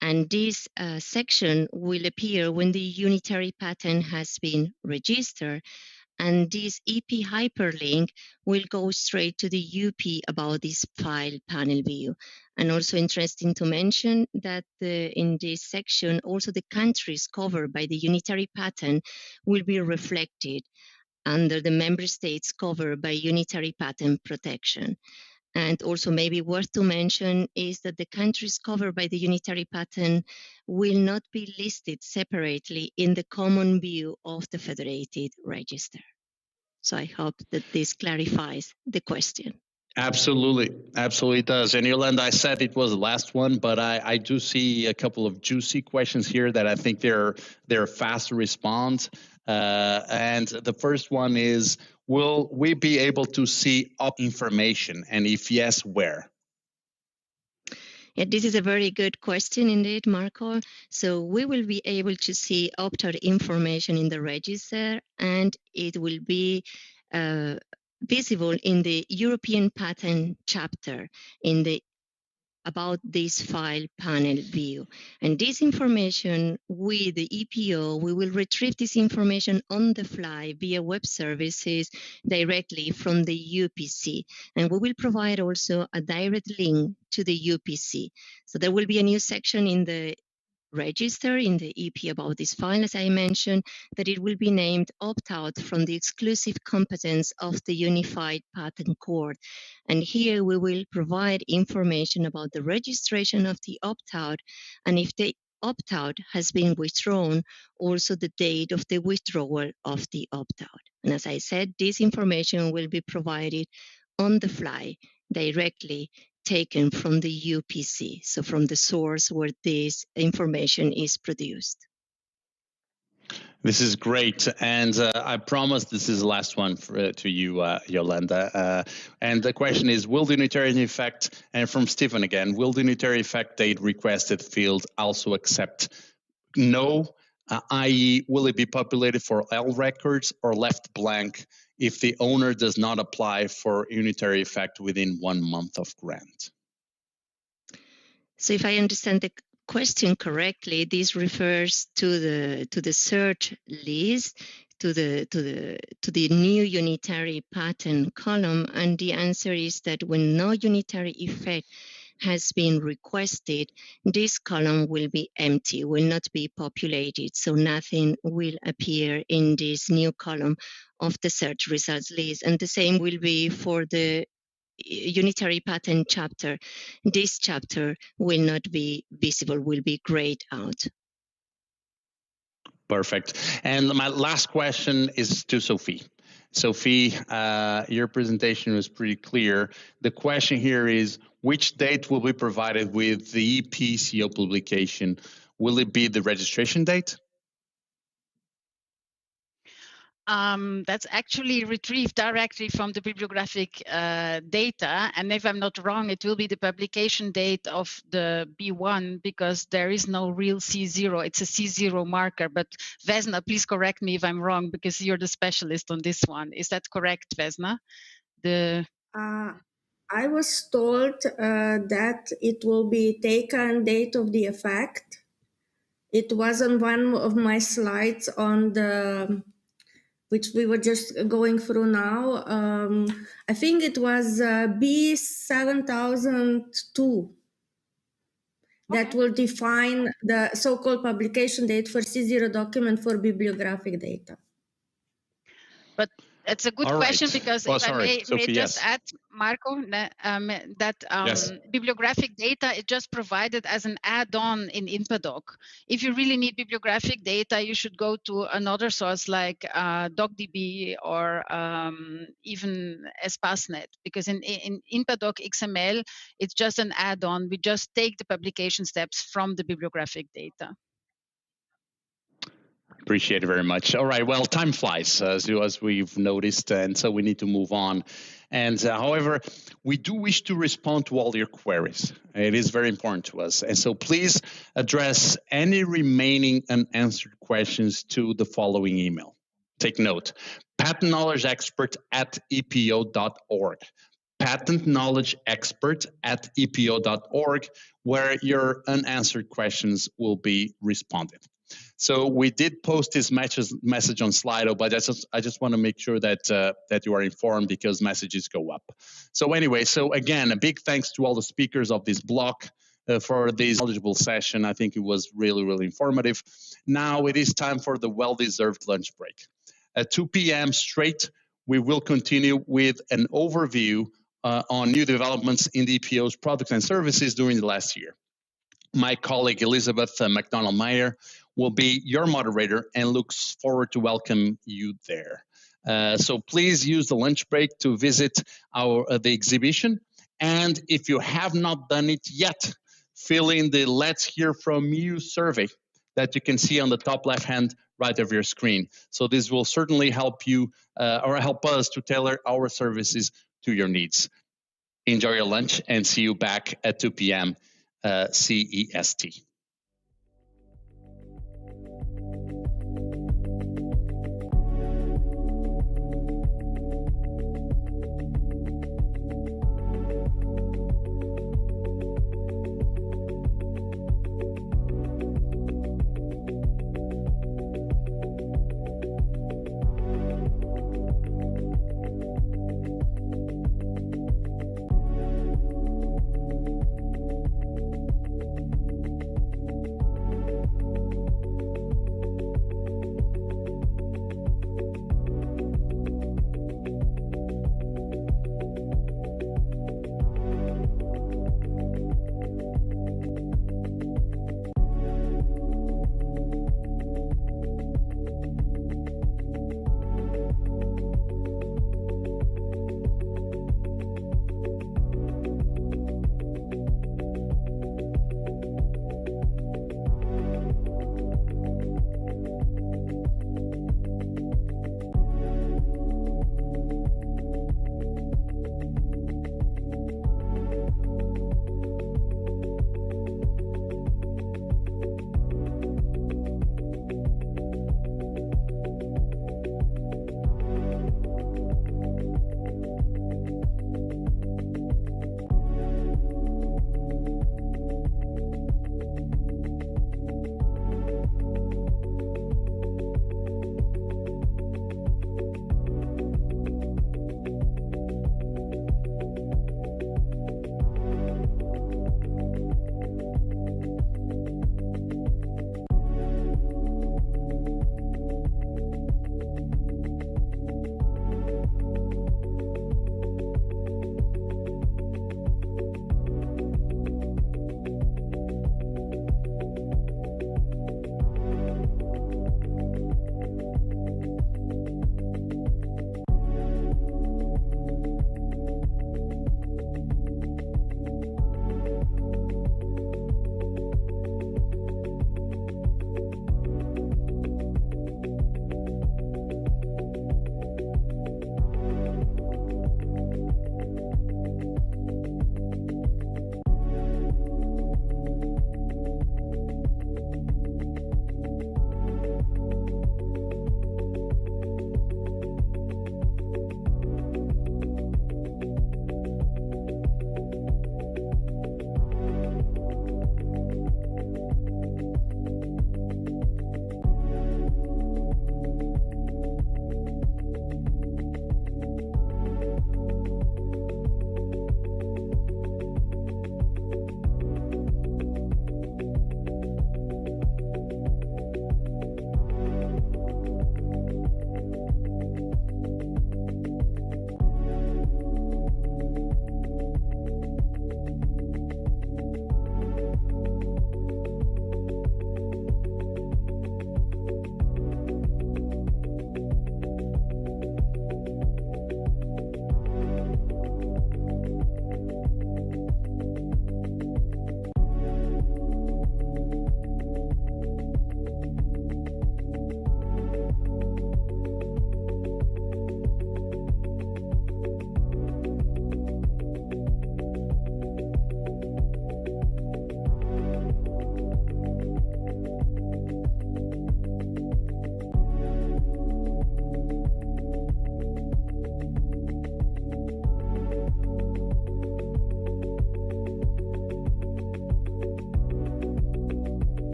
And this section will appear when the unitary patent has been registered. And this EP hyperlink will go straight to the UP about this file panel view. And also interesting to mention that in this section, also the countries covered by the unitary patent will be reflected under the member states covered by unitary patent protection. And also maybe worth to mention is that the countries covered by the unitary patent will not be listed separately in the common view of the Federated Register. So I hope that this clarifies the question. Absolutely. Absolutely does. And Yolanda, I said it was the last one, but I do see a couple of juicy questions here that I think they're fast to respond. And the first one is, will we be able to see up information? And if yes, where? Yeah, this is a very good question indeed, Marco. So we will be able to see opt-out information in the register, and it will be visible in the European patent chapter in the about this file panel view. And this information with the EPO, we will retrieve this information on the fly via web services directly from the UPC. And we will provide also a direct link to the UPC. So there will be a new section in the register in the EP about this file, as I mentioned, that it will be named opt-out from the exclusive competence of the Unified Patent Court. And here we will provide information about the registration of the opt-out, and if the opt-out has been withdrawn, also the date of the withdrawal of the opt-out. And as I said, this information will be provided on the fly directly taken from the UPC, so from the source where this information is produced. This is great, and I promise this is the last one to you, Yolanda. And the question is, will the unitary effect, and from Stephen again, will the unitary effect date requested field also accept no, i.e. will it be populated for all records or left blank if the owner does not apply for unitary effect within 1 month of grant? So if I understand the question correctly, this refers to the search list, to the new unitary patent column, and the answer is that when no unitary effect has been requested, this column will be empty, will not be populated, so nothing will appear in this new column of the search results list. And the same will be for the unitary patent chapter. This chapter will not be visible, will be grayed out. Perfect. And my last question is to Sophie. Sophie, your presentation was pretty clear. The question here is, which date will be provided with the EPCO publication? Will it be the registration date? That's actually retrieved directly from the bibliographic data. And if I'm not wrong, it will be the publication date of the B1 because there is no real C0. It's a C0 marker. But Vesna, please correct me if I'm wrong because you're the specialist on this one. Is that correct, Vesna? I was told that it will be taken date of the effect. It was on one of my slides on the which we were just going through now. I think it was B7002. that will define the so-called publication date for C0 document for bibliographic data. But it's a good question because if I may Sophie, just add, Marco, that bibliographic data is just provided as an add-on in InpaDoc. If you really need bibliographic data, you should go to another source like DocDB or even EspaceNet, because in InpaDoc XML, it's just an add-on. We just take the publication steps from the bibliographic data. Appreciate it very much. All right. Well, time flies, as we've noticed, and so we need to move on. And however, we do wish to respond to all your queries. It is very important to us. And so please address any remaining unanswered questions to the following email. Take note, patentknowledgeexpert@epo.org. patentknowledgeexpert@epo.org, where your unanswered questions will be responded. So we did post this message on Slido, but I just want to make sure that that you are informed because messages go up. So anyway, so again, a big thanks to all the speakers of this block for this knowledgeable session. I think it was really, really informative. Now it is time for the well-deserved lunch break. At 2 p.m. straight, we will continue with an overview on new developments in the EPO's products and services during the last year. My colleague Elizabeth McDonald-Meyer will be your moderator and looks forward to welcome you there. So please use the lunch break to visit the exhibition. And if you have not done it yet, fill in the Let's Hear From You survey that you can see on the top left-hand right of your screen. So this will certainly help you or help us to tailor our services to your needs. Enjoy your lunch and see you back at 2 p.m. CEST.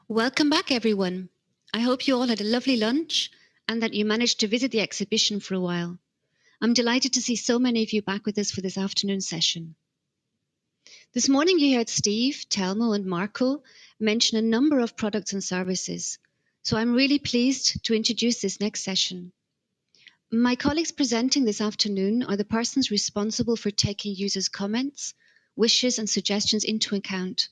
Welcome back, everyone. I hope you all had a lovely lunch and that you managed to visit the exhibition for a while. I'm delighted to see so many of you back with us for this afternoon session. This morning you heard Steve, Telmo and Marco mention a number of products and services, so I'm really pleased to introduce this next session. My colleagues presenting this afternoon are the persons responsible for taking users' comments, wishes and suggestions into account,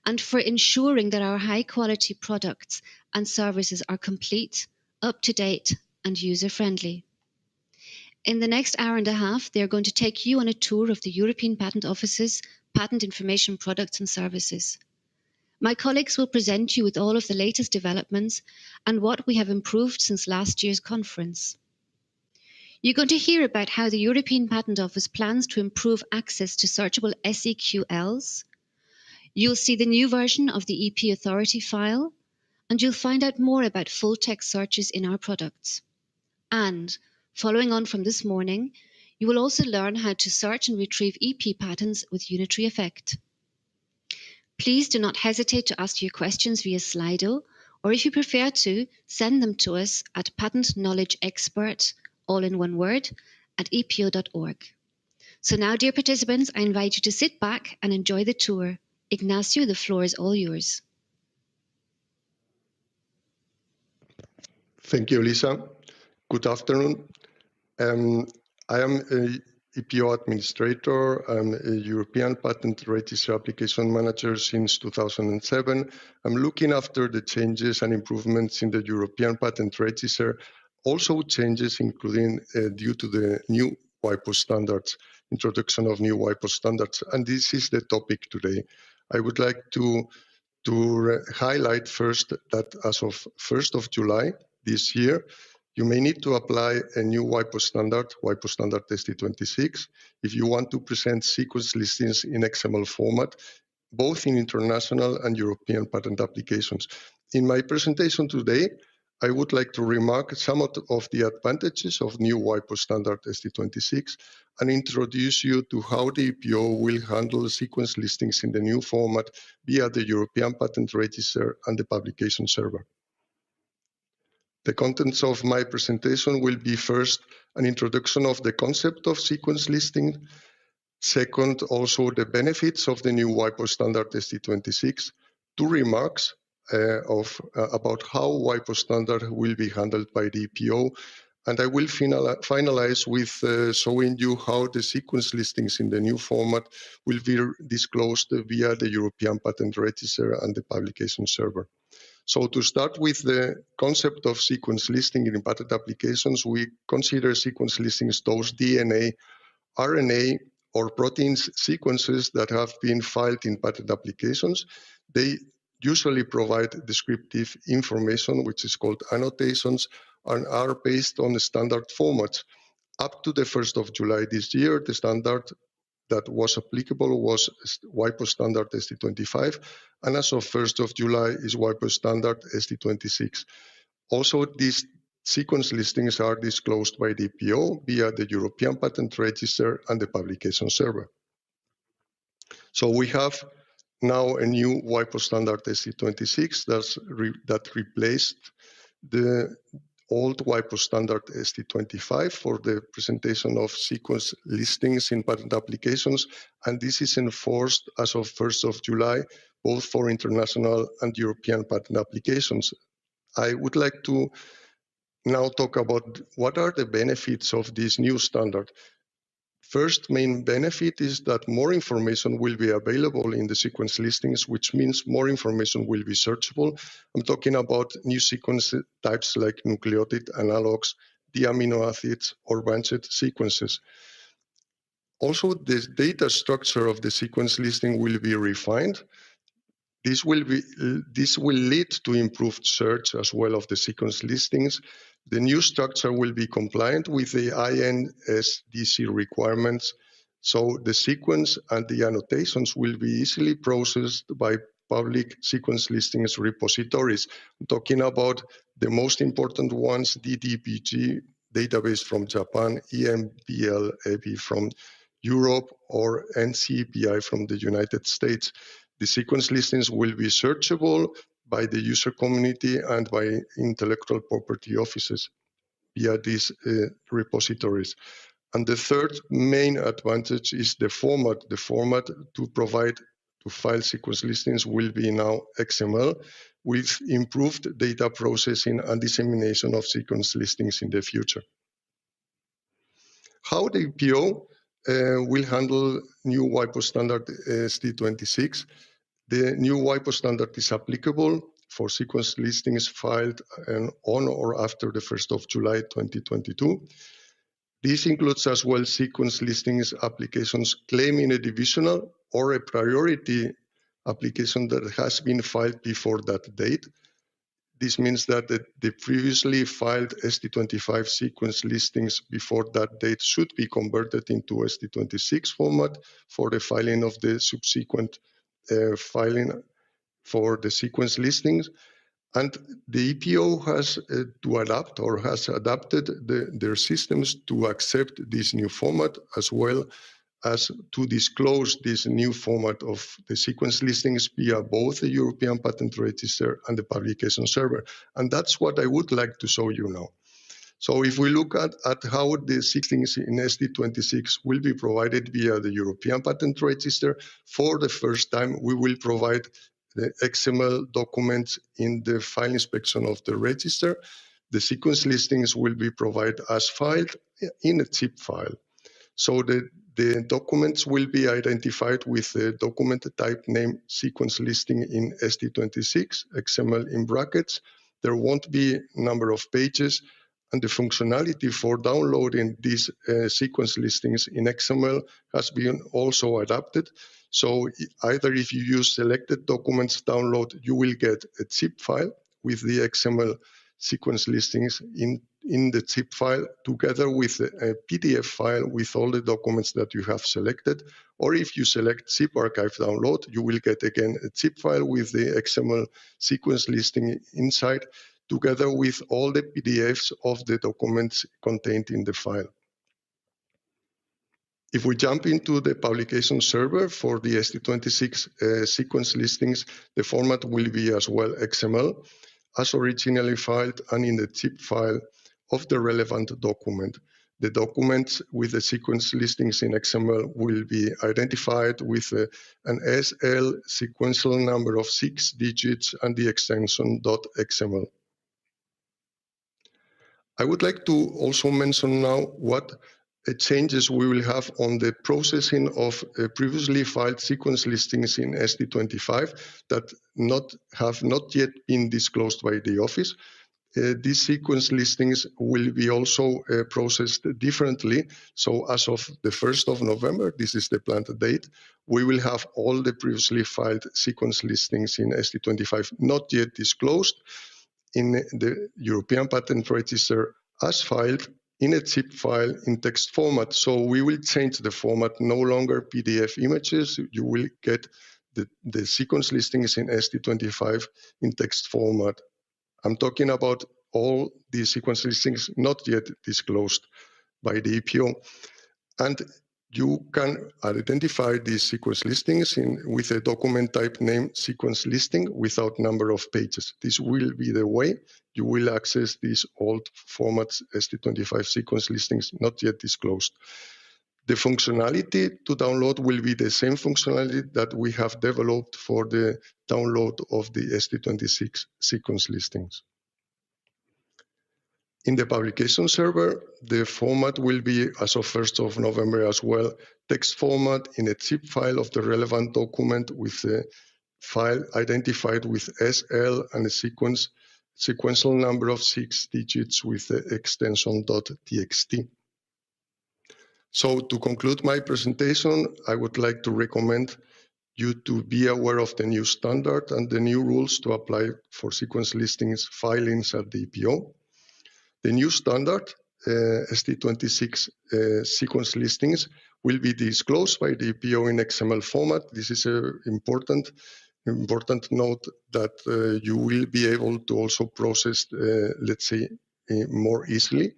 and for ensuring that our high-quality products and services are complete, up-to-date and user-friendly. In the next hour and a half, they are going to take you on a tour of the European Patent Office's patent information products and services. My colleagues will present you with all of the latest developments and what we have improved since last year's conference. You're going to hear about how the European Patent Office plans to improve access to searchable SEQLs. You'll see the new version of the EP Authority file, and you'll find out more about full-text searches in our products. And, following on from this morning, you will also learn how to search and retrieve EP patents with unitary effect. Please do not hesitate to ask your questions via Slido, or if you prefer to, send them to us at patentknowledgeexpert, all in one word, at epo.org. So now, dear participants, I invite you to sit back and enjoy the tour. Ignacio, the floor is all yours. Thank you, Lisa. Good afternoon. I am a EPO administrator. I'm a European Patent Register Application Manager since 2007. I'm looking after the changes and improvements in the European Patent Register, also changes including due to the new WIPO standards, introduction of new WIPO standards, and this is the topic today. I would like to highlight first that as of 1st of July this year, you may need to apply a new WIPO standard ST26, if you want to present sequence listings in XML format, both in international and European patent applications. In my presentation today, I would like to remark some of the advantages of new WIPO standard ST26 and introduce you to how the EPO will handle sequence listings in the new format via the European Patent Register and the publication server. The contents of my presentation will be first an introduction of the concept of sequence listing, second also the benefits of the new WIPO standard ST26, two remarks about how WIPO standard will be handled by the EPO, and I will finalize with showing you how the sequence listings in the new format will be disclosed via the European Patent Register and the publication server. So to start with the concept of sequence listing in patent applications, we consider sequence listings those DNA, RNA, or proteins sequences that have been filed in patent applications. They usually provide descriptive information, which is called annotations, and are based on standard formats. Up to the 1st of July this year, the standard that was applicable was WIPO standard ST25, and as of 1st of July is WIPO standard ST26. Also, these sequence listings are disclosed by the EPO via the European Patent Register and the publication server. So we have now a new WIPO standard ST26 that replaced the old WIPO standard ST25 for the presentation of sequence listings in patent applications, and this is enforced as of 1st of July, both for international and European patent applications. I would like to now talk about what are the benefits of this new standard. First main benefit is that more information will be available in the sequence listings, which means more information will be searchable. I'm talking about new sequence types like nucleotide analogs, the amino acids, or branched sequences. Also, the data structure of the sequence listing will be refined. This will lead to improved search as well of the sequence listings. The new structure will be compliant with the INSDC requirements, so the sequence and the annotations will be easily processed by public sequence listings repositories. I'm talking about the most important ones, DDBG database from Japan, EMBL-EBI from Europe, or NCBI from the United States. The sequence listings will be searchable by the user community and by intellectual property offices via these repositories. And the third main advantage is the format. The format to provide to file sequence listings will be now XML with improved data processing and dissemination of sequence listings in the future. How the EPO will handle new WIPO standard SD26. The new WIPO standard is applicable for sequence listings filed on or after the 1st of July 2022. This includes as well sequence listings applications claiming a divisional or a priority application that has been filed before that date. This means that the previously filed SD25 sequence listings before that date should be converted into SD26 format for the filing of the subsequent filing for the sequence listings. And the EPO has to adapt or has adapted their systems to accept this new format, as well as to disclose this new format of the sequence listings via both the European Patent Register and the publication server. And that's what I would like to show you now. So if we look at how the listings in SD26 will be provided via the European Patent Register, for the first time, we will provide the XML documents in the file inspection of the register. The sequence listings will be provided as filed in a zip file. So the documents will be identified with the document type name sequence listing in SD26, XML in brackets. There won't be number of pages, and the functionality for downloading these sequence listings in XML has been also adapted. So either if you use selected documents download, you will get a zip file with the XML sequence listings in the zip file together with a PDF file with all the documents that you have selected. Or if you select zip archive download, you will get again a zip file with the XML sequence listing inside together with all the PDFs of the documents contained in the file. If we jump into the publication server for the SD26 sequence listings, the format will be as well XML, as originally filed and in the zip file of the relevant document. The documents with the sequence listings in XML will be identified with an SL sequential number of 6 digits and the extension .xml. I would like to also mention now what changes we will have on the processing of previously filed sequence listings in SD25 that have not yet been disclosed by the office. These sequence listings will be also processed differently. So as of the 1st of November, this is the planned date, we will have all the previously filed sequence listings in SD25 not yet disclosed in the European Patent Register as filed in a zip file in text format. So we will change the format, no longer PDF images. You will get the sequence listings in SD25 in text format. I'm talking about all the sequence listings not yet disclosed by the EPO. And you can identify these sequence listings with a document type name sequence listing without number of pages. This will be the way you will access these old formats SD25 sequence listings not yet disclosed. The functionality to download will be the same functionality that we have developed for the download of the SD26 sequence listings. In the publication server, the format will be, as of 1st of November as well, text format in a zip file of the relevant document with the file identified with SL and a sequential number of 6 digits with the extension .txt. So to conclude my presentation, I would like to recommend you to be aware of the new standard and the new rules to apply for sequence listings filings at the EPO. The new standard, SD26 sequence listings, will be disclosed by the EPO in XML format. This is an important note that you will be able to also process, let's say, more easily.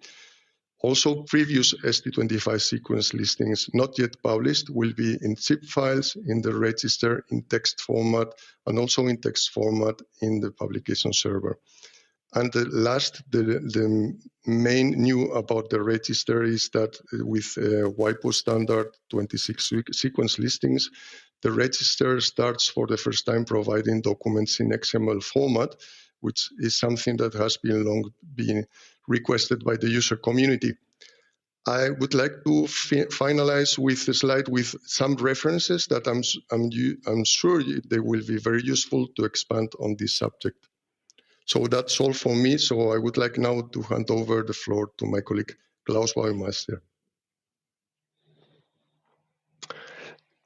Also, previous ST25 sequence listings not yet published will be in zip files in the register in text format and also in text format in the publication server. And the last, the main new about the register is that with WIPO standard 26 sequence listings, the register starts for the first time providing documents in XML format, which is something that has been long been requested by the user community. I would like to finalize with a slide with some references that I'm sure they will be very useful to expand on this subject. So that's all for me. So I would like now to hand over the floor to my colleague, Klaus Baumeister.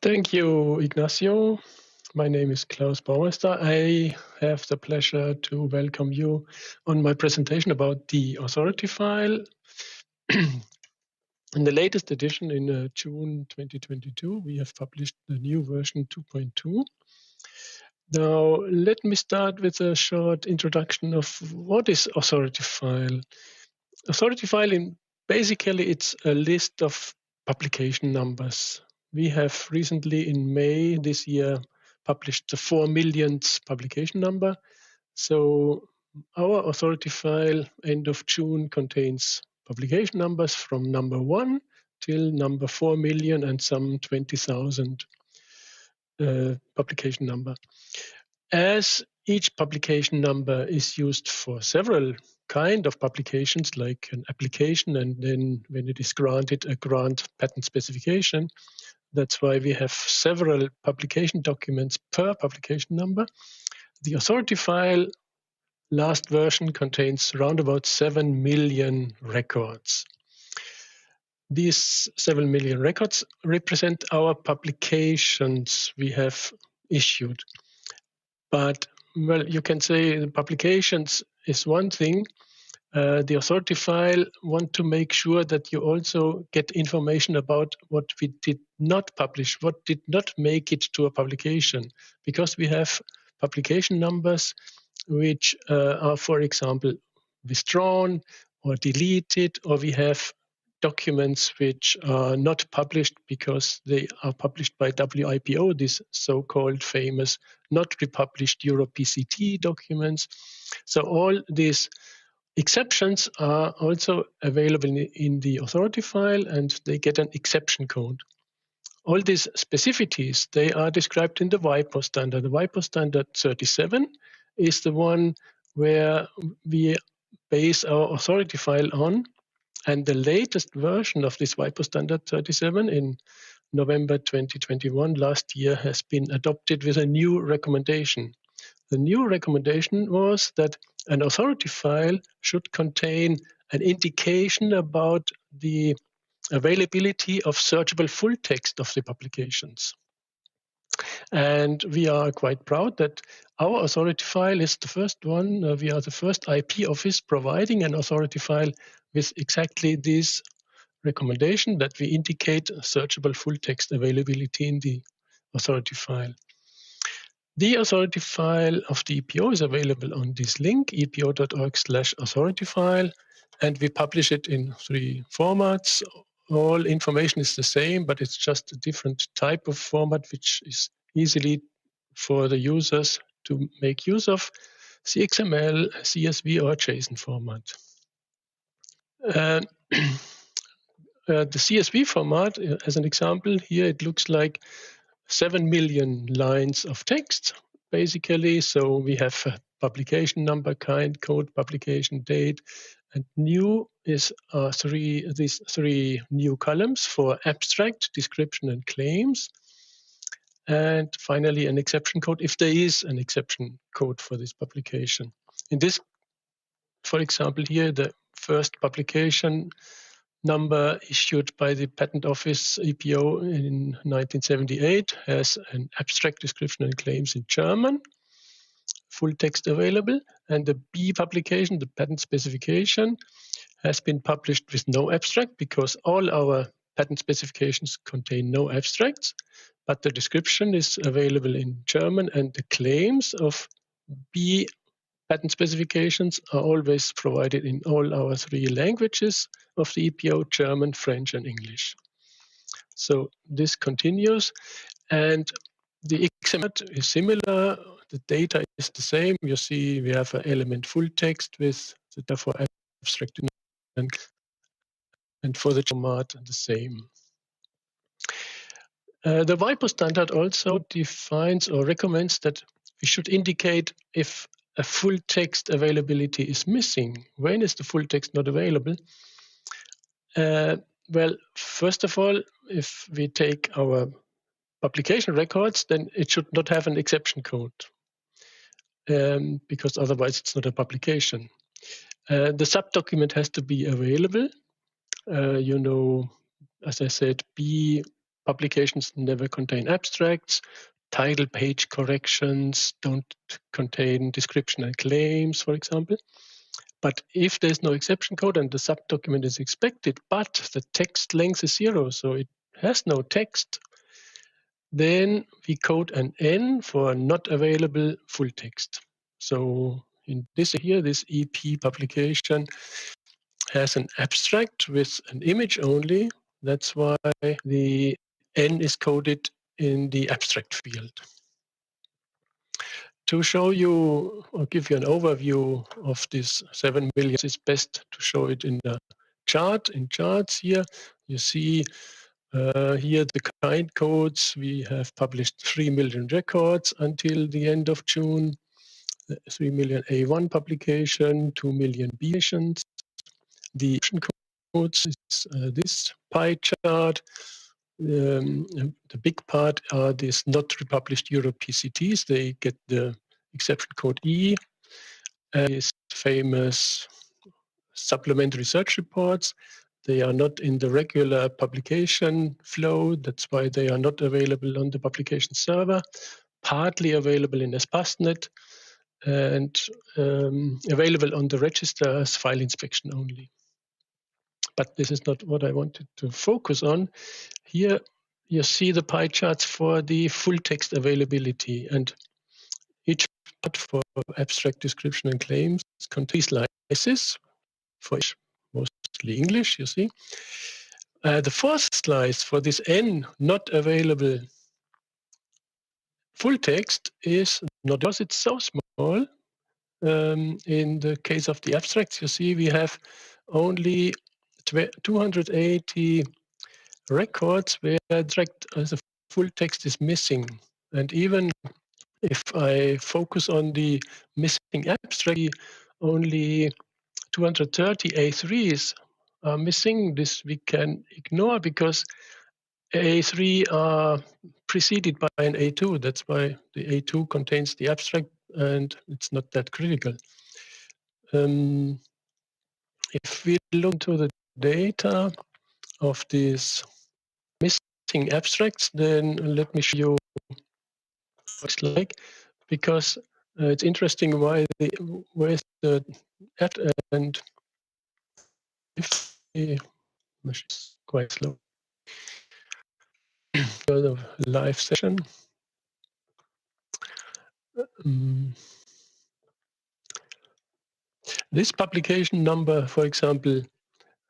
Thank you, Ignacio. My name is Klaus Baumeister. I have the pleasure to welcome you on my presentation about the authority file. In the latest edition in June 2022, we have published the new version 2.2. Now, let me start with a short introduction of what is authority file. Authority file, basically, it's a list of publication numbers. We have recently, in May this year, published the 4 millionth publication number. So our authority file, end of June, contains publication numbers from number 1 till number 4 million and some 20,000 publication number. As each publication number is used for several kind of publications, like an application, and then when it is granted a grant patent specification, that's why we have several publication documents per publication number. The authority file last version contains around about 7 million records. These 7 million records represent our publications we have issued. But, well, you can say the publications is one thing. The authority file want to make sure that you also get information about what we did not publish, what did not make it to a publication, because we have publication numbers which are, for example, withdrawn or deleted, or we have documents which are not published because they are published by WIPO, this so-called famous not republished EuroPCT documents. So all these exceptions are also available in the authority file, and they get an exception code. All these specificities, they are described in the WIPO standard. The WIPO standard 37 is the one where we base our authority file on. And the latest version of this WIPO standard 37 in November 2021, last year, has been adopted with a new recommendation. The new recommendation was that an authority file should contain an indication about the availability of searchable full text of the publications. And we are quite proud that our authority file is the first one. We are the first IP office providing an authority file with exactly this recommendation that we indicate searchable full text availability in the authority file. The authority file of the EPO is available on this link, epo.org/authority file, and we publish it in 3 formats. All information is the same, but it's just a different type of format, which is easily for the users to make use of: CXML, CSV, or JSON format. The CSV format, as an example, here it looks like 7 million lines of text, basically. So we have a publication number, kind, code, publication date, and new is these 3 new columns for abstract, description, and claims. And finally, an exception code, if there is an exception code for this publication. In this, for example, here, the first publication number issued by the Patent Office EPO in 1978 has an abstract description and claims in German, full text available, and the B publication, the patent specification, has been published with no abstract because all our patent specifications contain no abstracts, but the description is available in German, and the claims of B patent specifications are always provided in all our 3 languages of the EPO, German, French, and English. So this continues, and the XML is similar. The data is the same. You see we have an element full text with the data for abstract and for the format the same. The WIPO standard also defines or recommends that we should indicate if a full text availability is missing. When is the full text not available? Well, first of all, if we take our publication records, then it should not have an exception code, because otherwise it's not a publication. The subdocument has to be available. You know, as I said, B publications never contain abstracts. Title page corrections don't contain description and claims, for example. But if there's no exception code and the subdocument is expected, but the text length is 0, so it has no text, then we code an N for not available full text. So in this here, this EP publication has an abstract with an image only. That's why the N is coded in the abstract field. To show you or give you an overview of this 7 million, it's best to show it in the chart. In charts here, you see here the kind codes. We have published 3 million records until the end of June, 3 million A1 publication, 2 million B editions. The option codes is this pie chart. The big part are these not republished Euro PCTs. They get the exception code E. These famous supplementary research reports. They are not in the regular publication flow. That's why they are not available on the publication server. Partly available in Espastnet and available on the register as file inspection only. But this is not what I wanted to focus on. Here you see the pie charts for the full text availability, and each part for abstract description and claims contains slices for mostly English, you see. The fourth slice for this N not available full text is not because it's so small. In the case of the abstracts, you see we have only 280 records where abstract as a full text is missing. And even if I focus on the missing abstract, only 230 A3s are missing. This we can ignore because A3 are preceded by an A2. That's why the A2 contains the abstract and it's not that critical. If we look into the data of these missing abstracts, then let me show you what it's like, because it's interesting where's the and if the machine is quite slow because of live session. This publication number, for example,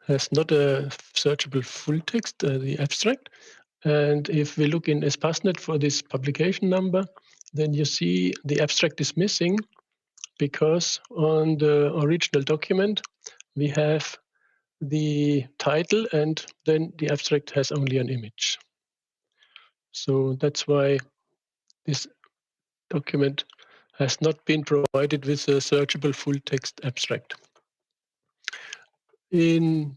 has not a searchable full text, the abstract. And if we look in Espastnet for this publication number, then you see the abstract is missing because on the original document, we have the title and then the abstract has only an image. So that's why this document has not been provided with a searchable full text abstract. In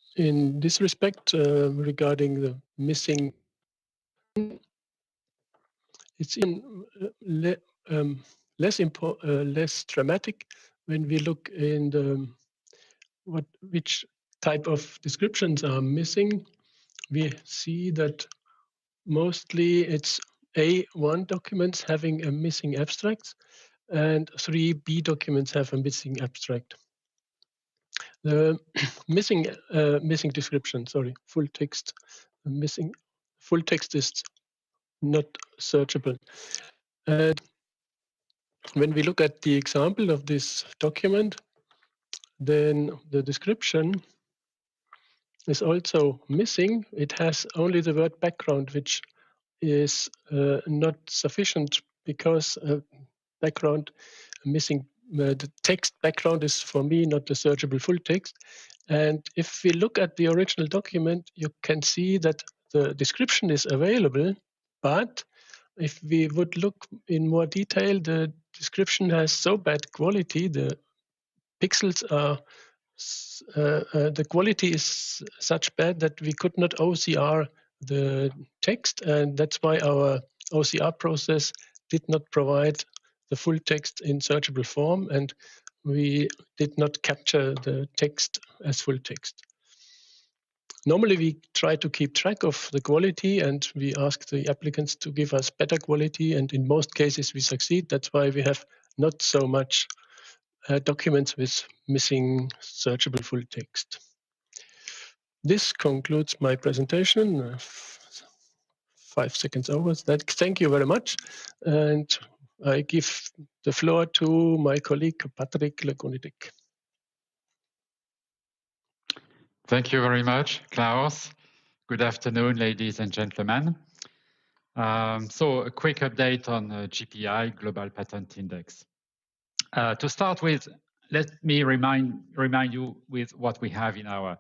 this respect, regarding the missing, it's less dramatic when we look in the which type of descriptions are missing. We see that mostly it's A1 documents having a missing abstract, and 3 B documents have a missing abstract. The missing description, sorry, full text, missing full text is not searchable. when we look at the example of this document, then the description is also missing. It has only the word background, which is not sufficient because background missing. The text background is for me not the searchable full text. And if we look at the original document, you can see that the description is available, but if we would look in more detail, the description has so bad quality, the pixels are, the quality is such bad that we could not OCR the text, and that's why our OCR process did not provide the full text in searchable form, and we did not capture the text as full text. Normally, we try to keep track of the quality, and we ask the applicants to give us better quality, and in most cases we succeed. That's why we have not so much documents with missing searchable full text. This concludes my presentation. 5 seconds over. Thank you very much. And I give the floor to my colleague, Patrick Legonidik. Thank you very much, Klaus. Good afternoon, ladies and gentlemen. So a quick update on GPI, Global Patent Index. To start with, let me remind you with what we have in our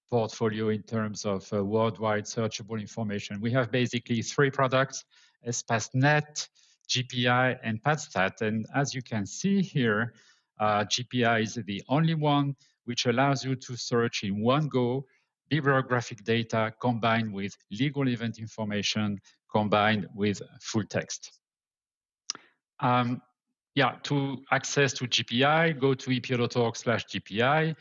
portfolio in terms of worldwide searchable information. We have basically 3 products, ESPASnet, GPI, and PatStat. And as you can see here, GPI is the only one which allows you to search in one go bibliographic data combined with legal event information combined with full text. To access to GPI, go to epo.org/GPI,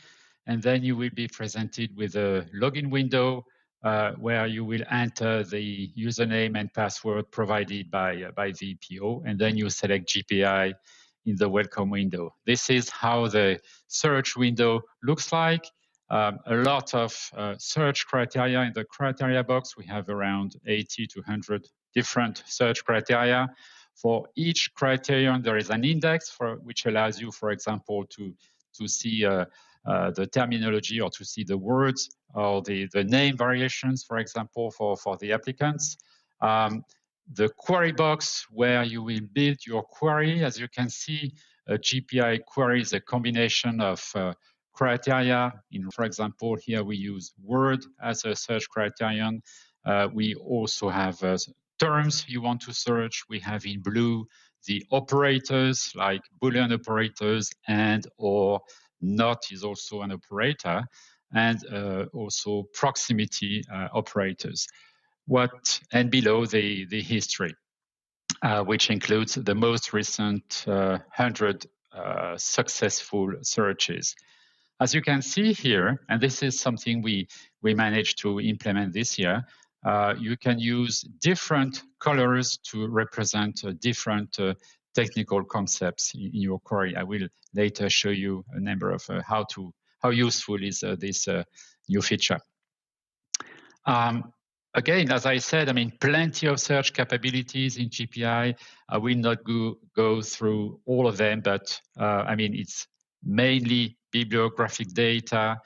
and then you will be presented with a login window where you will enter the username and password provided by the EPO, and then you select GPI in the welcome window. This is how the search window looks like. A lot of search criteria in the criteria box. We have around 80 to 100 different search criteria. For each criterion, there is an index which allows you, for example, to see the terminology or to see the words or the name variations, for example, for the applicants. The query box where you will build your query. As you can see, a GPI query is a combination of criteria. For example, here we use word as a search criterion. We also have terms you want to search. We have in blue the operators like Boolean operators and or not is also an operator, and also proximity operators. And below the history, which includes the most recent 100 successful searches. As you can see here, and this is something we managed to implement this year, you can use different colors to represent different technical concepts in your query. I will later show you a number of how useful is this new feature. Again, as I said, plenty of search capabilities in GPI. I will not go through all of them, but it's mainly bibliographic data.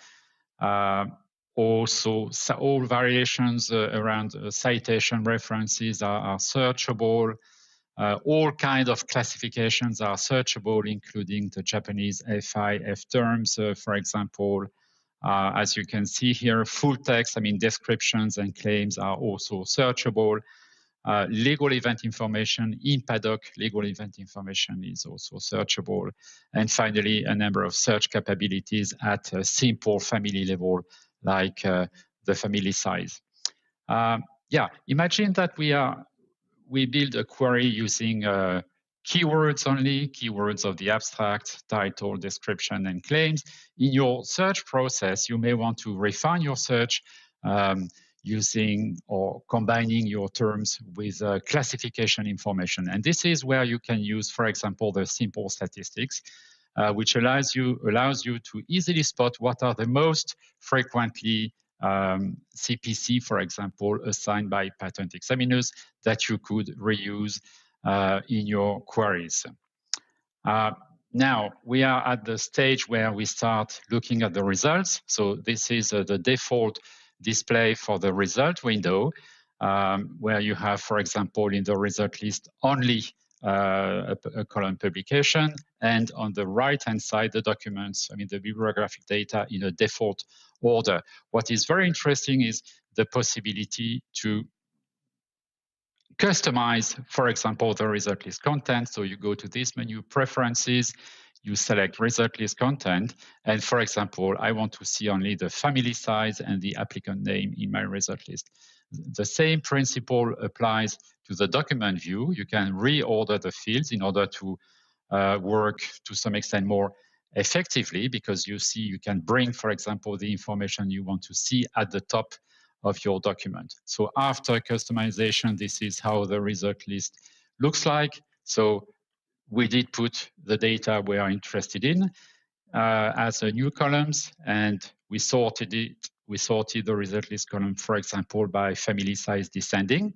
Also, all variations around citation references are searchable. All kinds of classifications are searchable, including the Japanese FIF terms, for example. As you can see here, full text, descriptions and claims are also searchable. Legal event information in Paddock, legal event information is also searchable. And finally, a number of search capabilities at a simple family level, like the family size. Imagine that we build a query using keywords only, keywords of the abstract, title, description, and claims. In your search process, you may want to refine your search using or combining your terms with classification information. And this is where you can use, for example, the simple statistics, which allows you to easily spot what are the most frequently CPC, for example, assigned by patent examiners that you could reuse in your queries. Now we are at the stage where we start looking at the results. So this is the default display for the result window, where you have, for example, in the result list only a column publication, and on the right-hand side, the documents, I mean, the bibliographic data in a default order. What is very interesting is the possibility to customize, for example, the result list content. So you go to this menu, preferences, you select result list content. And for example, I want to see only the family size and the applicant name in my result list. The same principle applies to the document view. You can reorder the fields in order to work to some extent more effectively, because you see you can bring, for example, the information you want to see at the top of your document. So after customization, this is how the result list looks like. So we did put the data we are interested in as a new columns, and we sorted it. We sorted the result list column, for example, by family size descending.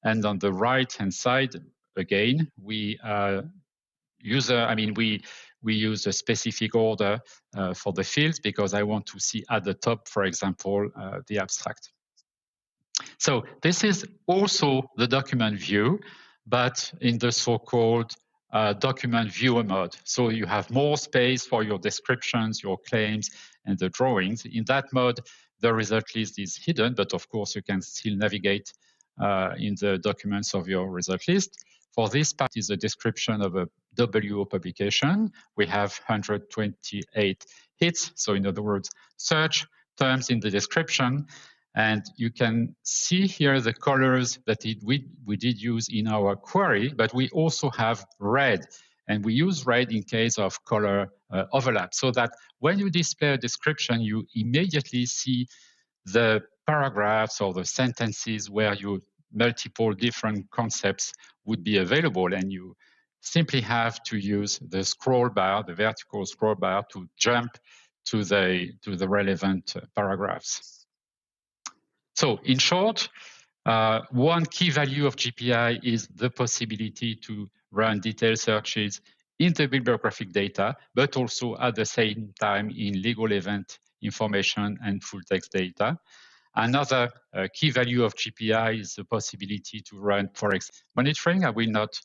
And on the right-hand side, again, we use a specific order for the fields, because I want to see at the top, for example, the abstract. So this is also the document view, but in the so-called document viewer mode. So you have more space for your descriptions, your claims, and the drawings. In that mode, the result list is hidden, but of course you can still navigate in the documents of your result list. For this part is a description of a WO publication. We have 128 hits. So in other words, search terms in the description. And you can see here the colors that we did use in our query, but we also have red. And we use red in case of color overlap, so that when you display a description, you immediately see the paragraphs or the sentences where your multiple different concepts would be available. And you simply have to use the scroll bar, the vertical scroll bar, to jump to the relevant paragraphs. So in short, one key value of GPI is the possibility to run detailed searches in the bibliographic data, but also at the same time in legal event information and full text data. Another key value of GPI is the possibility to run forex monitoring. I will not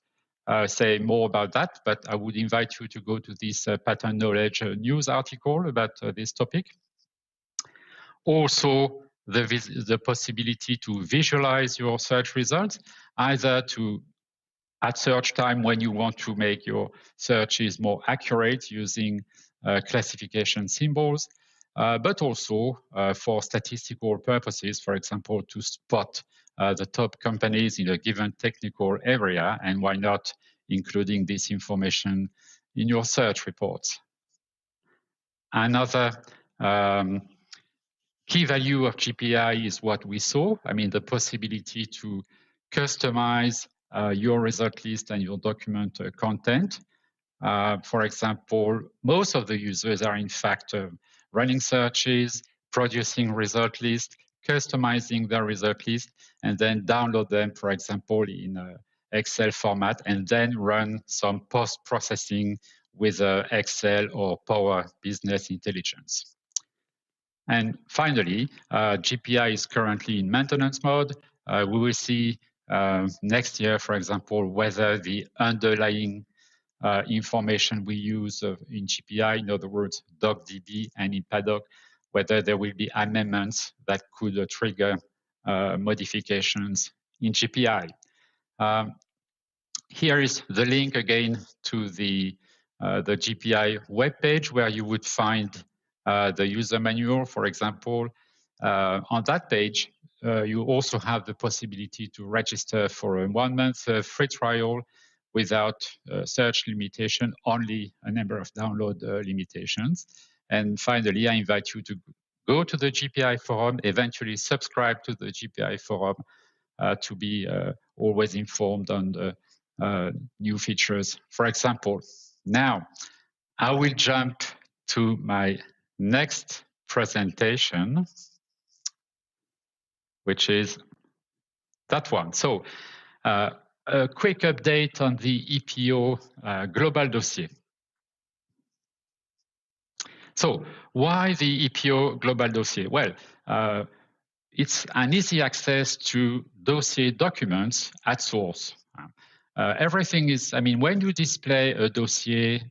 say more about that, but I would invite you to go to this pattern knowledge news article about this topic. Also, the possibility to visualize your search results, either at search time when you want to make your searches more accurate using classification symbols, but also for statistical purposes, for example, to spot the top companies in a given technical area, and why not including this information in your search reports. Another key value of GPI is what we saw. I mean, the possibility to customize your result list and your document content. For example, most of the users are in fact running searches, producing result lists, customizing their result list, and then download them, for example, in Excel format, and then run some post-processing with Excel or Power Business Intelligence. And finally, GPI is currently in maintenance mode. We will see next year, for example, whether the underlying information we use in GPI, in other words, DocDB and in Paddock, whether there will be amendments that could trigger modifications in GPI. Here is the link again to the GPI webpage, where you would find the user manual, for example. On that page, you also have the possibility to register for a 1 month free trial without search limitation, only a number of download limitations. And finally, I invite you to go to the GPI forum, eventually subscribe to the GPI forum to be always informed on the new features, for example. Now, I will jump to my next presentation, which is that one. So a quick update on the EPO global dossier. So why the EPO global dossier? Well, it's an easy access to dossier documents at source. Everything is, I mean, when you display a dossier,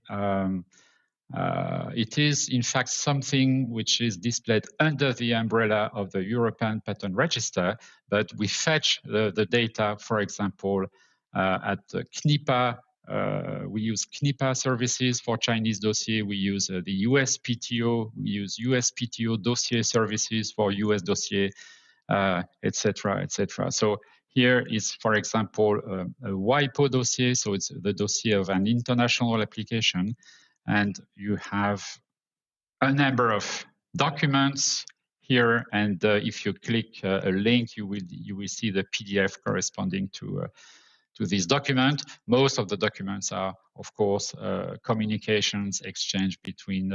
it is in fact something which is displayed under the umbrella of the European Patent Register, but we fetch the data, for example, at CNIPA. We use CNIPA services for Chinese dossier. We use the USPTO. We use USPTO dossier services for US dossier, etc., etc. So here is, for example, a WIPO dossier. So it's the dossier of an international application. And you have a number of documents here. And if you click a link, you will see the PDF corresponding to this document. Most of the documents are, of course, communications exchanged between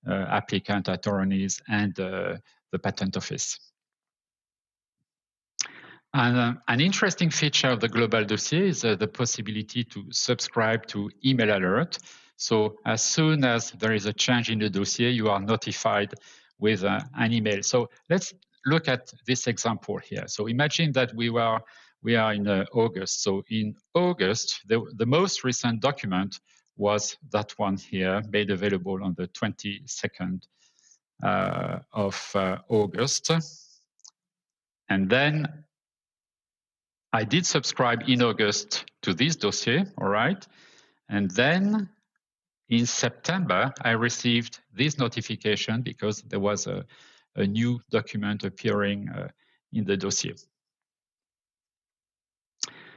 applicant attorneys and the patent office. And an interesting feature of the global dossier is the possibility to subscribe to email alert. So as soon as there is a change in the dossier, you are notified with an email. So let's look at this example here. So imagine that we are in August. So in August, the most recent document was that one here, made available on the 22nd of August. And then I did subscribe in August to this dossier, all right? And then in September, I received this notification because there was a new document appearing in the dossier.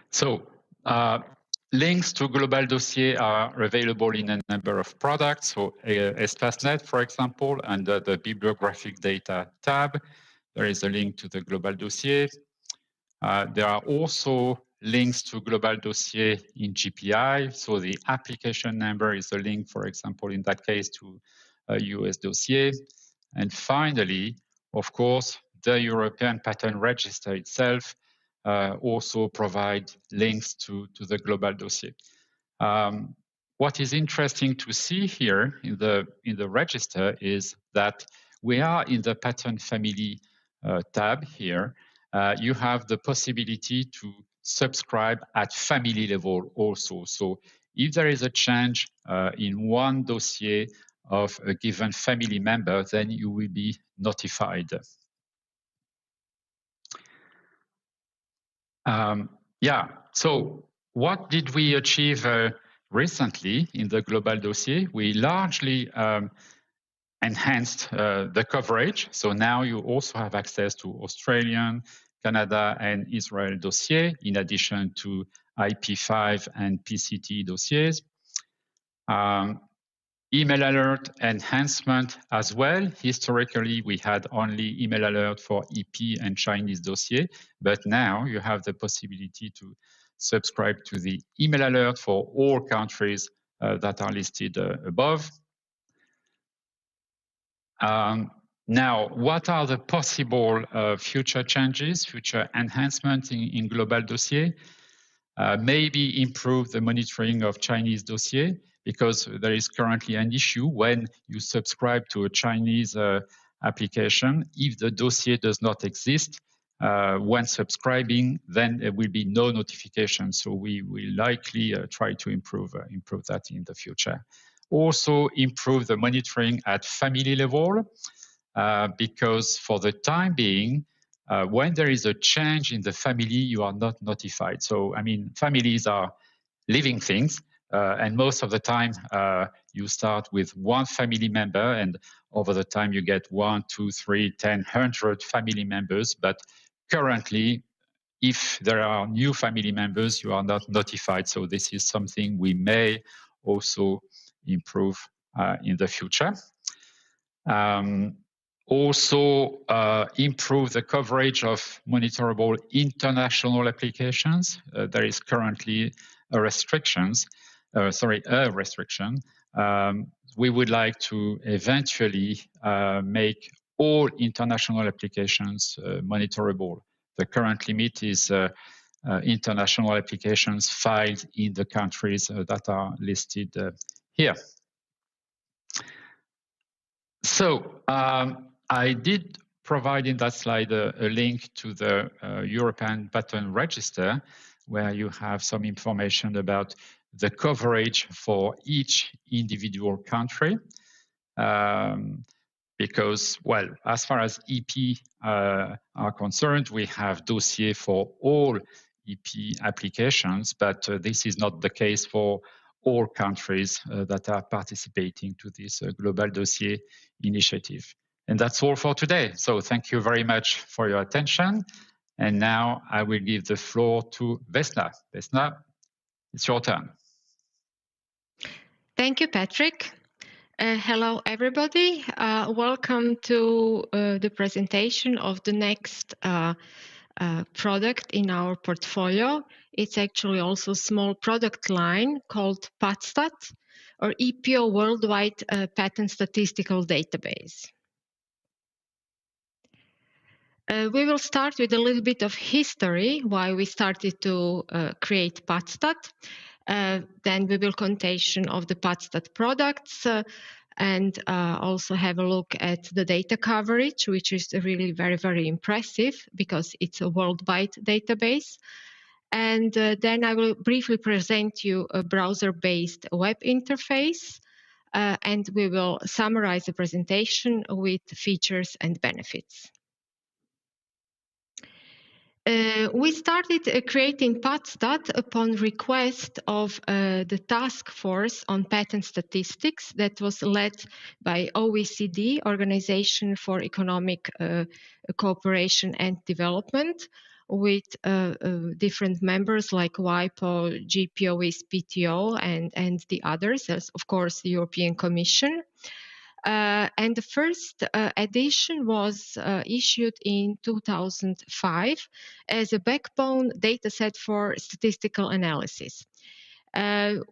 So links to global dossier are available in a number of products. So ESPASnet, for example, under the bibliographic data tab, there is a link to the global dossier. There are also links to global dossier in GPI. So the application number is a link, for example, in that case to a US dossier. And finally, of course, the European Patent Register itself also provides links to the global dossier. What is interesting to see here in the register is that we are in the patent family tab here. You have the possibility to subscribe at family level also. So if there is a change in one dossier of a given family member, then you will be notified. Yeah, so what did we achieve recently in the global dossier? We largely enhanced the coverage. So now you also have access to Australian, Canada, and Israel dossier, in addition to IP5 and PCT dossiers. Email alert enhancement as well. Historically, we had only email alert for EP and Chinese dossier, but now you have the possibility to subscribe to the email alert for all countries that are listed above. Now, what are the possible future changes, future enhancements in global dossier? Maybe improve the monitoring of Chinese dossier, because there is currently an issue when you subscribe to a Chinese application. If the dossier does not exist when subscribing, then there will be no notification. So we will likely try to improve that in the future. Also improve the monitoring at family level, because for the time being, when there is a change in the family, you are not notified. So, I mean, families are living things, and most of the time, you start with one family member, and over the time, you get 1, 2, 3, 10, 100 family members. But currently, if there are new family members, you are not notified. So this is something we may also improve in the future. Also improve the coverage of monitorable international applications. There is currently a restriction. We would like to eventually make all international applications monitorable. The current limit is international applications filed in the countries that are listed here. So I did provide in that slide a link to the European Patent Register, where you have some information about the coverage for each individual country. Because, well, as far as EP are concerned, we have dossier for all EP applications, but this is not the case for all countries that are participating to this global dossier initiative. And that's all for today. So thank you very much for your attention. And now I will give the floor to Vesna. Vesna, it's your turn. Thank you, Patrick. Hello, everybody. Welcome to the presentation of the next product in our portfolio. It's actually also a small product line called PatStat, or EPO Worldwide Patent Statistical Database. We will start with a little bit of history, why we started to create PatStat. Then we will continuation of the PatStat products and also have a look at the data coverage, which is really very, very impressive because it's a worldwide database. And then I will briefly present you a browser-based web interface, and we will summarize the presentation with features and benefits. We started creating PatStat upon request of the task force on patent statistics that was led by OECD, Organization for Economic Cooperation and Development, with different members like WIPO, GPO, PTO, and the others, as of course the European Commission. And the first edition was issued in 2005 as a backbone dataset for statistical analysis.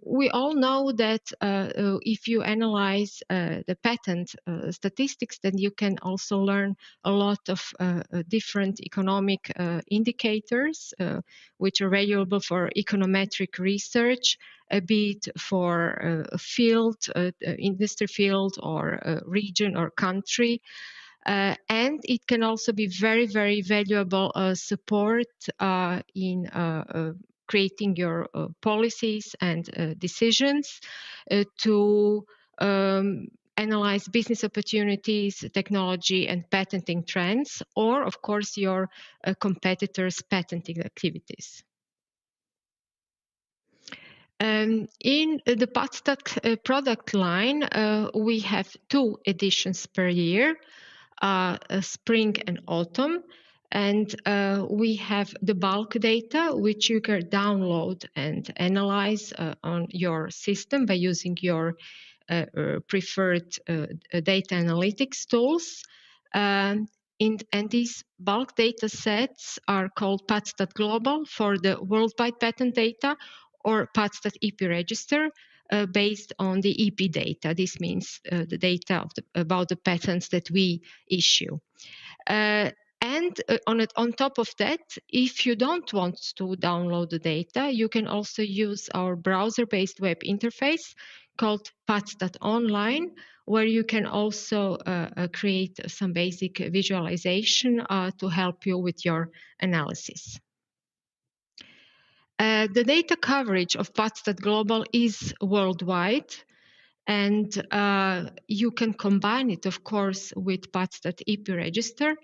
We all know that if you analyze the patent statistics, then you can also learn a lot of different economic indicators, which are valuable for econometric research, be it for a field, industry field, or a region or country. And it can also be very, very valuable support in creating your policies and decisions to analyze business opportunities, technology, and patenting trends, or, of course, your competitors' patenting activities. In the PatStat product line, we have 2 editions per year, spring and autumn. And we have the bulk data, which you can download and analyze on your system by using your preferred data analytics tools. And these bulk data sets are called PatStat Global for the worldwide patent data, or PatStat EP Register based on the EP data. This means the data of about the patents that we issue. And on top of that, if you don't want to download the data, you can also use our browser-based web interface called PatStat Online, where you can also create some basic visualization to help you with your analysis. The data coverage of PatStat Global is worldwide, and you can combine it, of course, with PatStat EP Register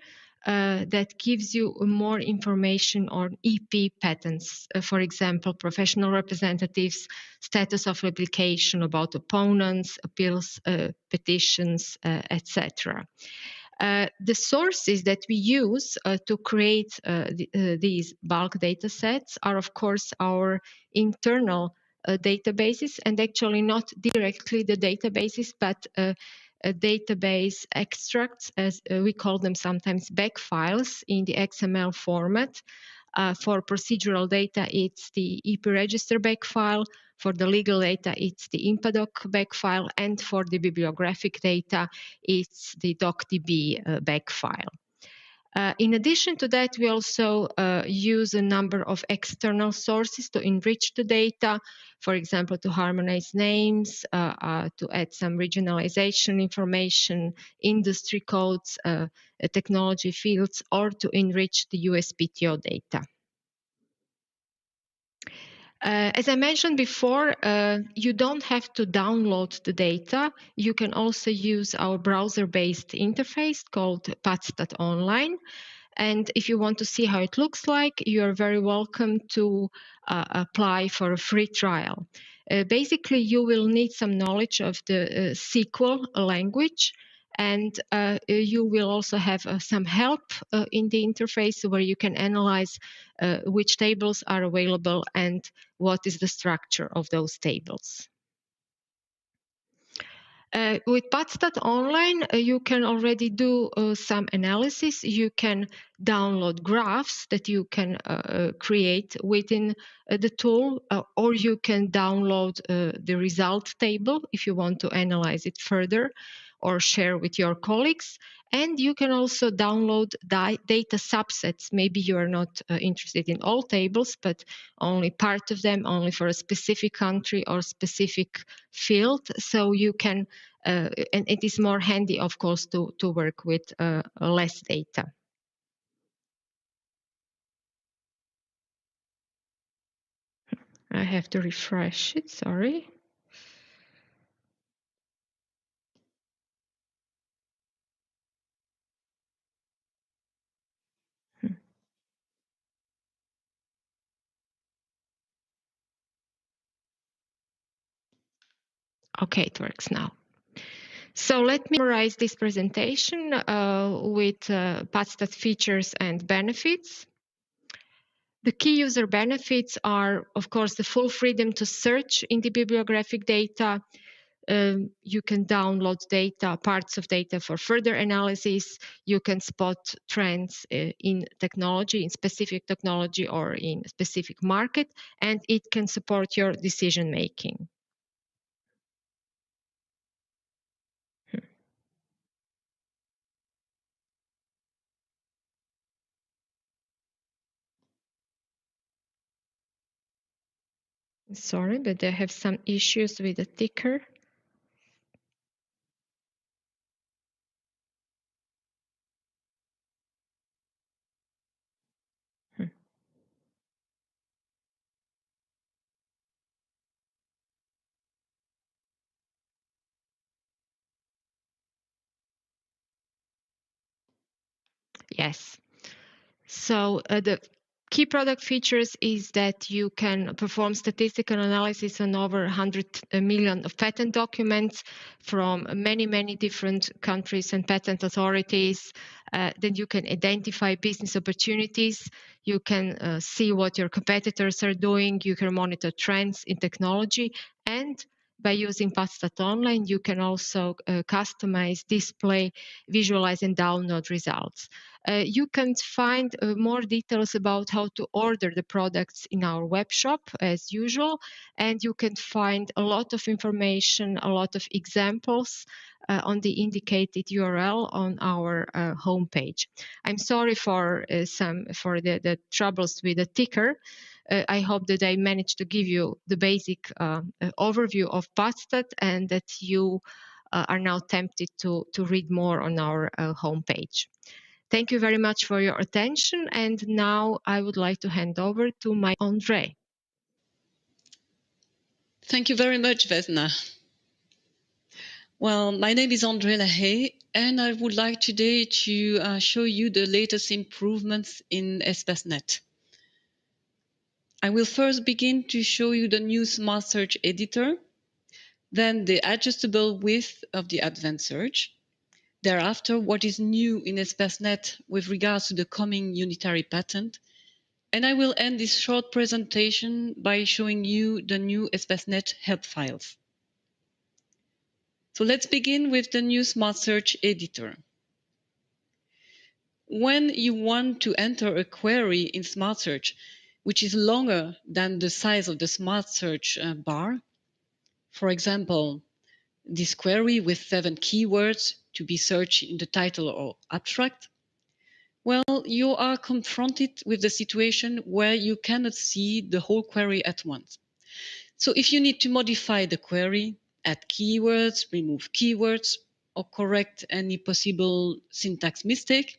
that gives you more information on EP patents. For example, professional representatives, status of application, about opponents, appeals, petitions, etc. The sources that we use to create these bulk data sets are, of course, our internal databases, and actually not directly the databases, but database extracts, as we call them sometimes, back files in the XML format. For procedural data, it's the EP Register back file. For the legal data, it's the IMPADOC back file. And for the bibliographic data, it's the DocDB back file. In addition to that, we also use a number of external sources to enrich the data, for example, to harmonize names, to add some regionalization information, industry codes, technology fields, or to enrich the USPTO data. As I mentioned before, you don't have to download the data. You can also use our browser-based interface called PATStat Online. And if you want to see how it looks like, you are very welcome to apply for a free trial. Basically, you will need some knowledge of the SQL language, and you will also have some help in the interface where you can analyze which tables are available and what is the structure of those tables. With PATStat Online, you can already do some analysis. You can download graphs that you can create within the tool, or you can download the result table if you want to analyze it further or share with your colleagues. And you can also download data subsets. Maybe you are not interested in all tables, but only part of them, only for a specific country or specific field. So you can, and it is more handy, of course, to work with less data. I have to refresh it, sorry. Okay, it works now. So let me summarize this presentation with PATStat features and benefits. The key user benefits are, of course, the full freedom to search in the bibliographic data. You can download data, parts of data for further analysis. You can spot trends in technology, in specific technology or in a specific market, and it can support your decision making. Sorry, but I have some issues with the ticker. Yes. So the key product features is that you can perform statistical analysis on over 100 million of patent documents from many, many different countries and patent authorities. Then you can identify business opportunities. You can see what your competitors are doing. You can monitor trends in technology. And by using PATStat Online, you can also customize, display, visualize, and download results. You can find more details about how to order the products in our web shop as usual, and you can find a lot of information, a lot of examples on the indicated URL on our homepage. I'm sorry for the troubles with the ticker. I hope that I managed to give you the basic overview of PATStat and that you are now tempted to read more on our homepage. Thank you very much for your attention. And now I would like to hand over to my André. Thank you very much, Vesna. Well, my name is André Lahaye, and I would like today to show you the latest improvements in ESPASnet. I will first begin to show you the new Smart Search editor, then the adjustable width of the advanced search, thereafter what is new in ESPASnet with regards to the coming unitary patent, and I will end this short presentation by showing you the new ESPASnet help files. So let's begin with the new Smart Search editor. When you want to enter a query in Smart Search, which is longer than the size of the Smart Search bar, for example, this query with 7 keywords to be searched in the title or abstract, Well, you are confronted with the situation where you cannot see the whole query at once. So if you need to modify the query, add keywords, remove keywords, or correct any possible syntax mistake,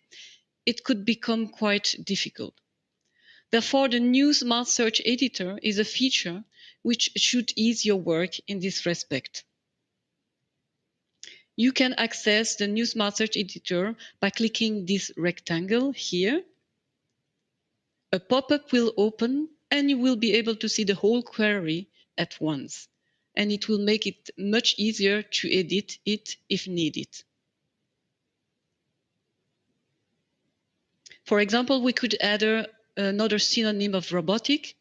it could become quite difficult. Therefore, the new Smart Search Editor is a feature which should ease your work in this respect. You can access the new Smart Search Editor by clicking this rectangle here. A pop-up will open and you will be able to see the whole query at once. And it will make it much easier to edit it if needed. For example, we could add another synonym of robotic,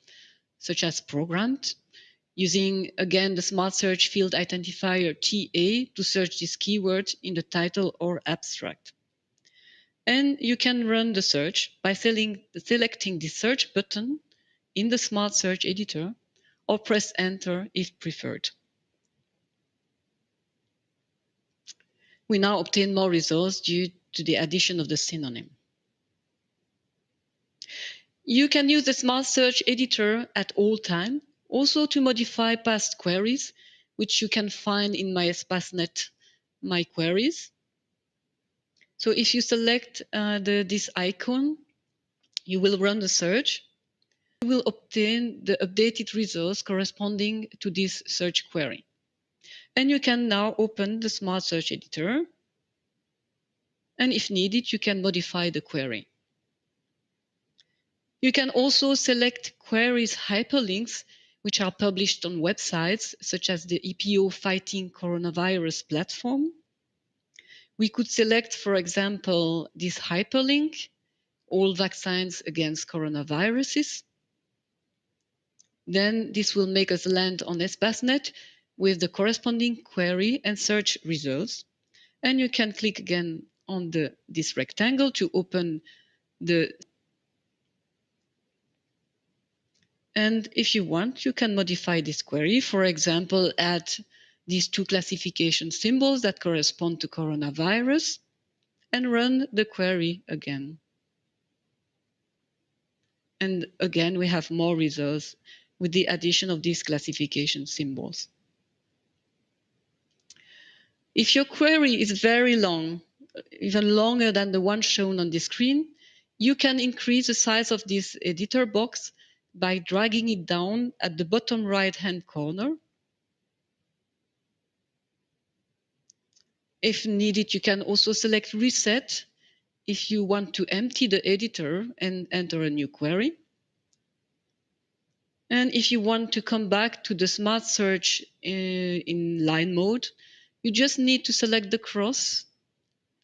such as programmed, using, again, the Smart Search field identifier TA to search this keyword in the title or abstract. And you can run the search by selecting the search button in the Smart Search Editor or press Enter if preferred. We now obtain more results due to the addition of the synonym. You can use the Smart Search Editor at all times, also to modify past queries, which you can find in my EspaceNet My Queries. So if you select this icon, you will run the search. You will obtain the updated results corresponding to this search query. And you can now open the Smart Search Editor. And if needed, you can modify the query. You can also select queries hyperlinks, which are published on websites such as the EPO Fighting Coronavirus platform. We could select, for example, this hyperlink, all vaccines against coronaviruses. Then this will make us land on EspaceNet with the corresponding query and search results. And you can click again on this rectangle to open the. And if you want, you can modify this query. For example, add these two classification symbols that correspond to coronavirus and run the query again. And again, we have more results with the addition of these classification symbols. If your query is very long, even longer than the one shown on the screen, you can increase the size of this editor box by dragging it down at the bottom right-hand corner. If needed, you can also select Reset if you want to empty the editor and enter a new query. And if you want to come back to the Smart Search in line mode, you just need to select the cross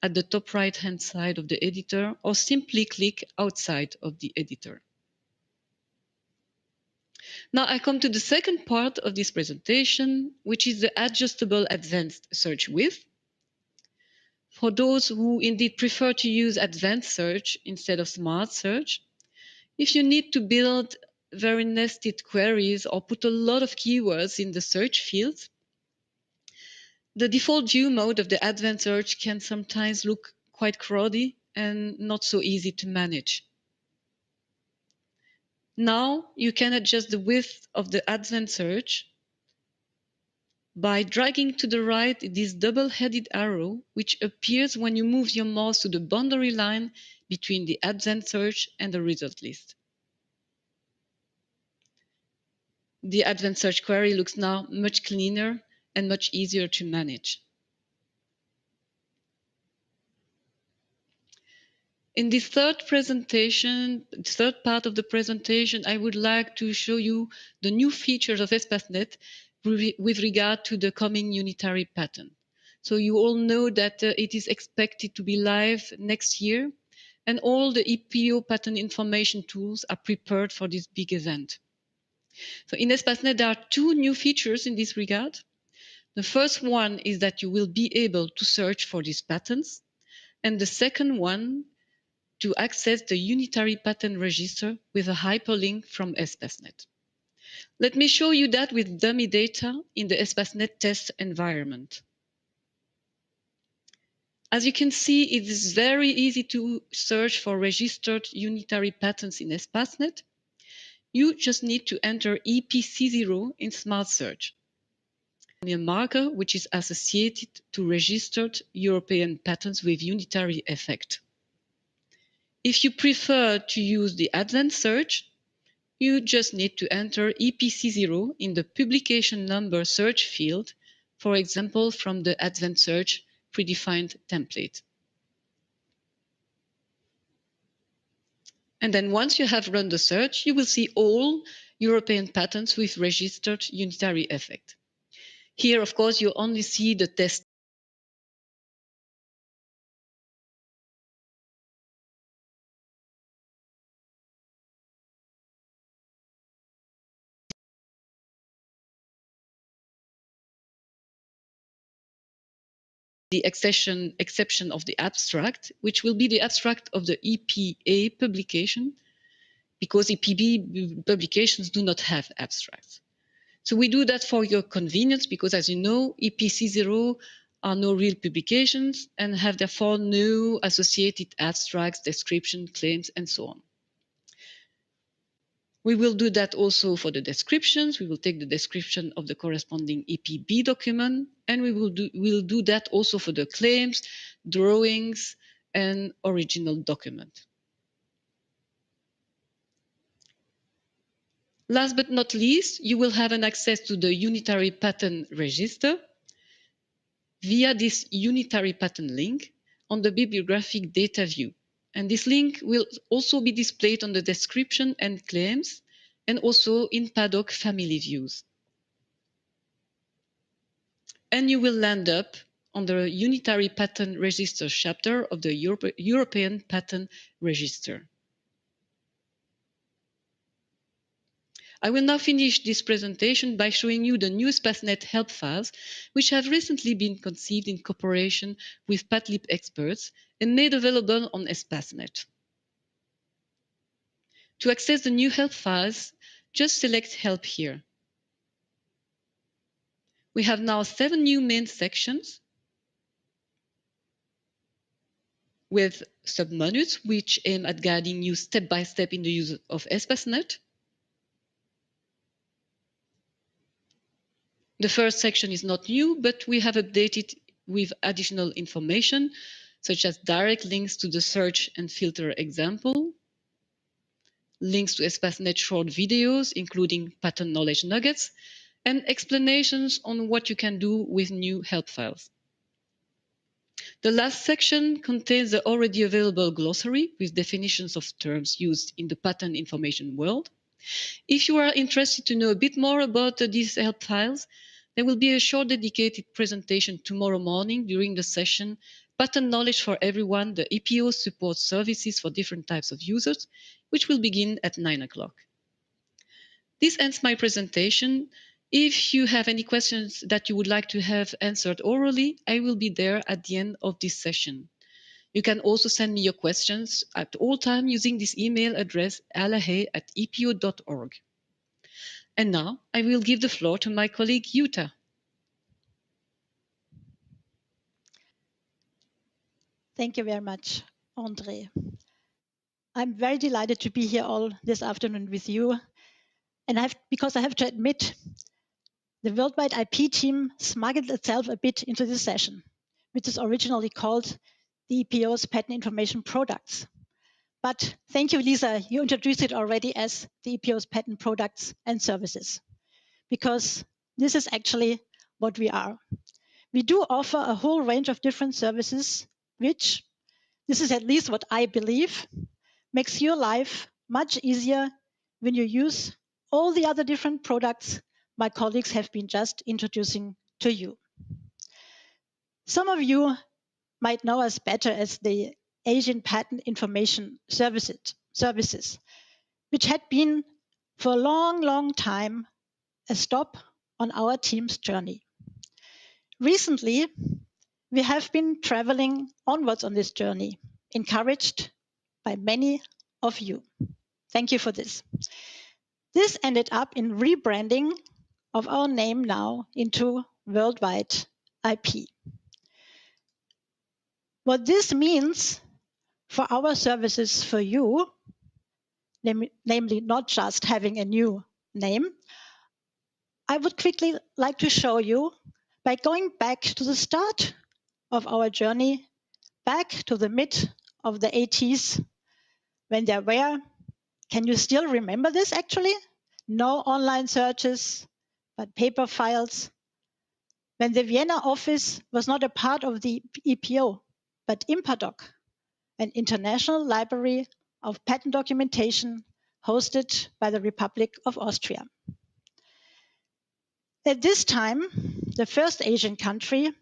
at the top right-hand side of the editor or simply click outside of the editor. Now I come to the second part of this presentation, which is the adjustable advanced search width. For those who indeed prefer to use advanced search instead of smart search, if you need to build very nested queries or put a lot of keywords in the search field, the default view mode of the advanced search can sometimes look quite crowded and not so easy to manage. Now you can adjust the width of the advanced search by dragging to the right this double-headed arrow, which appears when you move your mouse to the boundary line between the advanced search and the result list. The advanced search query looks now much cleaner and much easier to manage. In this third part of the presentation, I would like to show you the new features of EspaceNet with regard to the coming unitary patent. So you all know that it is expected to be live next year, and all the EPO patent information tools are prepared for this big event. So in EspaceNet, there are two new features in this regard. The first one is that you will be able to search for these patents, and the second one to access the unitary patent register with a hyperlink from EspaceNet. Let me show you that with dummy data in the EspaceNet test environment. As you can see, it is very easy to search for registered unitary patents in ESPASnet. You just need to enter EPC0 in Smart Search, a marker which is associated to registered European patents with unitary effect. If you prefer to use the advanced search, you just need to enter EPC0 in the publication number search field, for example, from the advanced search predefined template. And then once you have run the search, you will see all European patents with registered unitary effect. Here, of course, you only see the test. The exception of the abstract, which will be the abstract of the EPA publication, because EPB publications do not have abstracts. So we do that for your convenience, because as you know, EPC0 are no real publications and have therefore no associated abstracts, description, claims, and so on. We will do that also for the descriptions. We will take the description of the corresponding EPB document, and we'll do that also for the claims, drawings, and original document. Last but not least, you will have an access to the Unitary Patent Register via this Unitary Patent link on the bibliographic data view. And this link will also be displayed on the description and claims, and also in Paddock family views. And you will land up on the Unitary Patent Register chapter of the European Patent Register. I will now finish this presentation by showing you the new ESPASnet help files, which have recently been conceived in cooperation with PatLib experts and made available on ESPASnet. To access the new help files, just select Help here. We have now 7 new main sections with submenus which aim at guiding you step by step in the use of ESPASnet. The first section is not new, but we have updated with additional information, such as direct links to the search and filter example, links to ESPASnet short videos, including patent knowledge nuggets, and explanations on what you can do with new help files. The last section contains the already available glossary with definitions of terms used in the patent information world. If you are interested to know a bit more about these help files, there will be a short dedicated presentation tomorrow morning during the session Patent Knowledge for Everyone, the EPO support services for different types of users, which will begin at 9 o'clock. This ends my presentation. If you have any questions that you would like to have answered orally, I will be there at the end of this session. You can also send me your questions at all times using this email address alahay@epo.org. And now I will give the floor to my colleague Jutta. Thank you very much, André. I'm very delighted to be here all this afternoon with you. And because I have to admit, the worldwide IP team smuggled itself a bit into this session, which is originally called the EPO's Patent Information Products. But thank you, Lisa, you introduced it already as the EPO's Patent Products and Services, because this is actually what we are. We do offer a whole range of different services, which, this is at least what I believe, makes your life much easier when you use all the other different products my colleagues have been just introducing to you. Some of you might know us better as the Asian Patent Information Services, which had been for a long, long time a stop on our team's journey. Recently, we have been traveling onwards on this journey, encouraged by many of you. Thank you for this. This ended up in rebranding of our name now into Worldwide IP. What this means for our services for you, namely not just having a new name, I would quickly like to show you by going back to the start of our journey, back to the mid of the 80s, when there were, can you still remember this actually? No online searches, but paper files. When the Vienna office was not a part of the EPO, but IMPADOC, an international library of patent documentation hosted by the Republic of Austria. At this time, the first Asian country,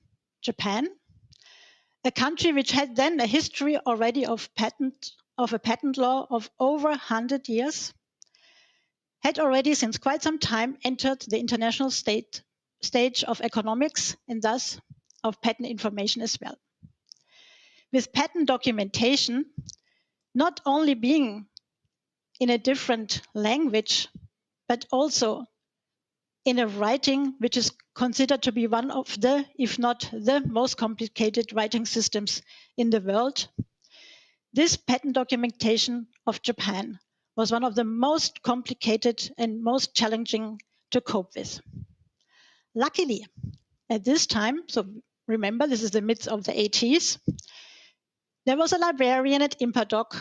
Japan, a country which had then a history already of a patent law of over 100 years, had already since quite some time entered the international stage of economics and thus of patent information as well. With patent documentation not only being in a different language, but also in a writing which is considered to be one of the, if not the most complicated writing systems in the world. This patent documentation of Japan was one of the most complicated and most challenging to cope with. Luckily, at this time, so remember this is the midst of the 80s, there was a librarian at IMPADOC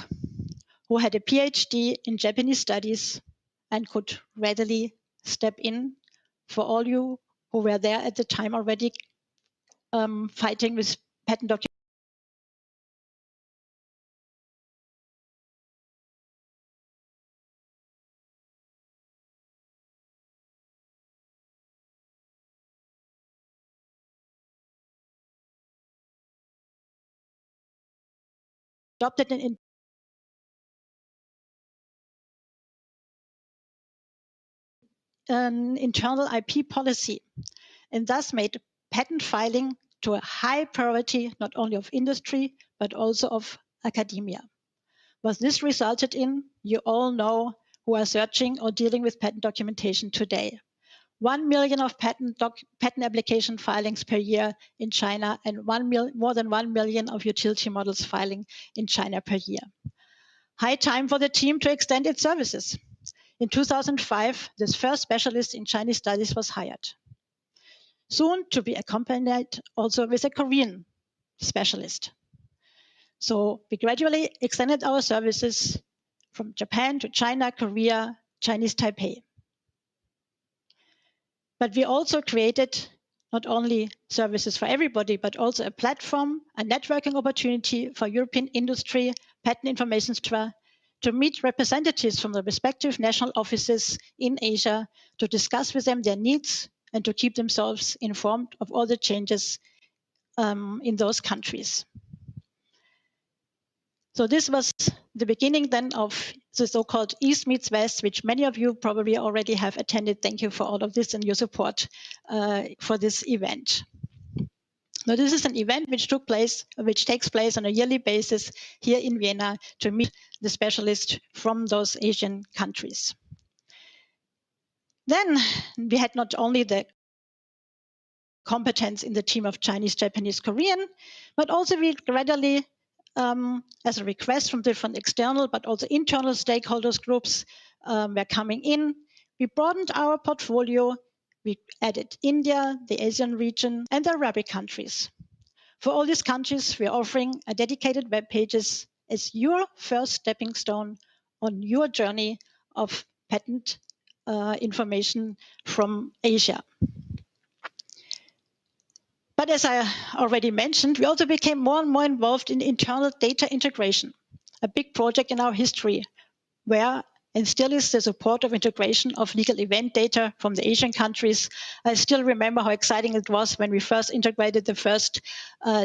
who had a PhD in Japanese studies and could readily step in for all you who were there at the time already fighting with patent documentation. Adopted an internal IP policy and thus made patent filing to a high priority, not only of industry, but also of academia. What this resulted in, you all know who are searching or dealing with patent documentation today. 1 million of patent application filings per year in China and more than 1 million of utility models filing in China per year. High time for the team to extend its services. In 2005, this first specialist in Chinese studies was hired. Soon to be accompanied also with a Korean specialist. So we gradually extended our services from Japan to China, Korea, Chinese Taipei. But we also created not only services for everybody, but also a platform, a networking opportunity for European industry, patent information to meet representatives from the respective national offices in Asia, to discuss with them their needs and to keep themselves informed of all the changes in those countries. So this was the beginning then of the so-called East meets West, which many of you probably already have attended. Thank you for all of this and your support for this event. Now, this is an event which takes place on a yearly basis here in Vienna to meet the specialists from those Asian countries. Then we had not only the competence in the team of Chinese, Japanese, Korean, but also we gradually, as a request from different external but also internal stakeholders groups were coming in, we broadened our portfolio. We added India, the Asian region, and the Arabic countries. For all these countries, we're offering a dedicated web pages as your first stepping stone on your journey of patent information from Asia. But as I already mentioned, we also became more and more involved in internal data integration, a big project in our history, where and still is the support of integration of legal event data from the Asian countries. I still remember how exciting it was when we first integrated the first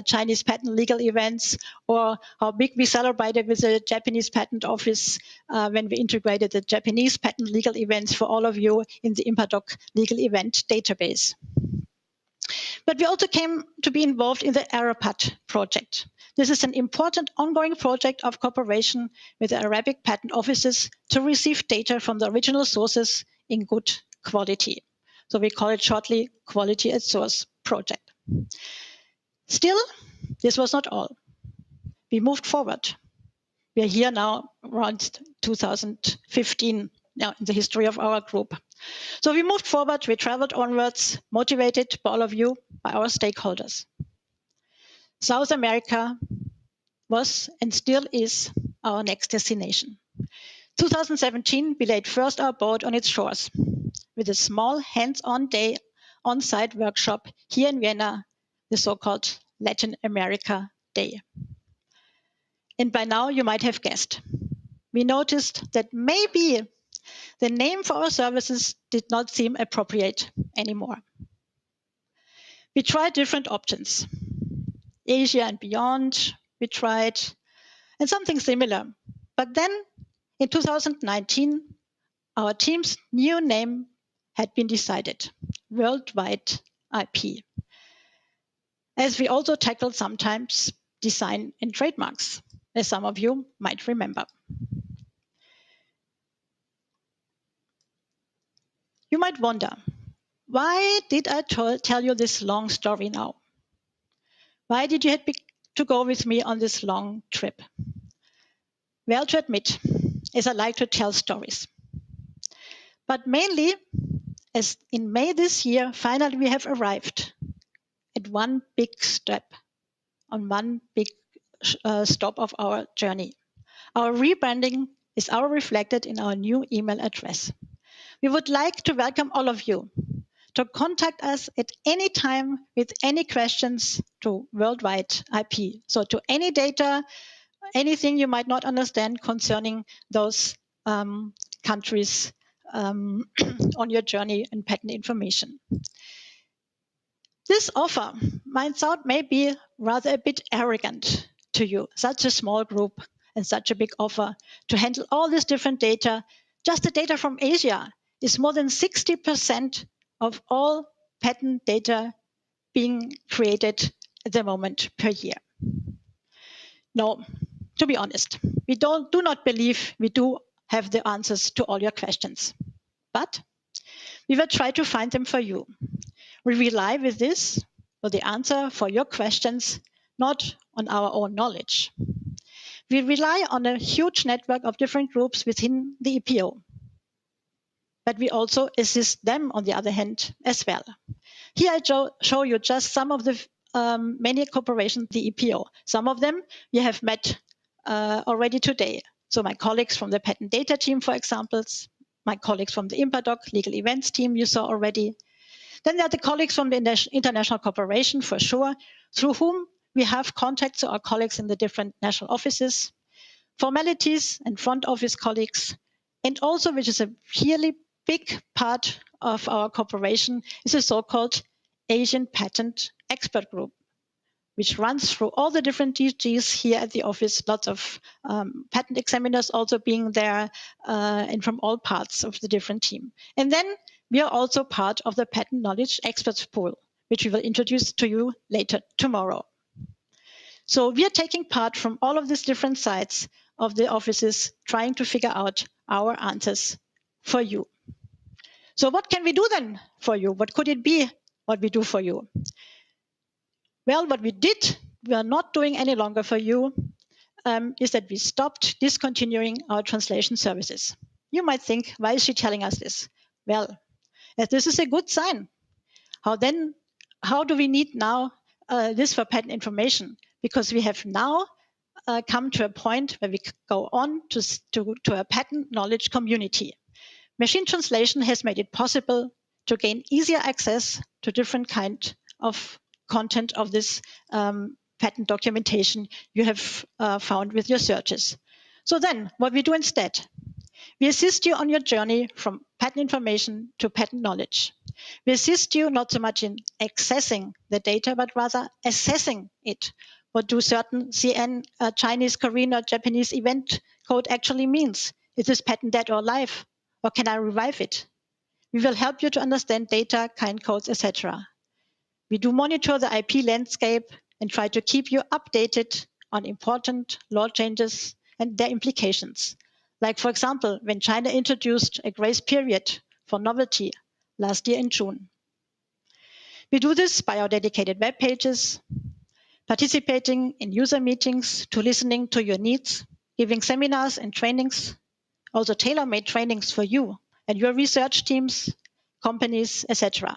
Chinese patent legal events, or how big we celebrated with the Japanese patent office when we integrated the Japanese patent legal events for all of you in the IMPADOC legal event database. But we also came to be involved in the Arapat project. This is an important ongoing project of cooperation with the Arabic patent offices to receive data from the original sources in good quality. So we call it shortly Quality at Source project. Still, this was not all. we moved forward. We are here now around 2015 now in the history of our group. So we moved forward, we traveled onwards, motivated by all of you, by our stakeholders. South America was and still is our next destination. 2017, we laid first our boat on its shores with a small hands-on day on-site workshop here in Vienna, the so-called Latin America Day. And by now you might have guessed. We noticed that maybe the name for our services did not seem appropriate anymore. We tried different options. Asia and beyond, we tried, and something similar. But then in 2019, our team's new name had been decided, Worldwide IP, as we also tackled sometimes design and trademarks, as some of you might remember. You might wonder, why did I tell you this long story now? Why did you have to go with me on this long trip? Well, to admit, as I like to tell stories. But mainly, as in May this year, finally we have arrived at one big step, on one big stop of our journey. Our rebranding is now reflected in our new email address. We would like to welcome all of you to contact us at any time with any questions to Worldwide IP. So to any data, anything you might not understand concerning those countries on your journey in patent information. This offer might sound maybe rather a bit arrogant to you, such a small group and such a big offer to handle all this different data. Just the data from Asia is more than 60% of all patent data being created at the moment per year. No, to be honest, we do not believe we do have the answers to all your questions, but we will try to find them for you. We rely with this, for the answer for your questions, not on our own knowledge. We rely on a huge network of different groups within the EPO, but we also assist them on the other hand as well. Here I show you just some of the many corporations, the EPO. Some of them you have met already today. So my colleagues from the patent data team, for example, my colleagues from the IMPADOC legal events team you saw already. Then there are the colleagues from the international cooperation for sure, through whom we have contacts to our colleagues in the different national offices, formalities and front office colleagues, and also, which is a really big part of our cooperation, is a so-called Asian Patent Expert Group, which runs through all the different DGs here at the office, lots of patent examiners also being there, and from all parts of the different team. And then we are also part of the Patent Knowledge Experts Pool, which we will introduce to you later tomorrow. So we are taking part from all of these different sides of the offices, trying to figure out our answers for you. So what can we do then for you? What could it be what we do for you? Well, what we did, we are not doing any longer for you, is that we stopped discontinuing our translation services. You might think, why is she telling us this? Well, as this is a good sign. How do we need now this for patent information? Because we have now come to a point where we go on to a patent knowledge community. Machine translation has made it possible to gain easier access to different kind of content of this patent documentation you have found with your searches. So then, what we do instead, we assist you on your journey from patent information to patent knowledge. We assist you not so much in accessing the data, but rather assessing it. What do certain CN, Chinese, Korean, or Japanese event code actually means? Is this patent dead or alive? Or can I revive it? We will help you to understand data, kind codes, etc. We do monitor the IP landscape and try to keep you updated on important law changes and their implications. Like, for example, when China introduced a grace period for novelty last year in June. We do this by our dedicated web pages, participating in user meetings to listening to your needs, giving seminars and trainings, also tailor-made trainings for you and your research teams, companies, etc.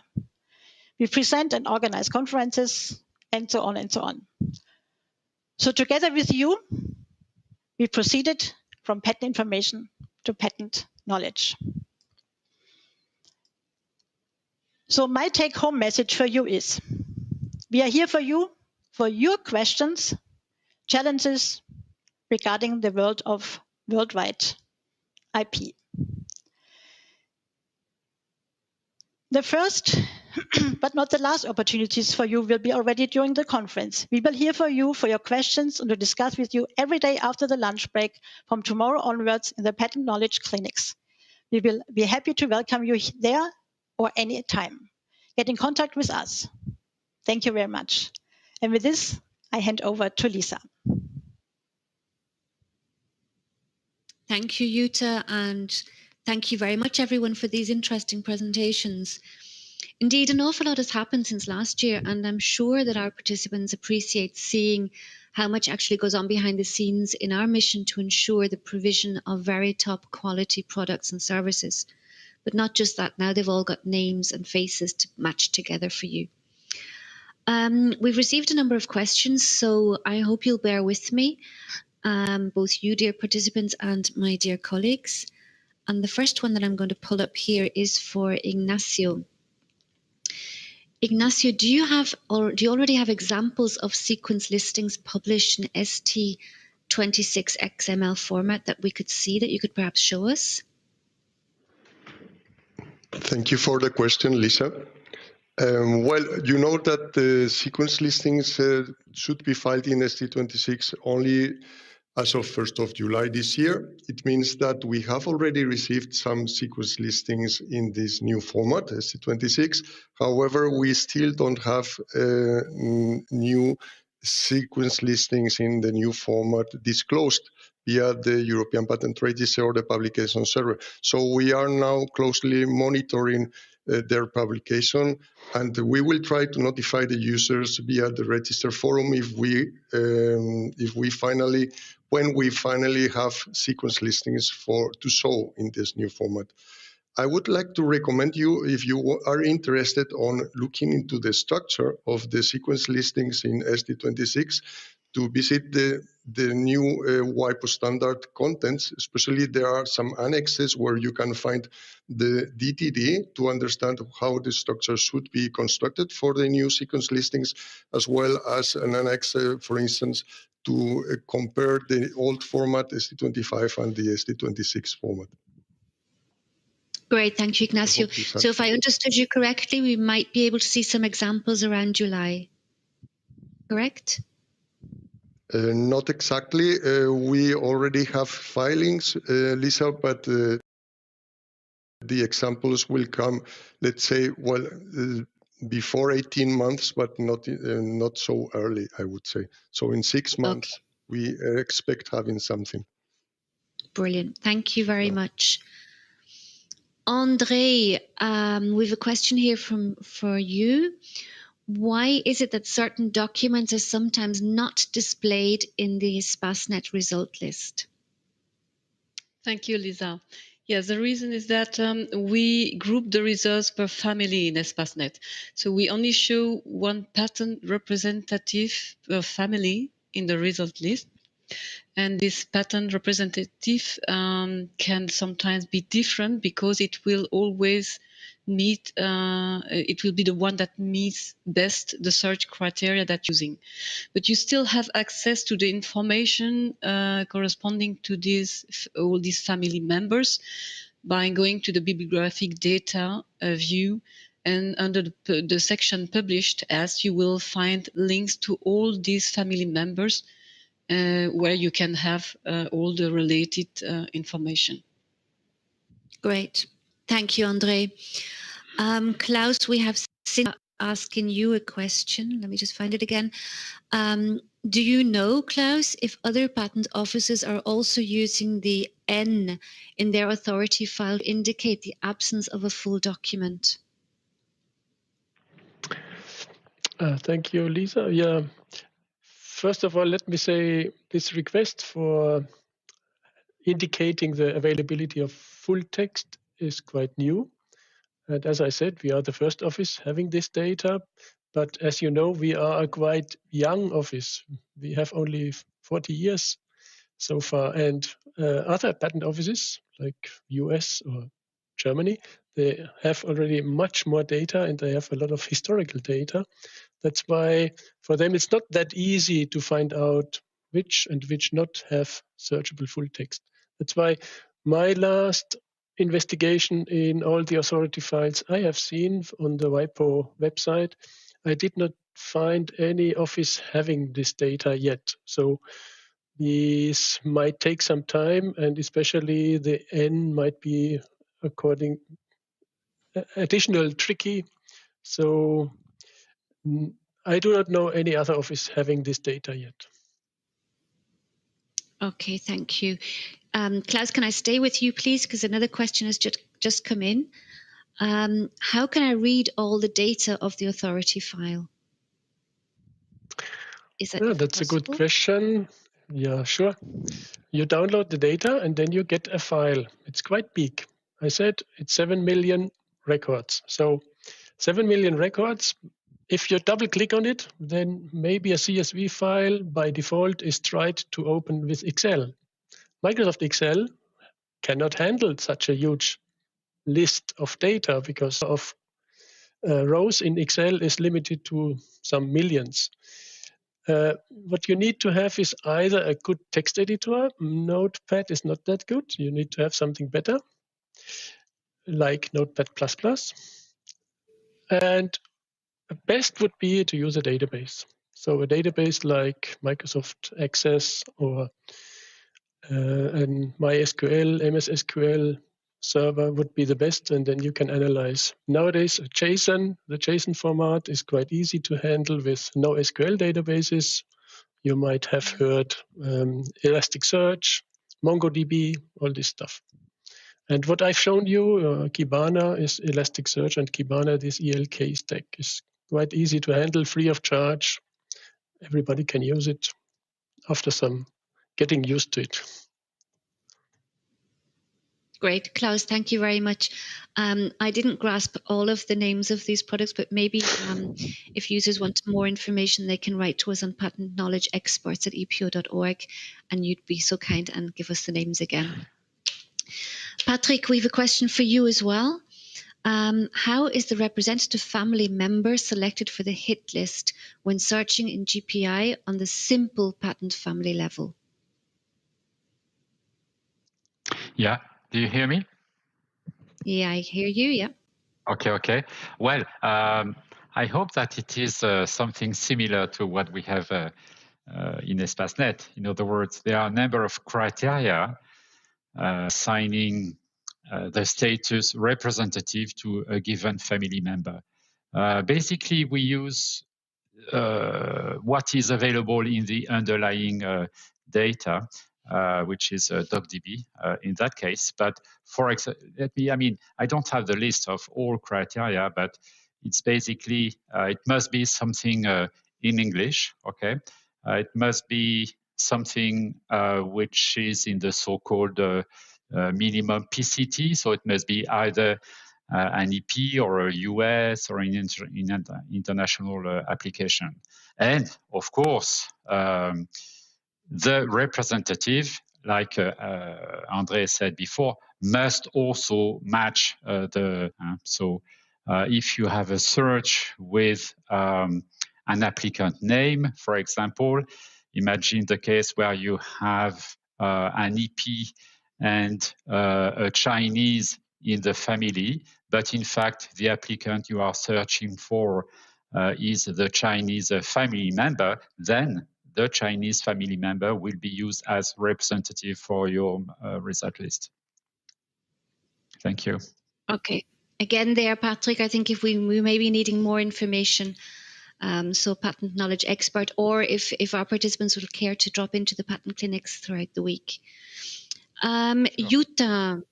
We present and organize conferences, and so on and so on. So together with you, we proceeded from patent information to patent knowledge. So my take-home message for you is, we are here for you, for your questions, challenges regarding the world of worldwide IP. The first, but not the last opportunities for you will be already during the conference. We will hear for you for your questions and to discuss with you every day after the lunch break from tomorrow onwards in the Patent Knowledge Clinics. We will be happy to welcome you there or any time. Get in contact with us. Thank you very much. And with this, I hand over to Lisa. Thank you, Jutta, and thank you very much, everyone, for these interesting presentations. Indeed, an awful lot has happened since last year, and I'm sure that our participants appreciate seeing how much actually goes on behind the scenes in our mission to ensure the provision of very top quality products and services. But not just that, now they've all got names and faces to match together for you. We've received a number of questions, so I hope you'll bear with me, both you, dear participants, and my dear colleagues. And the first one that I'm going to pull up here is for Ignacio. Ignacio, do you already have examples of sequence listings published in ST26 XML format that we could see, that you could perhaps show us? Thank you for the question, Lisa. Well, you know that the sequence listings should be filed in ST26 only as of 1st of July this year. It means that we have already received some sequence listings in this new format, ST26. However, we still don't have new sequence listings in the new format disclosed via the European Patent Register or the publication server. So we are now closely monitoring their publication, and we will try to notify the users via the register forum when we finally have sequence listings to show in this new format. I would like to recommend you, if you are interested on looking into the structure of the sequence listings in ST26, to visit the new WIPO standard contents. Especially there are some annexes where you can find the DTD to understand how the structure should be constructed for the new sequence listings, as well as an annex, for instance, to compare the old format ST25 and the ST26 format. Great, thank you, Ignacio. So if I understood you correctly, we might be able to see some examples around July, correct? Not exactly. We already have filings, Lisa, but the examples will come, let's say, well, before 18 months, but not so early, I would say. So in 6 months, we expect having something. Brilliant. Thank you very much. André, we have a question here for you. Why is it that certain documents are sometimes not displayed in the ESPASnet result list? Thank you, Lisa. Yes, the reason is that we group the results per family in ESPASnet. So we only show one patent representative per family in the result list. And this patent representative can sometimes be different because it will always meet, it will be the one that meets best the search criteria that you're using. But you still have access to the information corresponding to all these family members by going to the bibliographic data view, and under the section published as, you will find links to all these family members where you can have all the related information. Great. Thank you, André. Klaus, we have Cindy asking you a question. Let me just find it again. Do you know, Klaus, if other patent offices are also using the N in their authority file to indicate the absence of a full document? Thank you, Lisa. Yeah, first of all, let me say this request for indicating the availability of full text is quite new. And as I said, we are the first office having this data. But as you know, we are a quite young office. We have only 40 years so far. And other patent offices like US or Germany, they have already much more data and they have a lot of historical data. That's why for them it's not that easy to find out which and which not have searchable full text. That's why my last investigation in all the authority files I have seen on the WIPO website, I did not find any office having this data yet. So this might take some time, and especially the N might be additional tricky. So I do not know any other office having this data yet. Okay, thank you. Klaus, can I stay with you, please? Because another question has just come in. How can I read all the data of the authority file? Is that that's possible? A good question. Yeah, sure. You download the data and then you get a file. It's quite big. I said it's 7 million records. So 7 million records. If you double click on it, then maybe a CSV file by default is tried to open with Excel. Microsoft Excel cannot handle such a huge list of data because of rows in Excel is limited to some millions. What you need to have is either a good text editor. Notepad is not that good. You need to have something better, like Notepad++. And best would be to use a database. So a database like Microsoft Access or an MySQL, MS SQL server would be the best, and then you can analyze. Nowadays, JSON, the JSON format is quite easy to handle with NoSQL databases. You might have heard Elasticsearch, MongoDB, all this stuff. And what I've shown you, Kibana is Elasticsearch, and Kibana, this ELK stack, is quite easy to handle, free of charge. Everybody can use it after some getting used to it. Great, Klaus, thank you very much. I didn't grasp all of the names of these products, but maybe if users want more information, they can write to us on patentKnowledgeExperts@epo.org, and you'd be so kind and give us the names again. Patrick, we have a question for you as well. How is the representative family member selected for the hit list when searching in GPI on the simple patent family level? Yeah, do you hear me? Yeah, I hear you, yeah. Okay. Well, I hope that it is something similar to what we have in ESPASnet. In other words, there are a number of criteria assigning the status representative to a given family member. Basically, we use what is available in the underlying data, which is DocDB in that case. But for example, I don't have the list of all criteria, but it's basically, it must be something in English, okay? It must be something which is in the so-called minimum PCT, so it must be either an EP or a US or an international application. And of course, the representative, like André said before, must also match if you have a search with an applicant name, for example, imagine the case where you have an EP and a Chinese in the family, but in fact, the applicant you are searching for is the Chinese family member, then the Chinese family member will be used as representative for your result list. Thank you. Okay. Again there, Patrick, I think if we may be needing more information, so patent knowledge expert, or if our participants would care to drop into the patent clinics throughout the week. Sure. Jutta,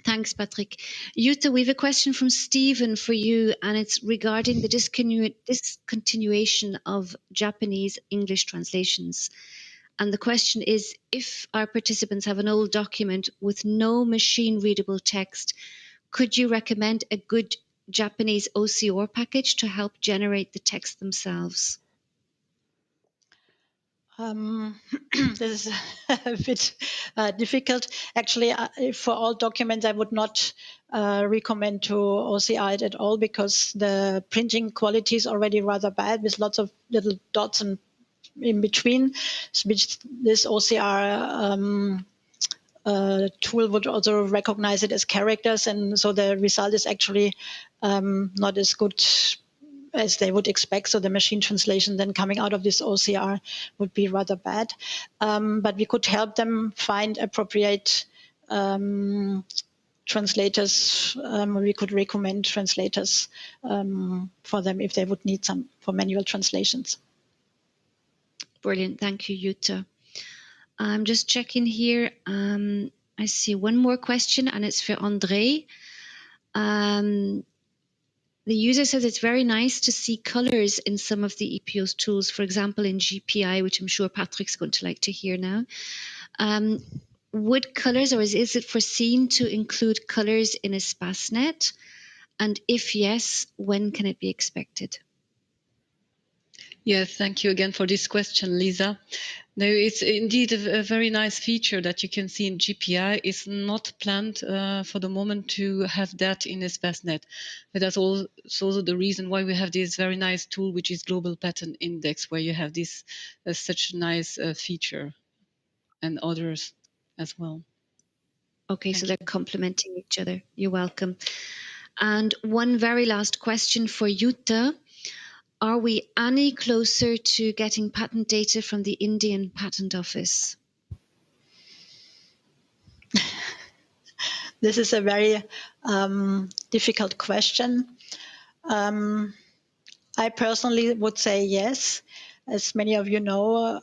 Thanks, Patrick. Jutta, we have a question from Stephen for you, and it's regarding the discontinuation of Japanese English translations. And the question is, if our participants have an old document with no machine-readable text, could you recommend a good Japanese OCR package to help generate the text themselves? This is a bit difficult. Actually, for all documents, I would not recommend to OCR it at all, because the printing quality is already rather bad with lots of little dots and in between, which this OCR tool would also recognize it as characters, and so the result is actually not as good as they would expect. So the machine translation then coming out of this OCR would be rather bad. But we could help them find appropriate translators. We could recommend translators for them if they would need some for manual translations. Brilliant. Thank you, Jutta. I'm just checking here. I see one more question, and it's for André. The user says it's very nice to see colors in some of the EPO's tools, for example, in GPI, which I'm sure Patrick's going to like to hear now. Would colors, or is it foreseen to include colors in ESPASnet? And if yes, when can it be expected? Yes, thank you again for this question, Lisa. No, it's indeed a very nice feature that you can see in GPI. It's not planned for the moment to have that in ESPASnet. But that's also the reason why we have this very nice tool, which is Global Pattern Index, where you have this such a nice feature, and others as well. Okay, so they're complementing each other. You're welcome. And one very last question for Jutta. Are we any closer to getting patent data from the Indian Patent Office? This is a very difficult question. I personally would say yes. As many of you know,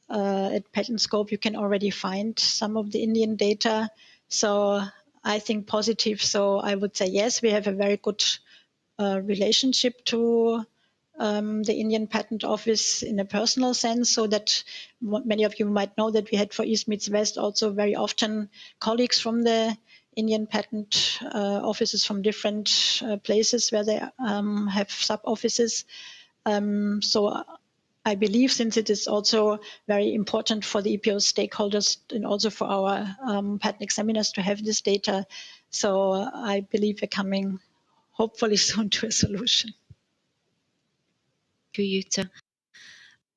at PatentScope, you can already find some of the Indian data. So I think positive. So I would say yes, we have a very good relationship to the Indian Patent Office in a personal sense, so that many of you might know that we had for East meets West also very often colleagues from the Indian patent offices from different places where they have sub-offices. So I believe, since it is also very important for the EPO stakeholders and also for our patent examiners to have this data, so I believe we're coming hopefully soon to a solution. Thank you, Jutta.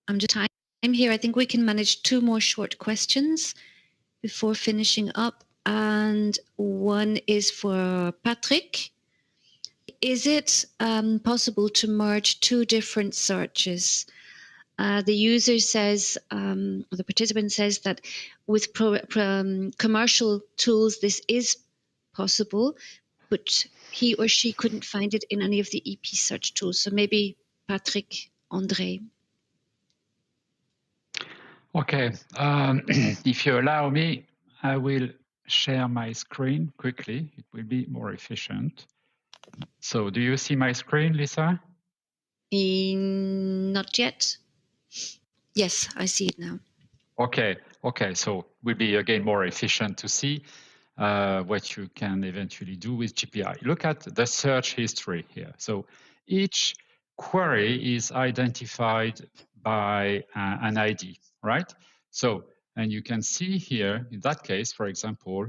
I'm just time here. I think we can manage two more short questions before finishing up. And one is for Patrick. Is it possible to merge two different searches? The user says, or the participant says that with commercial tools, this is possible, but he or she couldn't find it in any of the EP search tools. So maybe Patrick, André. Okay, if you allow me, I will share my screen quickly. It will be more efficient. So do you see my screen, Lisa? Not yet. Yes, I see it now. Okay, so it will be again more efficient to see what you can eventually do with GPI. Look at the search history here. So each query is identified by an ID, right? So, and you can see here, in that case, for example,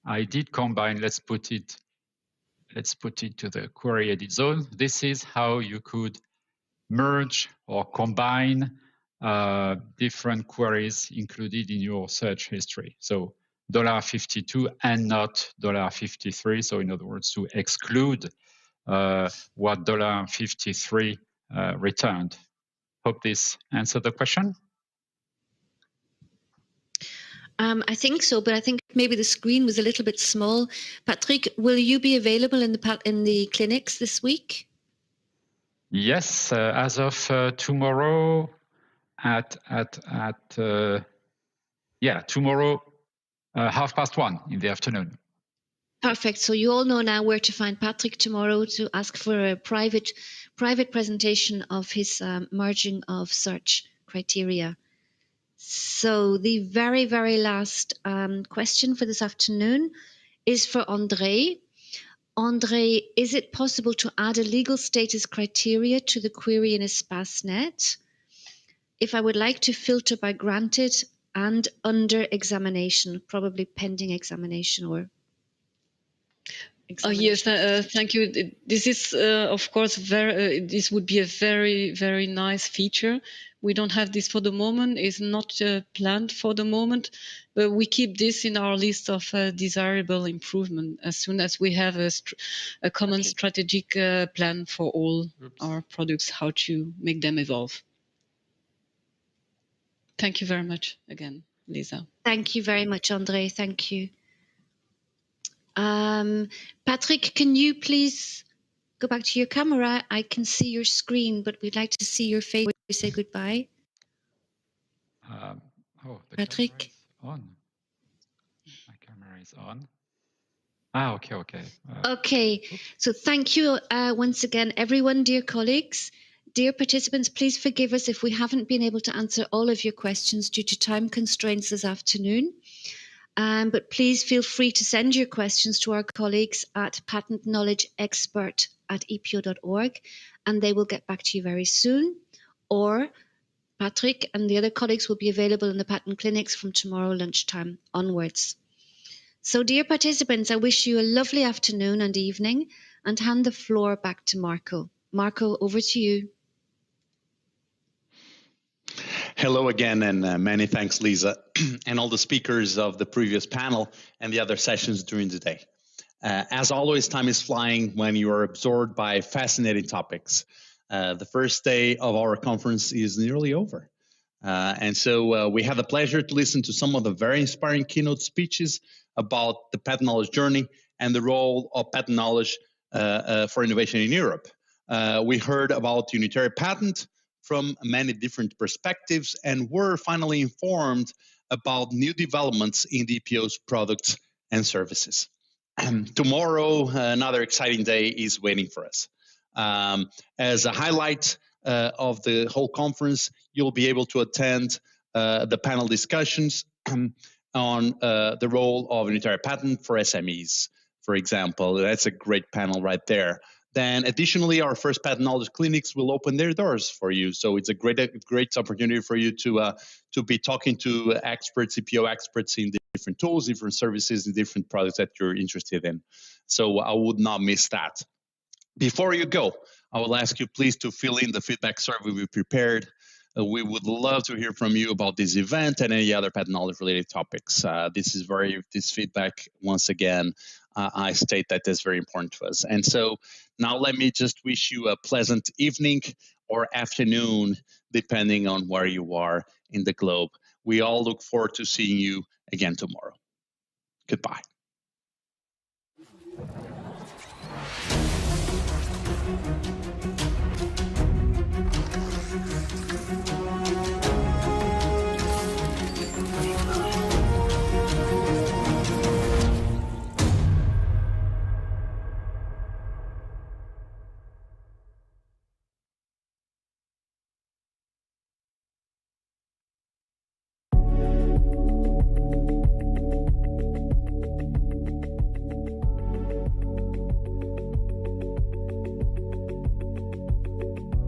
I did combine, let's put it to the query edit zone. This is how you could merge or combine different queries included in your search history. So $52 and not $53. So in other words, to exclude what $53 returned. Hope this answered the question. I think so, but I think maybe the screen was a little bit small. Patrick, will you be available in the clinics this week? Yes, as of tomorrow tomorrow 1:30 in the afternoon. Perfect. So you all know now where to find Patrick tomorrow to ask for a private presentation of his merging of search criteria. So the very, very last question for this afternoon is for André. André, is it possible to add a legal status criteria to the query in ESPASnet if I would like to filter by granted and under examination, probably pending examination or Yes, thank you. This is, of course, this would be a very, very nice feature. We don't have this for the moment. It's not planned for the moment, but we keep this in our list of desirable improvement as soon as we have a common strategic plan for all our products, how to make them evolve. Thank you very much again, Lisa. Thank you very much, André. Thank you. Patrick, can you please go back to your camera? I can see your screen, but we'd like to see your face before we say goodbye. Patrick? On. My camera is on. Okay. Okay, so thank you once again, everyone, dear colleagues. Dear participants, please forgive us if we haven't been able to answer all of your questions due to time constraints this afternoon. But please feel free to send your questions to our colleagues at patentknowledgeexpert@epo.org, and they will get back to you very soon. Or Patrick and the other colleagues will be available in the patent clinics from tomorrow lunchtime onwards. So, dear participants, I wish you a lovely afternoon and evening and hand the floor back to Marco. Marco, over to you. Hello again, and many thanks, Lisa, and all the speakers of the previous panel and the other sessions during the day. As always, time is flying when you are absorbed by fascinating topics. The first day of our conference is nearly over. And so we had the pleasure to listen to some of the very inspiring keynote speeches about the patent knowledge journey and the role of patent knowledge for innovation in Europe. We heard about unitary patent from many different perspectives and were finally informed about new developments in the EPO's products and services. Tomorrow, another exciting day is waiting for us. As a highlight of the whole conference, you'll be able to attend the panel discussions on the role of unitary patent for SMEs, for example. That's a great panel right there. Then additionally, our first patent knowledge clinics will open their doors for you. So it's a great opportunity for you to be talking to experts, EPO experts in different tools, different services, and different products that you're interested in. So I would not miss that. Before you go, I will ask you please to fill in the feedback survey we prepared. We would love to hear from you about this event and any other patent knowledge related topics. This feedback, once again, I state that is very important to us. And so now let me just wish you a pleasant evening or afternoon, depending on where you are in the globe. We all look forward to seeing you again tomorrow. Goodbye.